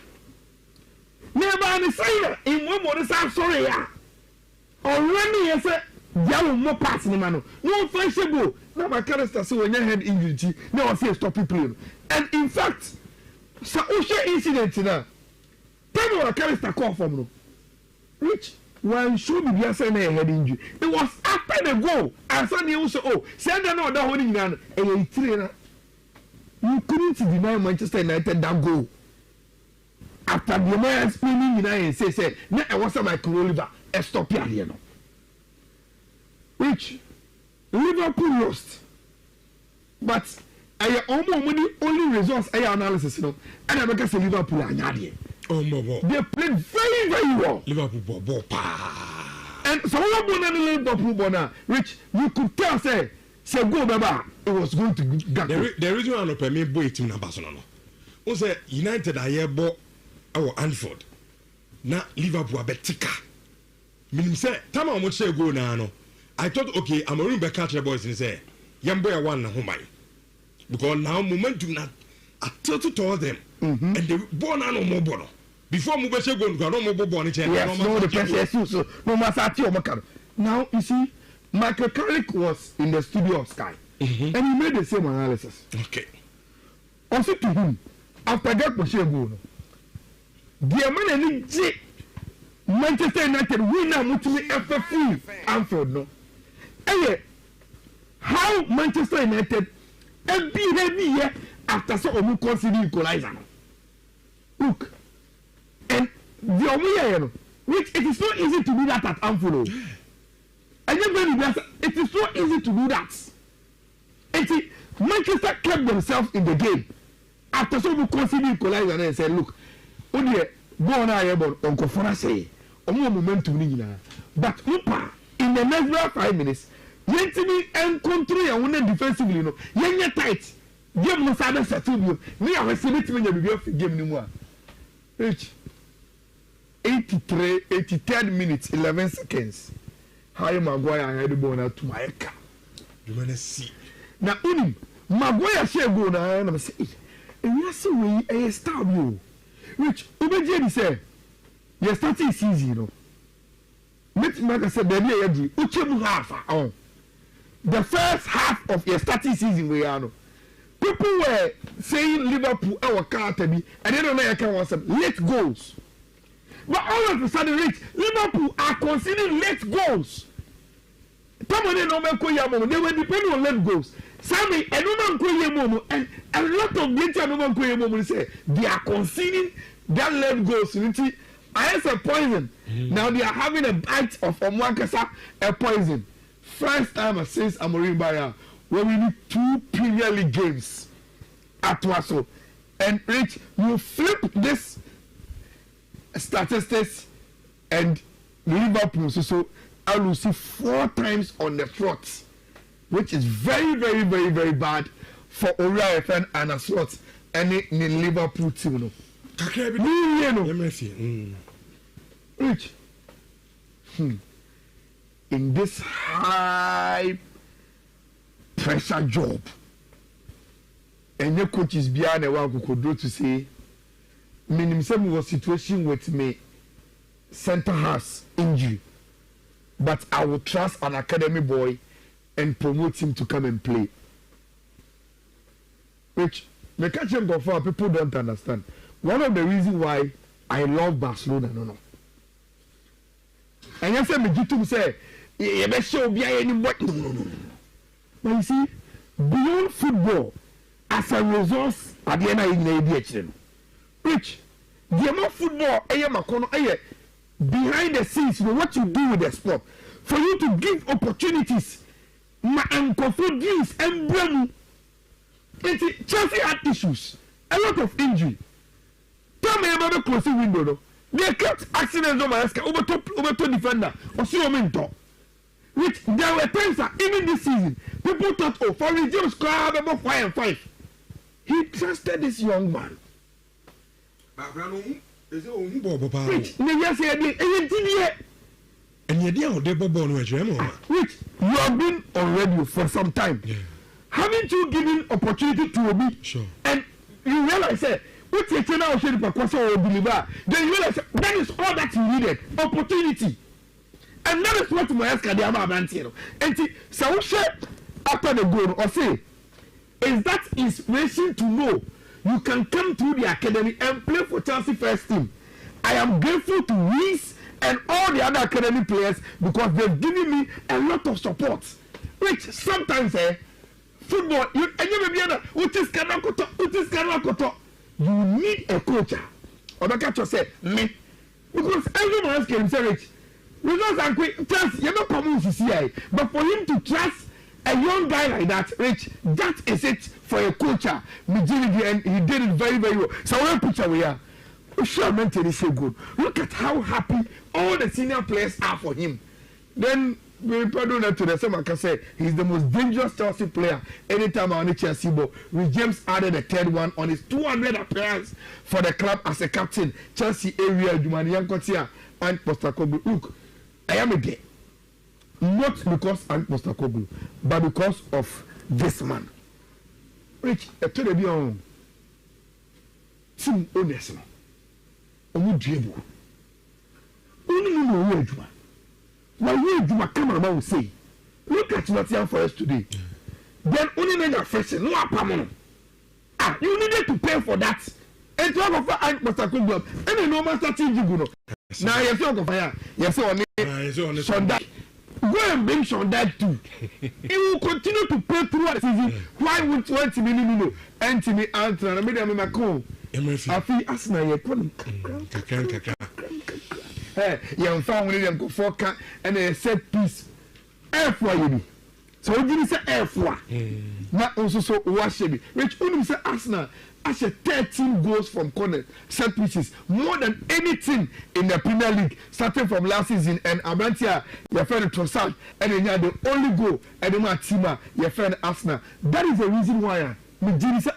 Never any sign. Imobo is sorry, yeah. Already, yes, sir. There more pass in the man. No fancy goal. Now McAllister so when you had injury, no one say stop playing. And in fact, so Usha incident now. Tell me McAllister call from no. Which when should be just saying head injury. It was after the goal. And suddenly also send another holding down a trainer. You couldn't deny Manchester United that goal. After the man spinning in and say, now I was my Oliver, stop here, you know. Which Liverpool lost. But I only results analysis, you know. And I because Liverpool are not here. Oh, Bobo. They played very, very well. Liverpool, Bobo. And so Liverpool, which you could tell, say go, Baba, it was going to get. The reason I'm not permitted boy team number Barcelona. We say United are here, but our Anfield. Now Liverpool are better. Meaning say, time I want to go now. I thought, okay, I'm going to catch the boys and say, young boy, one home because now momentum not tilted toward them. And they born no more born. Before Mubashe go, no more born. Yes, no, the person so no matter what. Now you see, Michael Carrick was in the studio of Sky, and he made the same analysis. Okay. Also to him, after that Mubashe go, the man and Manchester United winner mutumi FFP Anfield no. Hey, how Manchester United every year after so omu consider equalizer. Look, and the omu which it is so easy to do that at Anfield. And it is so easy to do that. And Manchester kept themselves in the game after so omu consider equalizer and said, look, go on here, but Uncle Fona say, momentum ni but in the next 5 minutes, yentimi and control your own defensively, you know, yenye tight. Game no sada settle you. Me I was able to win the game ni mo. H 83rd minute 11 seconds. Harry Maguire had the ball now to my car. You wanna see? Now unim Maguire share go na and I say, and you see we a star you. Which Obeje say, you starting season, you know. Like I said, the year you uchemu half on. The first half of your starting season we are no. People were saying Liverpool our cartable and they don't know you can want some late goals. But all of a sudden, Liverpool are conceding late goals. They were depending on late goals. Sammy, and a lot of data say they are conceding that late goals. I said poison. Now they are having a bite of Omwankasa, a poison. First time since Amorim Baya, when we need 2 Premier League games at Waso, And Rich, you flip this statistics and Liverpool so I will see 4 times on the trot, which is very, very, very, very bad for Ora FN and a slot any Liverpool team. Rich, in this high pressure job, and your coach is beyond a while could to say, minimum was situation with me, center has injury, but I will trust an academy boy and promote him to come and play. Which the catching before people don't understand. One of the reasons why I love Barcelona, no. And you say me to say, you better show me anybody. No. But you see, beyond football, as a resource, at the end of the day, Rich, the amount of football, behind the scenes, you know what you do with the sport, for you to give opportunities, and deals and bring. Chelsea had issues, a lot of injury. Tell me about the closing window, though. They kept accidents on my ass, over to defender, or see mentor. Which there were times that even this season, people thought, oh, for me, James Crab about 5 and 5. He trusted this young man. Is it Which, they say, and you're down there, which you have been already for some time. Yeah. Haven't you given opportunity to Obi? Sure. And you realize that what you tell now should be or deliver. Then you realize that is all that you needed. Opportunity. And that is what my ask the Amabantino. And so share after the goal or say is that inspiration to know you can come through the academy and play for Chelsea first team. I am grateful to Reese and all the other academy players because they've given me a lot of support. Which sometimes football, you need a coach. Or the catcher said, me. Because everyone else can say it. Results are quick. Trust, you're not coming to CCI. But for him to trust a young guy like that, Rich, that is it for a coach. And he did it very, very well. So one picture we are. Sure, mentally so good. Look at how happy all the senior players are for him. Then we pardon to the same. I can say he's the most dangerous Chelsea player anytime on the Chelsea ball. With James added a third one on his 200 appearance for the club as a captain. Chelsea area Jumani Yankotia and Postecoglou. Look, I am again. Not because I'm Postecoglou, but because of this man. Rich, I told you, Tim Onesimo. Omu dribble. Only you know where Juma. Why you Juma cameraman will say, look at Nottingham Forest today. Then only need a fresh no apartment. Ah, you needed to pay for that. And to have a fire Master Club. And you know Master Tinjuguno. Now you talk of fire. Yes, on Sunday. Go and bring Sunday too. He will continue to pay through the season. Why would 20 million Anthony Anthony? I made him a call. I feel Asna, you couldn't. Hey, you found William go for cat and a set piece. Air for you. So you didn't say air for. Not also so washing. Which only say Asna. As a 13 goals from corner set pieces, more than anything in the Premier League, starting from last season. And Abantia, your friend Trossard, and then you the only goal, and then Tima, your friend Asna. That is the reason why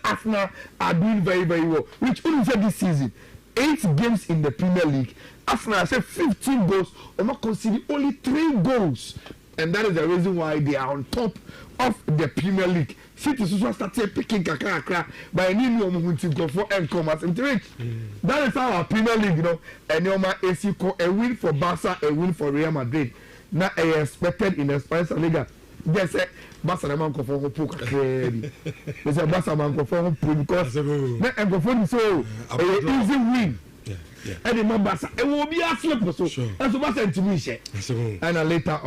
Arsenal are doing very, very well. Which only said this season, 8 games in the Premier League, Arsenal has 15 goals, or not conceding only 3 goals. And that is the reason why they are on top of the Premier League. City also started picking kakra by any new movement go for and come as that is how our Premier League, you know, and AC call a win for Barca, a win for Real Madrid. Now I expected in the Spanish Liga. They say Barca man go for poke. They say Barca man go for because na and go for so easy win. And the Barca it will be a slip so. And so Barca intimidation. And later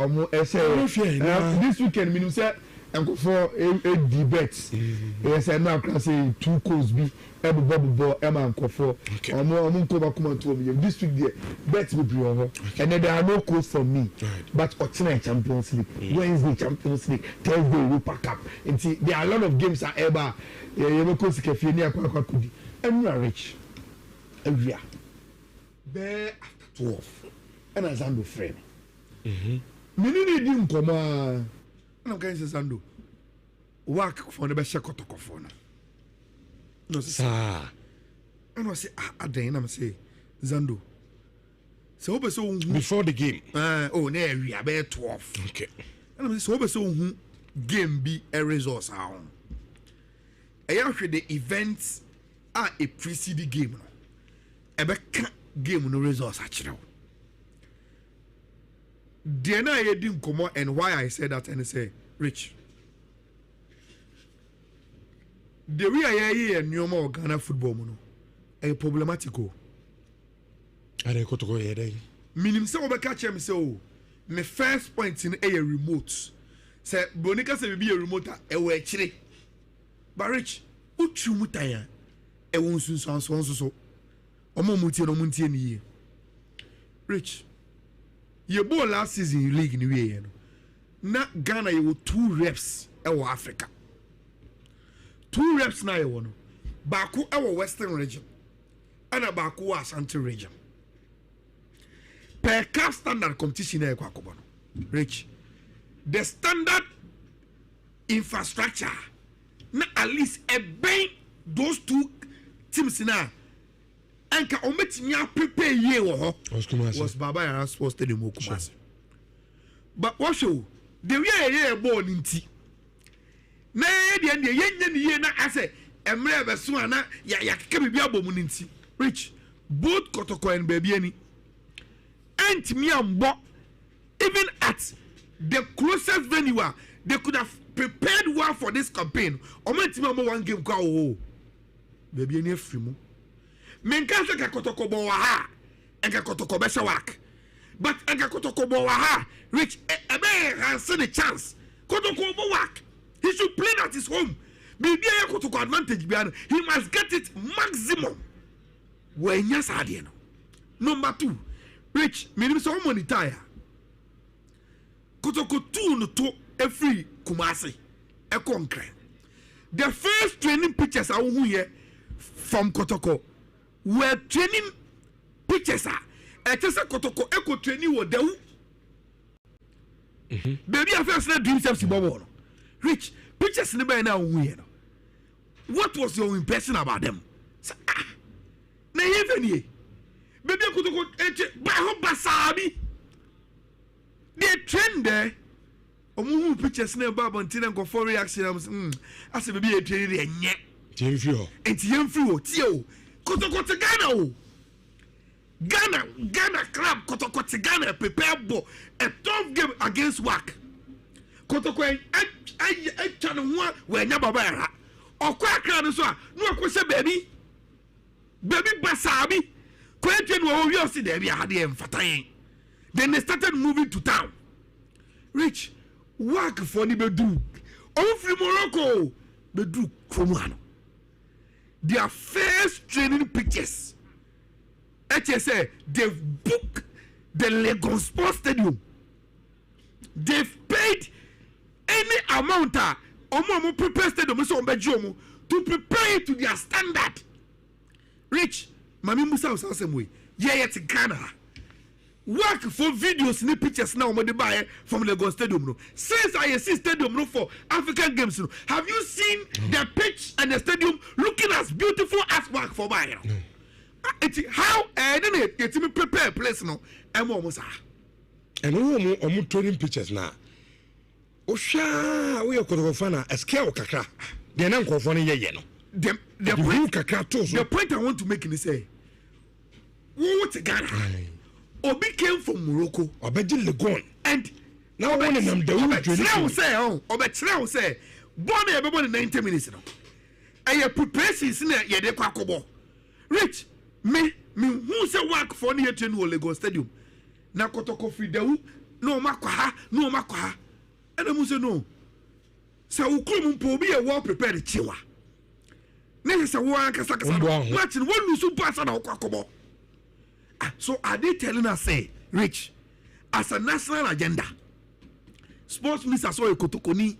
this weekend minimum say and go for a debate. Yes, I now can say 2 goals be every bubble and go for or more come to me. This week there bets will be over. And then there are no goals for me. But tonight Champions League, Wednesday Champions League, Thursday Europa Cup. And see there are a lot of games that ever you know coach Kefini Akwa Kudi. ɛnura rich awia bɛɛ after 12 ɛna Zando frɛ me menene di nkɔmɔ a ɛna kan sɛ Zando work for ne bɛhyɛ kɔtɔkɔfoɔ no saa ɛna ɔsɛ adan na me say Zando sɛ wobɛ sɛ wohu before the game oh na awia bɛyɛ 12 okay ɛna me sɛ wobɛ sɛ wohu game bi a resource a ho ɛyɛ hwɛ the events a precede game no ɛbɛka game no results akyerɛ wo deɛ na yɛdi nkɔmmɔ and why I said that and say Rich the way I hear nneɛma wɔ Ghana football mu no ɛyɛ problematic o ade kotoko yɛ dɛ minim sɛ wobɛka kyerɛ me sɛ o me first point no ɛyɛ remote sɛ broni ka sɛ biribi yɛ remote a ɛwɔ akyire but Rich wotwi mu tan a ɛwɔ nsunsuanso nso so ɔmo mu tie no mu tie ne yie Rich ye ball last season league ni wie no na Ghana ye 2 reps ɛwɔ Africa 2 reps na ye wɔ no baako ɛwɔ Western region ana baako wɔ Ashanti region per cap standard competition na ɛkɔ akɔbɔ no Rich the standard infrastructure na at least ɛbɛn those 2 teams na anka ometimi a prepare ye wo was Baba Yara Sports Stadium Kumasi but what show the way ye ball nti na ye de ye ye na ase emre be so ana ya keka bibia bomu nti Rich both Kotoko and baby ani antimi ambo even at the closest venue they could have prepared well for this campaign ometimi ambo one game kwa o baby ani afiri mu menka sɛ ka Kotoko bɔ wɔ ha ɛnka Kotoko bɛhyɛ wak but ɛnka Kotoko bɔ wɔ ha Rich ɛbɛyɛ hanse the chance Kotoko bɔ wak he should play at his home biribi a yɛ Kotoko advantage bia no he must get it maximum wɔanya saa adeɛ no number 2 Rich menim sɛ ɔmɔ ne tire Kotoko 2 no to every Kumasi ɛkɔ nkran the first training pictures a wohu yɛ from Kotoko were training pictures just a Kotoko echo training wo dawu baby affairs na dream self ball Rich pictures ne by now we no what was your impression about them na even ye baby Kotoko ba ho basabi they train there omu pictures na ba bontina go for reaction as baby e train there nye tiemfri ho entiemfri ho tie o Kotoko to Ghana o Ghana club Kotoko to Ghana prepare for a tough game against WAC Kotoko I channel one where Baba Yara or quite crowd so no question baby basabi question we will see there be had him fataying then they started moving to town Rich WAC for the bedu all from Morocco bedu Kromano their first training pictures HSA they've booked the Lagos Sports Stadium they've paid any amount omo prepare stadium so to prepare it to their standard Rich mami Musa was same way yet Ghana work for videos and pictures now omo dey buy from Lagos Stadium no since I see stadium no for African games no have you seen the pitch and the stadium looking as beautiful as work for buy no how then it me prepare place no emo omo sa and omo training pictures na o sha we Kotoko fan a scale kakra de na nkofo no ye no the point I want to make is say what Ghana Obi came from Morocco. Obeji Legon. And now one of them Obetrao say born everybody 90 minutes now. And your preparations in ye de kwakobo. Rich me who say work for near to Lagos Stadium. Na Kotoko free dawu no makwa and I say no. So we come be a well prepared chiwa. Next a one kasaka match one lusu pass na kwakobo. So are they telling us say Rich as a national agenda sports minister saw a Kotokoni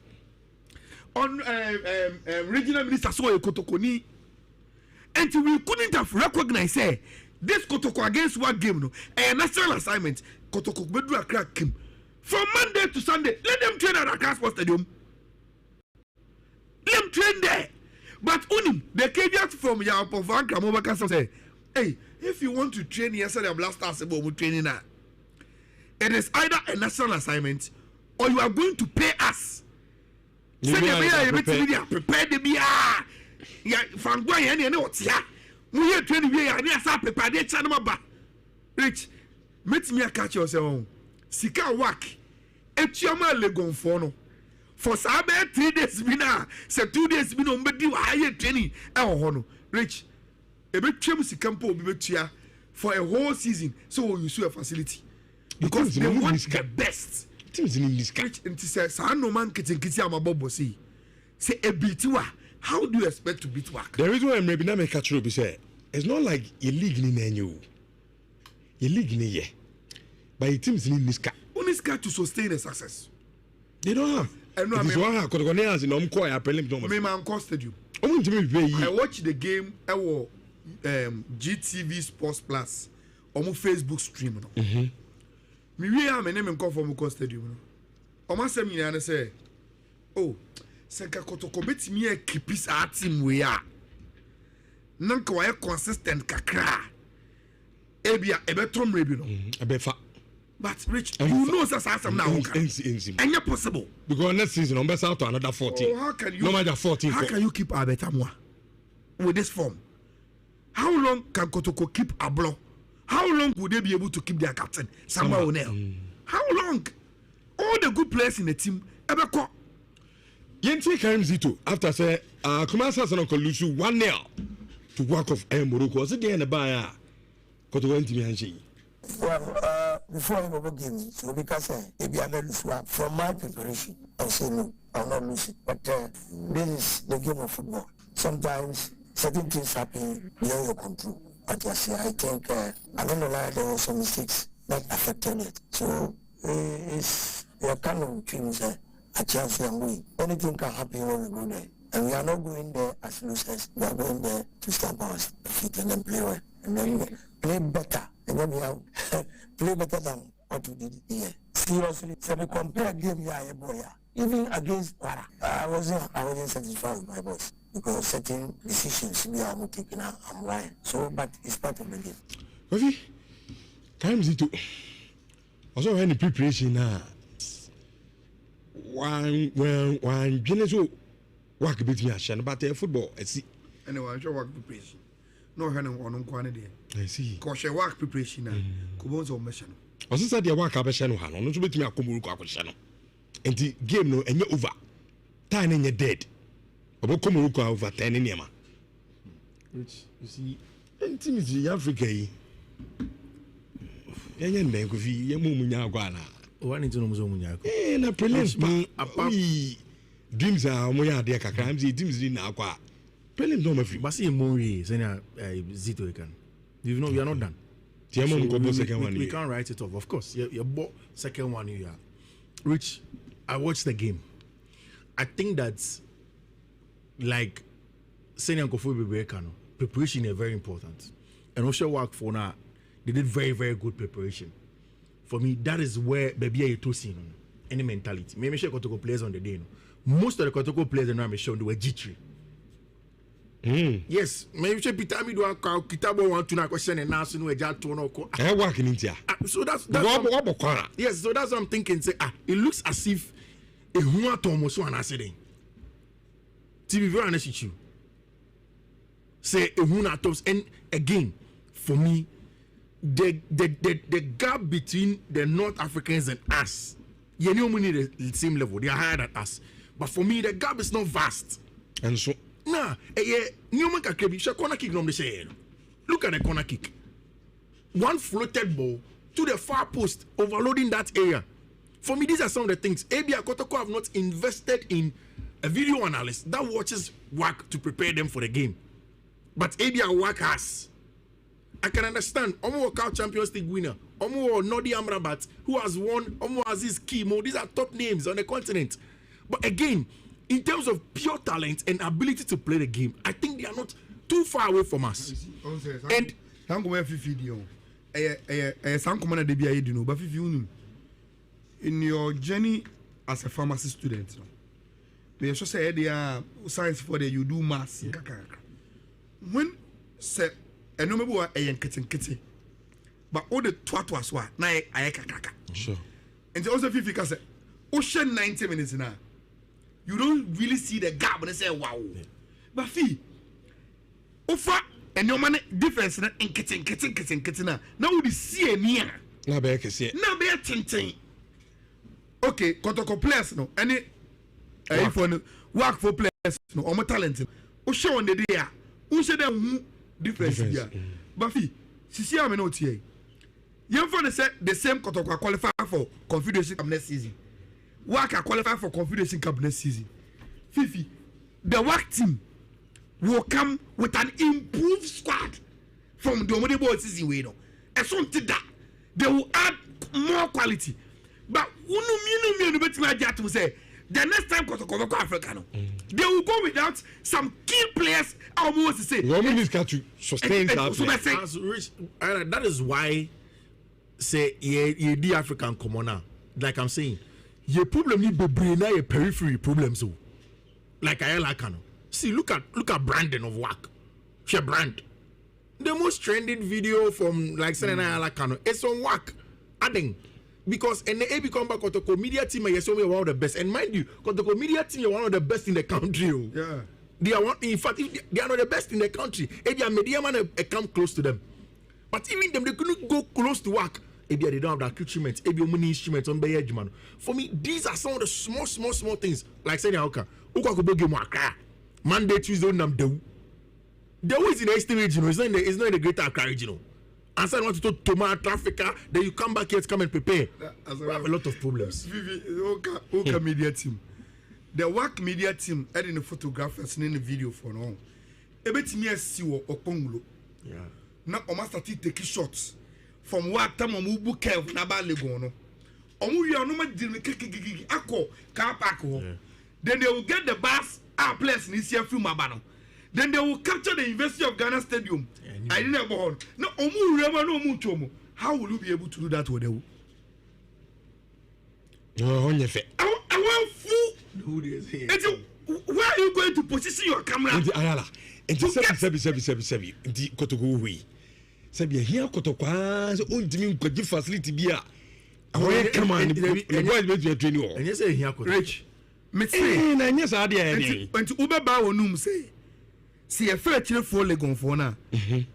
on regional minister saw a Kotokoni And we couldn't have recognized this Kotoko against what game no a national assignment. Kotoko bedu Accra Kim from Monday to Sunday. Let them train at Accra Sports Stadium. Let them train there. But unim the caveat from Yapo Van Kramobaka say, hey, if you want to train yesterday, Blasters about training now. It is either a national assignment or you are going to pay us. Send prepare the beer. Yeah, from going any what's ya. We are training here and yes, I prepare the channel. Rich, meet me a catch yourself. Sika work. Etiama legon fono. For Sabe 3 days bina, say 2 days bina on bedi higher training. Hono. Rich, a bit chemus campo betia for a whole season. So you sue a facility. Because they want the best. Teams in this catch and says, I no man kitchen ama bobo say a bitiwa. How do you expect to beat work? The reason why maybe not make catch up is it's not like a league in any a league in a year. But it teams in this cat. Uniska to sustain a success. They don't have. And no, I mean, in Omkoya, Prelim Stadium. I watched the game at GTV Sports Plus on Facebook stream. Me am my name call from Omko Stadium. Almost me and say, oh, Senka Kotoko bet me a keepis art team we are. Nanko a consistent kakra. Ebia ebetom rebino. Ebefa. But Rich, you know that's now. And you're possible. Because next season, I'm best out to another 14. Oh, how can you? No matter 14. How can you keep Abetamwa with this form? How long can Kotoko keep Ablo? How long would they be able to keep their captain, Samuel O'Neill? How long? All the good players in the team, Ebeko. Yenti Karim after say, Kumasa Sanoko Lusu 1-0 to work off Morocco. Was it the end of the buyer? Kotoko went to me. Well, before I go game, so because if you are not from my preparation, I say no, I'll not lose it. But this is the game of football. Sometimes certain things happen beyond your control. But I think I don't know why there were some mistakes that affected it. So it's your kind of dreams a chance and win. Anything can happen when we go there. And we are not going there as losers. We are going there to stamp our feet and then play well. And then play better. And then we have play better than what we did here. Seriously, so we compare game here, boy. Even against Para, I wasn't satisfied with my boss because certain decisions we are taking I'm lying. So, but it's part of the game. Kofi, times it too. Also, any preparation now. One general work between us and but football. I see. Anyway, I should work preparation. No, I don't quantity. I see. Because I work preparation now. Kubon's on mission. Also, said the work of Shannon, no to bet me a Kumuruka Shannon. And the game no and you're over. Time and you're dead. About Kumuruka over 10 in Yama. Which you see, intimacy Africa. Yan men could be a Mumunyagwana. One into Munyako. And a prelims dreams are Moya de Cacams, dreams in Aqua. Prelims don't have you. But see, Mori, Zena Zito can. You know, we are not done. So we can't write it off. Of course, you bought second one here. Rich, I watched the game. I think that's like saying Uncle preparation is very important. And also work for now, they did very, very good preparation. For me, that is where baby are to see any mentality. Maybe share Kotoko players on the day. Most of the Kotoko players in show they were G3. Yes, maybe she Peter me do a kitabo want to na question and now so no eja to no ko. Work in India. So that's yes, so that's what I'm thinking. Say it looks as if a human Thomas one accident. To be very honest with you, say a human tops and again for me, the gap between the North Africans and us, you know, we need the same level. They are higher than us, but for me, the gap is not vast. And so. Nah, Newman can be corner kick from the say. Look at the corner kick. One floated ball to the far post, overloading that area. For me, these are some of the things. Abia Kotoko have not invested in a video analyst that watches work to prepare them for the game. But Abia work has. I can understand. Omo Workout Champions League winner. Omo Nodi Amrabat, who has won. Omo Aziz Kimo. These are top names on the continent. But again, in terms of pure talent and ability to play the game, I think they are not too far away from us. And Sanko video. Sanko na debi ayi dino, but Fifi in your journey as a pharmacy student, they just say they science for the you do maths. When say no me bo kitten, but all the twat wa na kaka. Sure. And also Fifi ka say, ocean 90 minutes now. You don't really see the gap and say wow. But Fi, offer and your money difference in kitten now. Now we see a near. Na be ke see. Na be tintin. Okay, Kotoko players no. Any for work for players no. Omo talent. O show on the day. O show them difference here. But Fi, sisi am no tie. You for say the same Kotoko qualify for Confederation Cup next season. Work qualify for Confederation Cup next season. Fifi, the work team will come with an improved squad from the Omodebo season way no. And something that they will add more quality. But to say the next time Kotoko Africa no, they will go without some key players. Almost to say Roman is got to sustain that. That is why say ye the African commoner. Like I'm saying, your problem ni bebrena your periphery problems so. Like I like no. See, look at branding of work. She brand. The most trending video from like Senna Alakano, it's on work. Adding. Because and the become back Kotoko media team are one of the best. And mind you, Kotoko media team are one of the best in the country. Oh. Yeah. They are one, in fact, if they are not the best in the country. If a media man come close to them. But even them, they couldn't go close to work. If they don't have that accoutrement, if you money instruments on the edge, man. For me, these are some of the small things. Like saying, okay, Monday, Tuesday, the way is in the Eastern region, it's not in the Greater Accra region. And so I want to Tomato Africa, then you come back here to come and prepare. We have a lot of problems. Okay, media team. The work media team adding the photographers in the video for now. Ebeti me see wo Okpongulo. Yeah. Now Oma started taking shots from what time Omu book Kev na ba Lego no. Omu wi no ma diri me kekekeke akọ car park ho. Then they will get the bus place in this year from Mabano. Then they will capture the University of Ghana Stadium. I didn't have one. No, Omu Rema no Muchomo. How will you be able to do that with them? Oh, on your face. I want fool. Where are you going to position your camera? Ayala. And just sebi. The Kotoko we. Sebi here Kotoko. So ultimate could give facility beer. I come on. The boys make you training. And you say here Rich. Me say. Yes, I did. And to Uber Bow Num say. See a fair chill for Legon for now.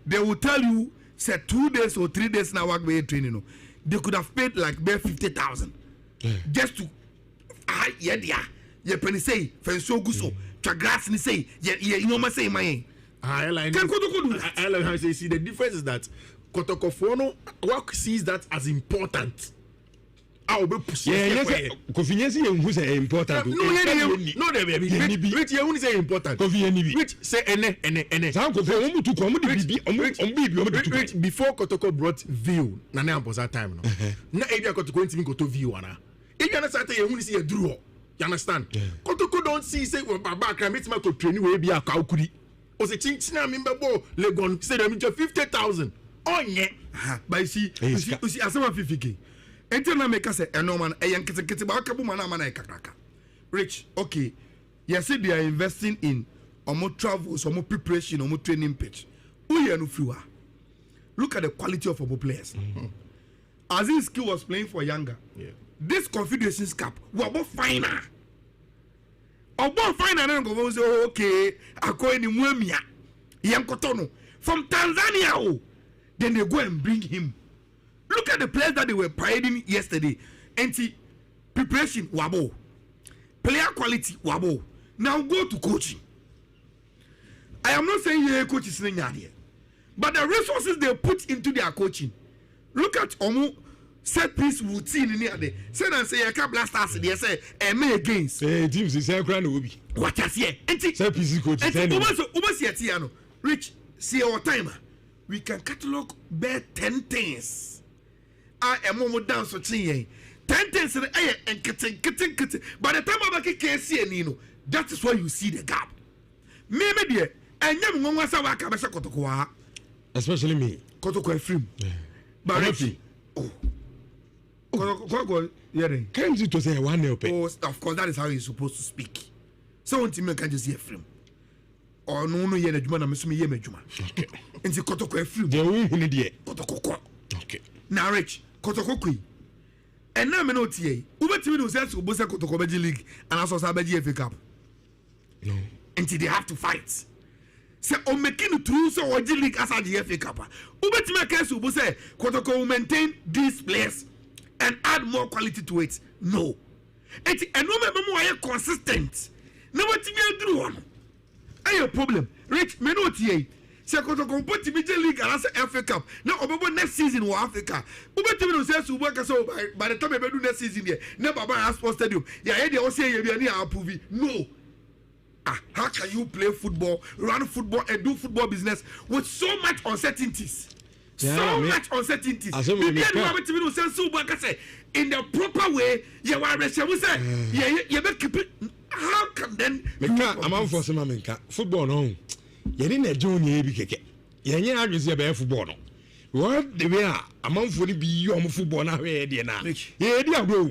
They will tell you, say 2 days or 3 days now work by training. They could have paid like bare 50,000 just to penny say, Fenso Guso, Tragrass ni say, you know, say my I like how you see the difference is that Kotokofono work sees that as important. I'll be pushing. Convenience is important. No, which you only say important. Which say before Kotoko brought view, Nana was that time. Now, if you go to view, Anna. If you understand, you only see a draw. You understand? Kotoko don't see say Baba can meet my training will be a Kaukuri. Or the Chinchina member Legon said I'm 50,000. Oh, yeah. But you see, as someone 50K. Enter na make say no man e yan kete ba kabu man na kakaka. Rich, okay. You say they are investing in omo travels, omo preparation, omo training pitch. Who you no free. Look at the quality of our players. Aziz Ski was playing for Yanga. Yeah. This Confederations Cup, we about final. About final and go say okay, akoi ni mwemia. Yankotono from Tanzania. Oh. Then they go and bring him. Look at the players that they were parading yesterday. Preparation, wabo. Player quality, wabo. Now go to coaching. I am not saying your coach is not here, but the resources they put into their coaching. Look at Omu set piece routine in there. Say and say, I can't blast us. They say, me against. Teams is a grand ubi. What has here? Set piece coach. Rich, see our timer. We can catalog bare 10 things. I am more down so 10 things and kitten. By the time I can see and that is why you see the gap. Maybe dear, and yam one was our cabasa Kotoko, especially me. Kotoko film. But Kotoko, can't you to say 1 nil pay? Oh, of course, that is how you're supposed to speak. So, until can just hear film. Or no, yen a Juma, Miss Me Yemajuma. Okay. And the Kotoko film. The only idea. Kotoko. Okay. Now, Rich, Kotoko. And now, Menotier, Uber Timino says to Bosa Kotoko League and also Sabaji FA Cup. No. Until they have to fight. Say, on making true so or G League as a GFA Cup. Uber Timaka Subose, Kotoko will maintain these players and add more quality to it. No. And no member consistent. No, what you do one. Ayo problem. Rich Menotier. Say Kotoko put Major League and as FA Cup. Now about next season in Africa. Uber Timino says to work so by the time we do next season here. Never buy a sports stadium. Yeah, they all say you be near Apuvi. No. How can you play football, run football, and do football business with so much uncertainties? Yeah, so much uncertainties. In the proper way, you are keep it. How can then? I'm out for some football. No, you didn't a junior keke. You are a football. What the way I'm out for the be on football now. Yeah, dear, bro.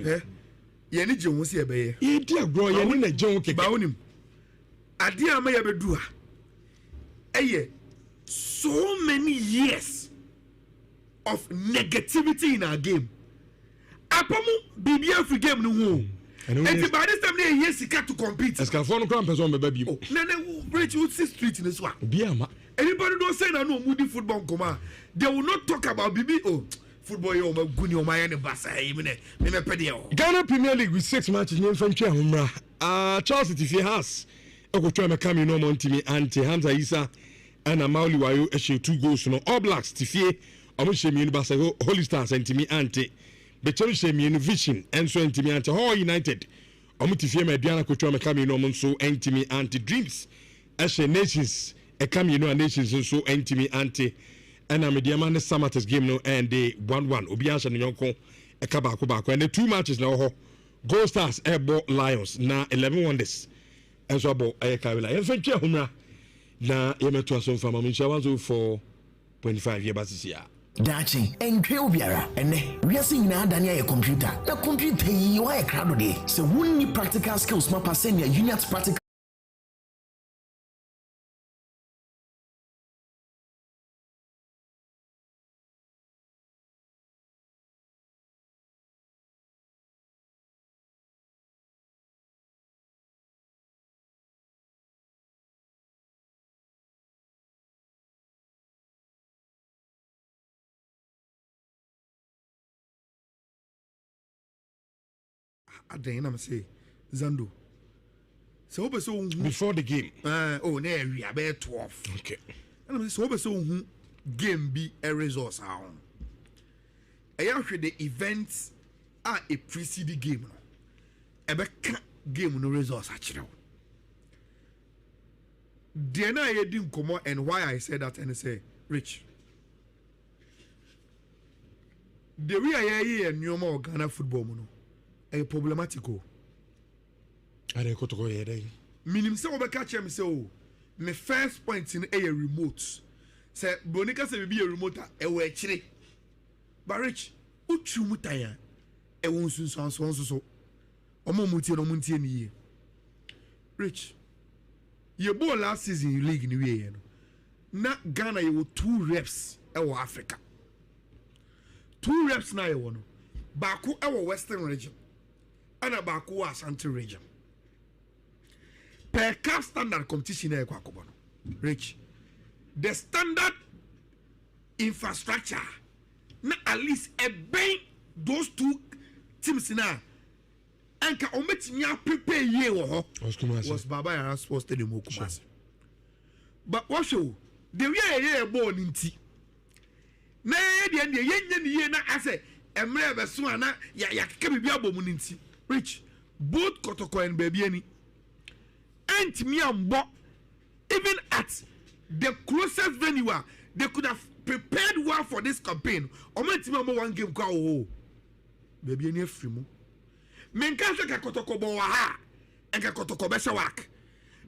You need to see a bay. Yeah, dear, bro. You need a joke about him. Adia may have do so many years of negativity in our game. Apamu BBF free game no. And by this time they yes to compete. As can phone cramp on baby. Oh, Nene Bridge would see street in this one. Anybody don't say no moody football come. They will not talk about BBO. Football yo maguni o mayane basa even me pedio. Ghana Premier League with 6 matches in French Humra. Charles if he has Okochwa Mekami no Montimi anti Hamza Isa and Amauli Wayo eshe 2 goals no All Blacks tifie omushemi Basa Holy Stars antimi anti Becherushemi Vision enso antimi anti Ho United omutifie Mediana Kochwa Mekami no monso antimi anti Dreams eshe Nations ekami no Nations so antimi anti and Mediama ne Samatas game no and they 1-1 obi ansha no yonko ekaba ko and the 2 matches na ho Gold Stars Airbo Lions na 11 wonders and so about Ayakawila. And French Humra na Yemetua son from Amishawazo for 25 years basis here. Dachi, and Biara, and we are seeing now Dania computer. The computer you are a crowd day. So wouldn't need practical skills, my passing your units practical. Then I'm say Zando. So before the game. Oh, there we are about 12. Okay. And I'm so game be a resource. I actually the events are a preceding game. A game no resource actually. Then I didn't come out and why I said that and I say, Rich. The way I hear new more Ghana football mono. A problematical. I don't go to go here. Minim say we catch him say oh my first point in a remote. Say Bonica say be a remote e we chire. But Rich, uchu mutaya e won sunsun so. Omo mutie no muntie ni. Rich. Ye ball last season league ni we no. Na Ghana you 2 reps e wo Africa. 2 reps na ye wo no. Baako e wo Western region. And about Ashanti region. Per cap standard competition Rich. The standard infrastructure na at least a bang those 2 teams now. And can ometnya prepare ye was Baba Yara Sports Stadium Kumasi. But what show the way a ball in tea. Na the ye na ase emre beso ana ya keke bibia bomuninti. Rich, both Kotoko and Baby and me and Bo, even at the closest venue, they could have prepared well for this campaign. Or my team one game go Baby free mo. Menkasa ka Kotoko bo ha and ka Kotoko besa work.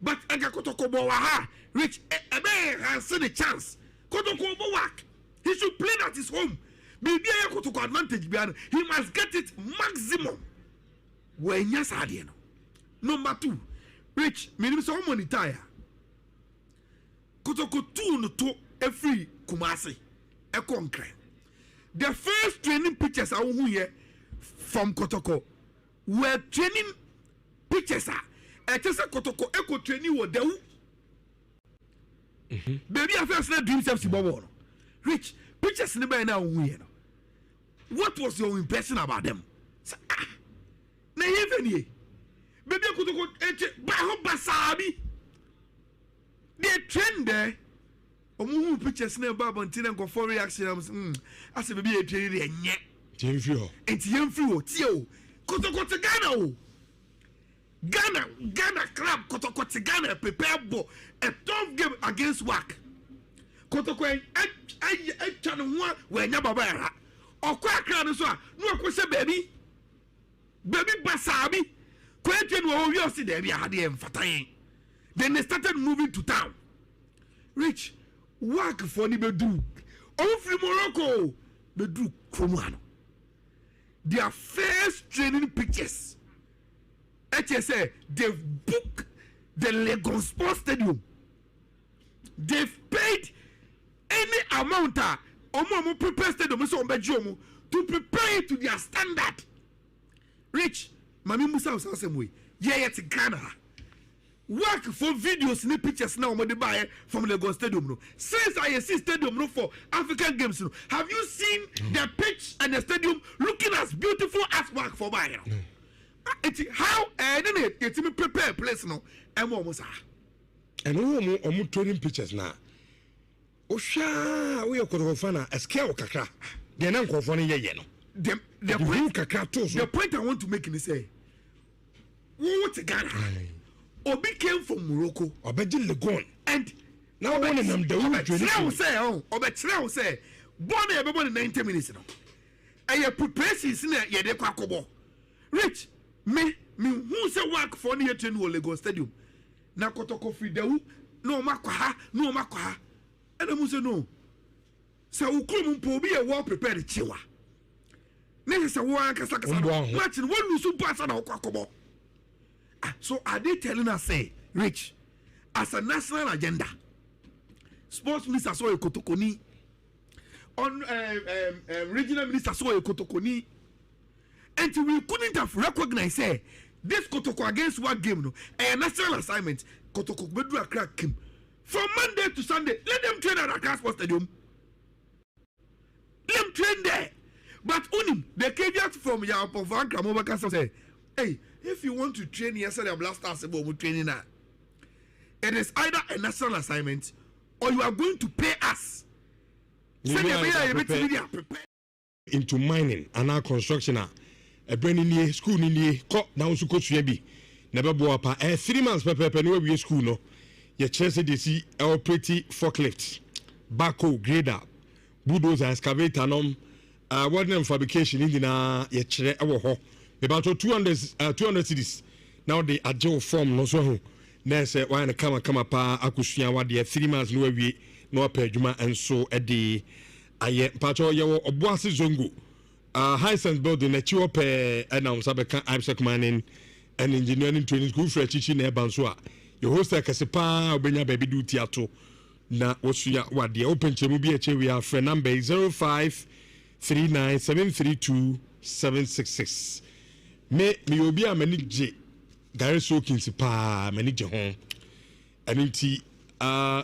but anga Kotoko Bowaha, Rich, a man has seen a chance. Kotoko Bowak, he should play at his home. Maybe I Kotoko advantage behind, he must get it maximum. When yes, Adiano. Number 2, Rich, minimum so money tire. Kotoko 2 no to a free Kumasi, a concrete. The first training pictures are here from Kotoko were training pictures. I just said Kotoko echo training with them. Baby, I first let dreams have Sibawa. Rich pictures never now. What was your impression about them? Na even ye. Baby, Kotoko Baho Basabi. They train there. Omu pictures na ba bontin and go for reaction. As a baby a train there nye. Tiemfio. Enti yemfio tio. Kotoko te Ghana club Kotoko te Ghana prepare ball a tough game against WAC. Kotoko I channel one when ya baba era. Okwa kra no so a no akose baby. Baby basabi. Kwetwen wo wi osi there be ade emfatan. Then they started moving to town. Rich WAC for ni bedu. O free Morocco bedu Kromano. Their first training pictures. HSA, they've booked the Lagos Sports Stadium. They've paid any amount of prepare stadium to prepare it to their standard. Rich, Mami Musa was the same way. Yeah, it's Ghana. Work for videos and pictures now buy from Lagos Stadium. Since I see stadium for African Games, have you seen the pitch and the stadium looking as beautiful as work for buy? It's how and then it's me prepare place no and almost and omu training pictures now. Osha we are fana a scale kakra. They nan ko fani ye no. The point I want to make is say what's Ghana? Obi came from Morocco. Obeji Legon. And now one of them the Obetrao say born everybody 90 minutes no. And your preparations in there de kwakobo. Rich me who say work for near to Lagos Stadium. Na Kotoko Fridewu no makwa and I say no. So ukrum po be a well prepared chiwa. Nese one kasaka matching one lusu pasa na kwakobo. So are they telling us say, Rich, as a national agenda, sports minister saw a Kotokoni, on regional minister saw a Kotokoni, and we couldn't have recognized say this Kotoko against what game no a national assignment. Kotoko bedu a crack him from Monday to Sunday. Let them train at Accra Sports Stadium. Let them train there. But unim the caveat from your Van Kramobaka say, hey. If you want to train yesterday, blasters about training now. It is either a national assignment or you are going to pay us. Into mining and our construction. A brand new school in the court down to Coach Yabi. Never go up 3 months per no school. No, your chance they see our pretty forklifts, backhoe, grader, bulldozer, excavator, what fabrication in the your chair our about 200 cities now they adjust form no so then say why na come pa akusua wa de 3 months no awie no pa adwuma enso e de aye pacho ye oboase zongo high sense building na chiwo pe announce abeka IPSEC mining and engineering training school for chichi na banso a your hostel kase pa obenya baby duty ato na osua wa de open chemu bi eche we are friend number 0539732766 me obi a manage Gary Soakins pa manage home and nti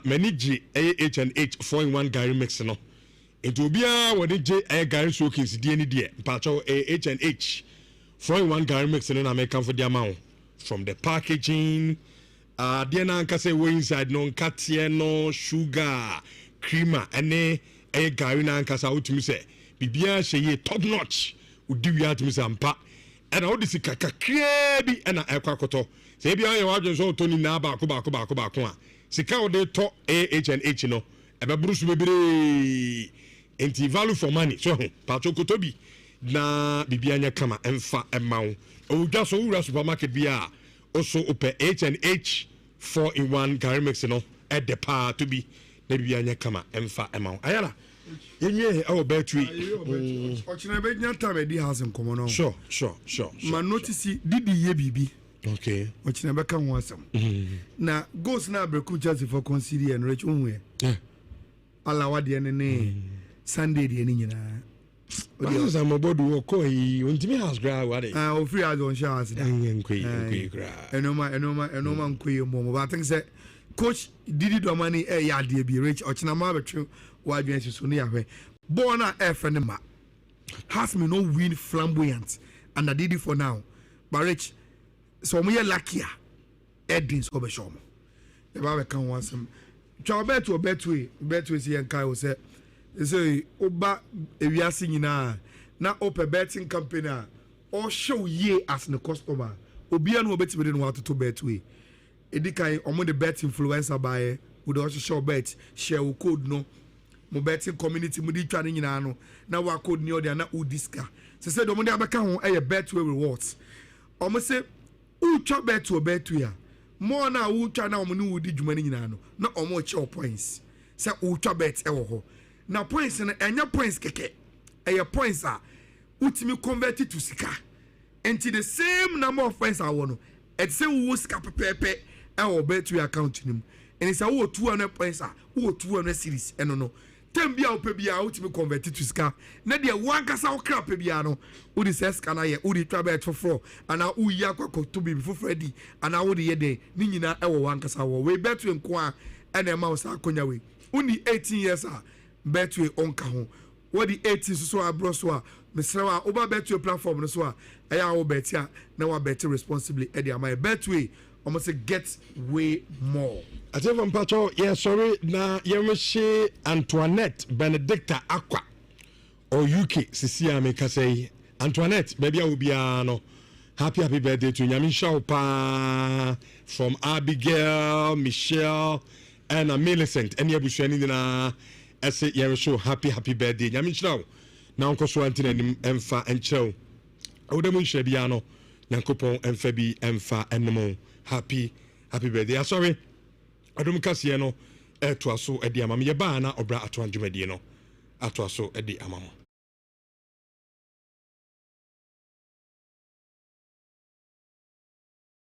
manage H&H 4-in-1 Gary mix no enti obi a wode je Gary Soakins die ni die pacho H&H 4-in-1 Gary mix no na make for the amount from the packaging die na nka say we inside no nkatie no sugar creamer ene Gary na nka sa utimi say bibia hye top notch udi wi atimi say ampa and all this kaka krebi and akwakoto say bia ye wadwen so toni na ba ko a sika wo de to H&H no e be brusu bebre enti value for money so pacho kotobi na bibia nya kama emfa emawo o dwa so wura supermarket bia also ope H&H 4-in-1 Gary mix no at the pa to be maybe anya kama emfa amount ayala yenye our battery ochina be nya time di house nkomo no sure ma notice didi ye bibi okay ochina be kan ho asem na goals na breku Chelsea for consider and reach unwe ala wade ne Sunday de ni nyina Because I'm about to walk away. When Jimmy has grab what it. Oh, free as on chance. And no man quay more. But I think that Coach Didi Domani a yard be rich or Chinama true. Why do you so near her? Born a F and ma has me no win flamboyant and I did it for now. But rich so we are luckier. Edins over Shom. The Baba can want some. Try bet to a bet with and Kyle said. Say oba ewiase nyina na open betting company or show ye as the customer obia no obetime de no atoto bet we edikan omo the bet influencer buy we also show bet share code no mo betting community mo di twa nyina no na wa code ni order na udiska say do mo de abeka ho e bet we rewards omo say utwa bet to bet we a mo na utwa na omo no udi dwuma nyina no na omo che points say utwa bet e wo ho na points na enya points keke eye points a utimi convert to sika enti the same number of points I want at say wo sika pepepe e wo bet to account nim and say wo 200 points a wo 200 series eno no tem bia wo pe bia utimi convert to sika na de one kasa wo kra pe bia no wo di ses kana ye wo di twa bet for ana wo yi akwa to bi for Freddy ana wo di ye de ni nyina e wo one kasa wo we bet to nko a ena ma wo sa akonya we uni 18 years a betway onka ho what the 80 so abro so a mesra oba betway platform no so a eya wo betia na wa bet responsibly e dey my betway almost get way more ateva mpacho yeah sorry na yemhye Antoinette Benedicta Aqua or UK sisi ameka say Antoinette baby a obia no happy birthday to Nyami Shaupa from Abigail Michelle and Millicent and yabushani na I say yeah show happy birthday nyame chiraw na onko so antena nim emfa enchrew awodam nhwe bia no yankopon emfa bi emfa enmo happy birthday sorry adum kase no eto aso edi amam ye ba na obra ato anjumadi no ato aso edi amam